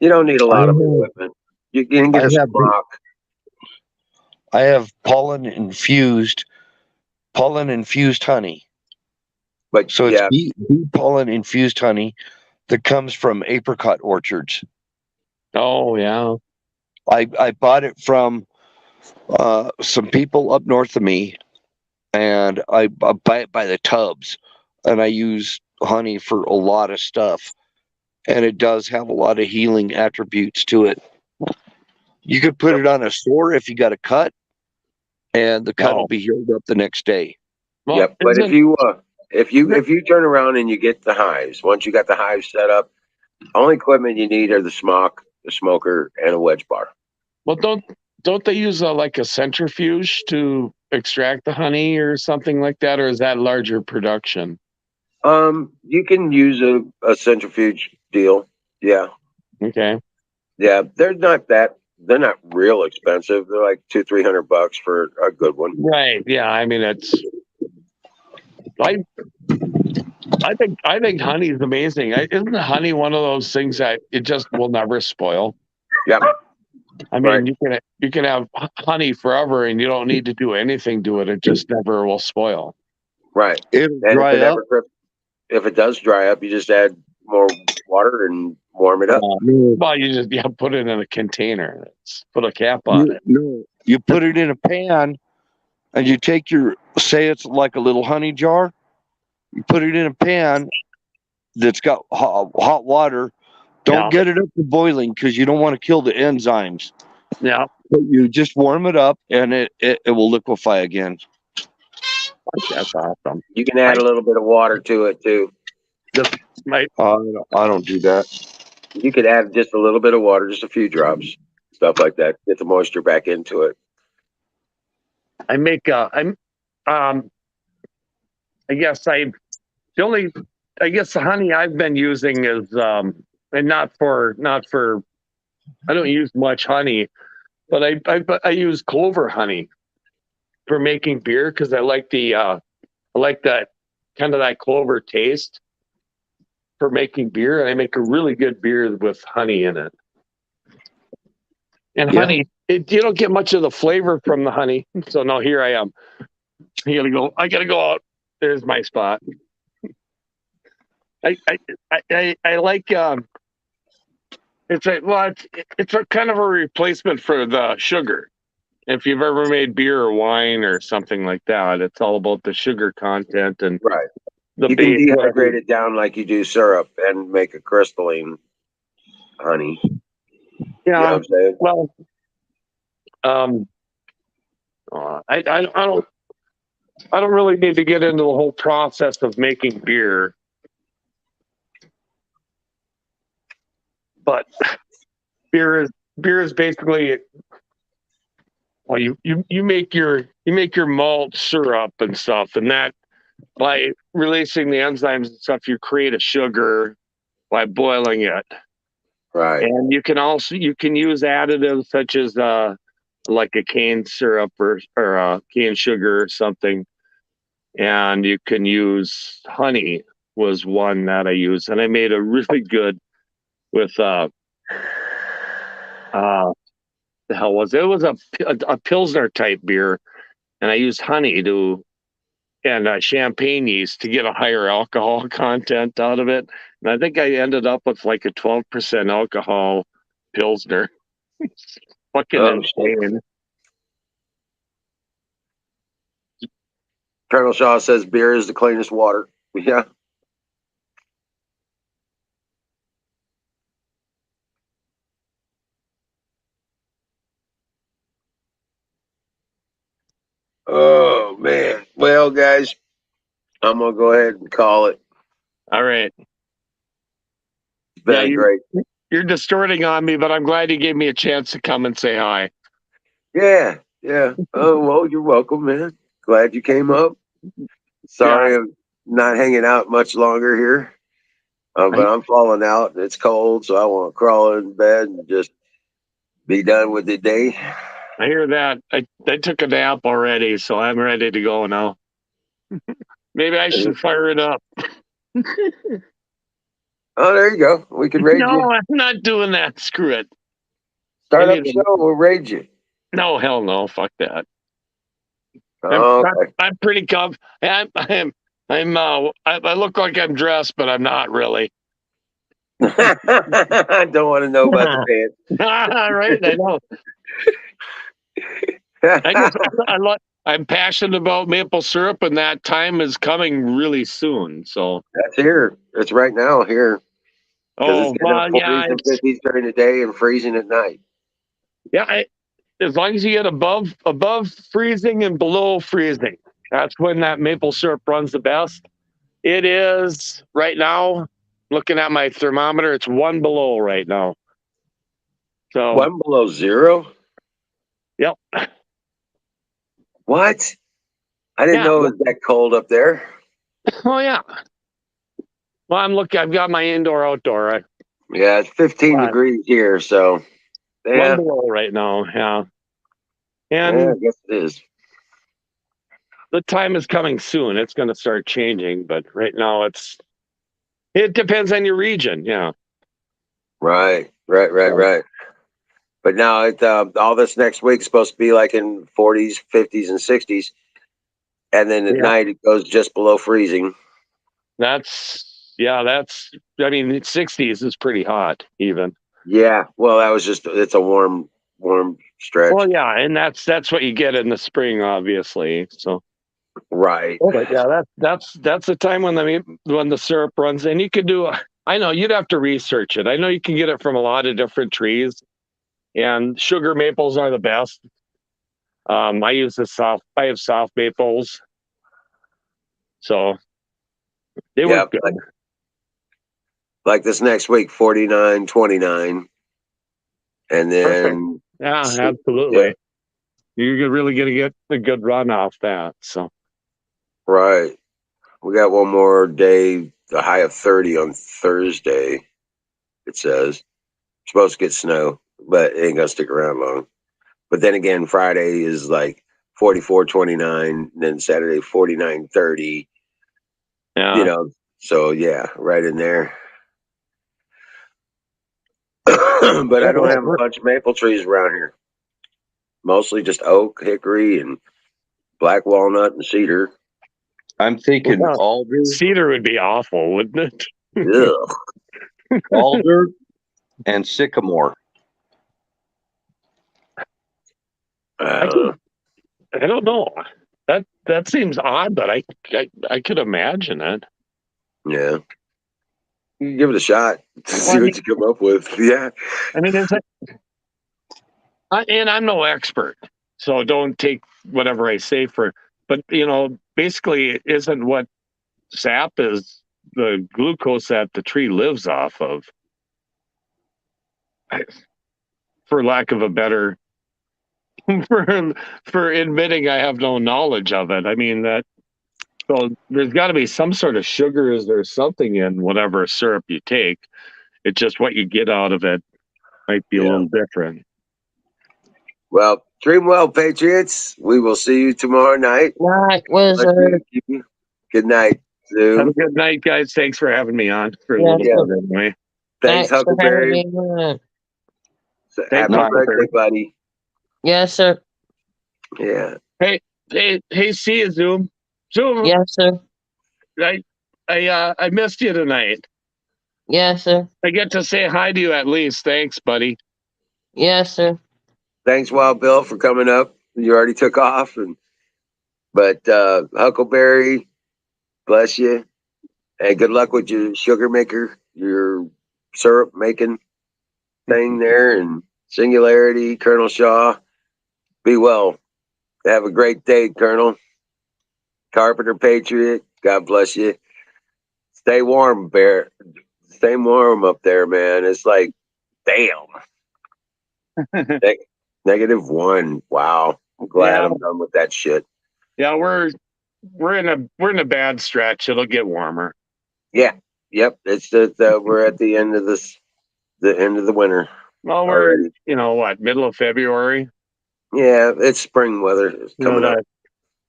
A: You don't need a lot of equipment. You can get a smock.
C: I have pollen infused honey.
A: But
C: so it's bee pollen infused honey that comes from apricot orchards.
G: Oh yeah.
C: I bought it from some people up north of me, and I buy it by the tubs, and I use honey for a lot of stuff, and it does have a lot of healing attributes to it. You could put it on a sore if you got a cut, and the cut will be healed up the next day.
A: Well, yep, but if you turn around and you get the hives, once you got the hives set up, only equipment you need are the smock, the smoker, and a wedge bar.
G: Well, don't they use like a centrifuge to extract the honey or something like that, or is that larger production?
A: You can use a centrifuge deal. Yeah.
G: Okay.
A: Yeah, they're not real expensive. They're like $200-300 for a good one.
G: Right. Yeah. I mean, I think honey is amazing. Isn't honey one of those things that it just will never spoil?
A: Yeah.
G: I mean, you can have honey forever, and you don't need to do anything to it. It just never will spoil.
A: Right.
C: It'll dry up.
A: If it does dry up, you just add more water and warm it up.
G: Well, you just put it in a container. Put a cap on it.
C: No, you put it in a pan, and you take say it's like a little honey jar. You put it in a pan that's got hot water. Don't get it up to boiling because you don't want to kill the enzymes.
G: Yeah.
C: But you just warm it up, and it will liquefy again.
G: That's awesome.
A: You can add a little bit of water to it too.
C: I don't do that.
A: You could add just a little bit of water, just a few drops, stuff like that. Get the moisture back into it.
G: I guess the honey I've been using is and not for I don't use much honey, but I use clover honey for making beer because I like that kind of that clover taste. for making beer, and I make a really good beer with honey in it. And honey, you don't get much of the flavor from the honey. So now here I am. I gotta go out. There's my spot. I like it's a kind of a replacement for the sugar. If you've ever made beer or wine or something like that, it's all about the sugar content and
A: Right.
G: the
A: You
G: base.
A: can dehydrate it down like you do syrup and make a crystalline honey.
G: Yeah.
A: You know what I'm saying?
G: Well, I don't really need to get into the whole process of making beer, but beer is basically, well, you make your malt syrup and stuff, and that by releasing the enzymes and stuff, you create a sugar by boiling it.
A: Right.
G: And you can use additives such as like a cane syrup or cane sugar or something. And you can use honey was one that I used, and I made a really good with the hell was it? It was a Pilsner type beer, and I used honey and champagne yeast to get a higher alcohol content out of it. And I think I ended up with like a 12% alcohol Pilsner. Fucking insane.
A: Colonel Shaw says beer is the cleanest water. Yeah. Oh man. Well, guys, I'm gonna go ahead and call it.
G: All right.
A: It's been great.
G: You're distorting on me, but I'm glad you gave me a chance to come and say hi.
A: Yeah. Oh well, you're welcome, man. Glad you came up. Sorry I'm not hanging out much longer here. But I'm falling out. It's cold, so I want to crawl in bed and just be done with the day.
G: I hear that. I took a nap already, so I'm ready to go now. Maybe I should fire it up.
A: Oh, there you go. We can raid you.
G: No, I'm not doing that. Screw it.
A: Start up the show. We'll raid you.
G: No, hell no. Fuck that.
A: Okay.
G: I'm pretty I look like I'm dressed, but I'm not really.
A: I don't want to know about the pants.
G: Right, I know. I'm passionate about maple syrup, and that time is coming really soon. So
A: that's here. It's right now here.
G: Oh,
A: it's getting up 40s and 50s during the day and freezing at night.
G: Yeah, as long as you get above freezing and below freezing, that's when that maple syrup runs the best. It is right now. Looking at my thermometer, it's 1 below right now. So
A: 1 below zero.
G: Yep.
A: What? I didn't know it was that cold up there.
G: Oh yeah. Well, I've got my indoor outdoor.
A: Yeah, it's 15 degrees here, so
G: 1 below right now. Yeah. And
A: I guess it is.
G: The time is coming soon. It's going to start changing, but right now it depends on your region. Yeah.
A: Right. But now all this next week's supposed to be like in 40s, 50s, and 60s. And then at night it goes just below freezing.
G: I mean, 60s is pretty hot even.
A: Yeah. Well, it's a warm stretch.
G: Well, yeah. And that's what you get in the spring, obviously. So.
A: Right.
G: Oh, but yeah, that's the time when the syrup runs. And you could I know you'd have to research it. I know you can get it from a lot of different trees, and sugar maples are the best. I have soft maples, so they work good.
A: Like this next week, 49, 29, and then
G: absolutely. Yeah. You're really gonna get a good run off that. So.
A: Right. We got one more day, the high of 30 on Thursday, it says. We're supposed to get snow, but it ain't going to stick around long. But then again, Friday is like 44, 29, then Saturday, 49, 30.
G: Yeah.
A: So yeah, right in there. but I don't have a bunch of maple trees around here. Mostly just oak, hickory, and black walnut and cedar.
C: I'm thinking
G: Well,
C: alder,
G: Cedar would be awful, wouldn't it?
A: Ugh.
C: alder, and sycamore.
G: I don't know. That seems odd, but I could imagine it.
A: Yeah. You can give it a shot to see
G: I
A: what you come up with. Yeah.
G: I mean, and I'm no expert, so don't take whatever I say for. But basically, it isn't what sap is the glucose that the tree lives off of, for lack of a better, for admitting I have no knowledge of it. I mean that. So there's got to be some sort of sugars or something in whatever syrup you take. It's just what you get out of it might be a little different.
A: Well, dream well, Patriots. We will see you tomorrow night.
E: Night, Wizard.
A: Good night, Zoom.
G: Have a good night, guys. Thanks for having me on for a
E: Yes,
G: little
E: sir.
G: bit anyway.
A: Thanks,
E: Thanks for having
A: Huckleberry.
E: me on.
A: Happy
G: Huckleberry.
A: birthday, buddy.
E: Yes, sir.
A: Yeah.
G: Hey, see you, Zoom. Zoom.
E: Yes, sir.
G: I missed you tonight.
E: Yes, sir.
G: I get to say hi to you at least. Thanks, buddy.
E: Yes, sir.
A: Thanks, Wild Bill, for coming up. You already took off, but Huckleberry, bless you, and good luck with your sugar maker, your syrup making thing there, and Singularity, Colonel Shaw. Be well. Have a great day, Colonel. Carpenter Patriot, God bless you. Stay warm, Bear. Stay warm up there, man. It's like, damn. -1. Wow. I'm glad I'm done with that shit.
G: Yeah, we're in a bad stretch. It'll get warmer.
A: Yeah. Yep. It's just we're at the end of the end of the winter.
G: Well,
A: already.
G: we're middle of February.
A: Yeah, it's spring weather. It's coming up.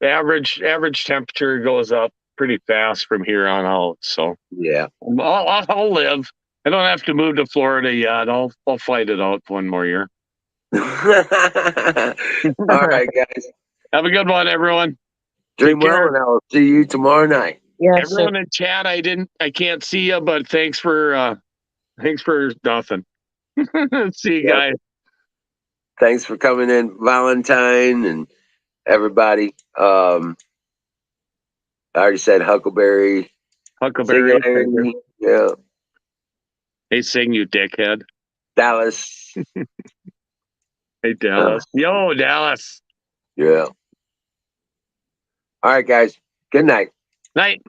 G: The average temperature goes up pretty fast from here on out. So
A: Yeah.
G: I'll live. I don't have to move to Florida yet. I'll fight it out one more year.
A: All right, guys.
G: Have a good one, everyone.
A: Dream
G: Take care.
A: well, and I'll see you tomorrow night.
E: Yes,
G: Everyone
E: sir.
G: in chat, I can't see you, but thanks for nothing. See you guys.
A: Thanks for coming in, Valentine, and everybody. I already said Huckleberry. Singularity. Yeah.
G: Hey, sing, you dickhead.
A: Dallas.
G: Hey, Dallas. Yo, Dallas.
A: Yeah. All right, guys. Good night.
G: Night.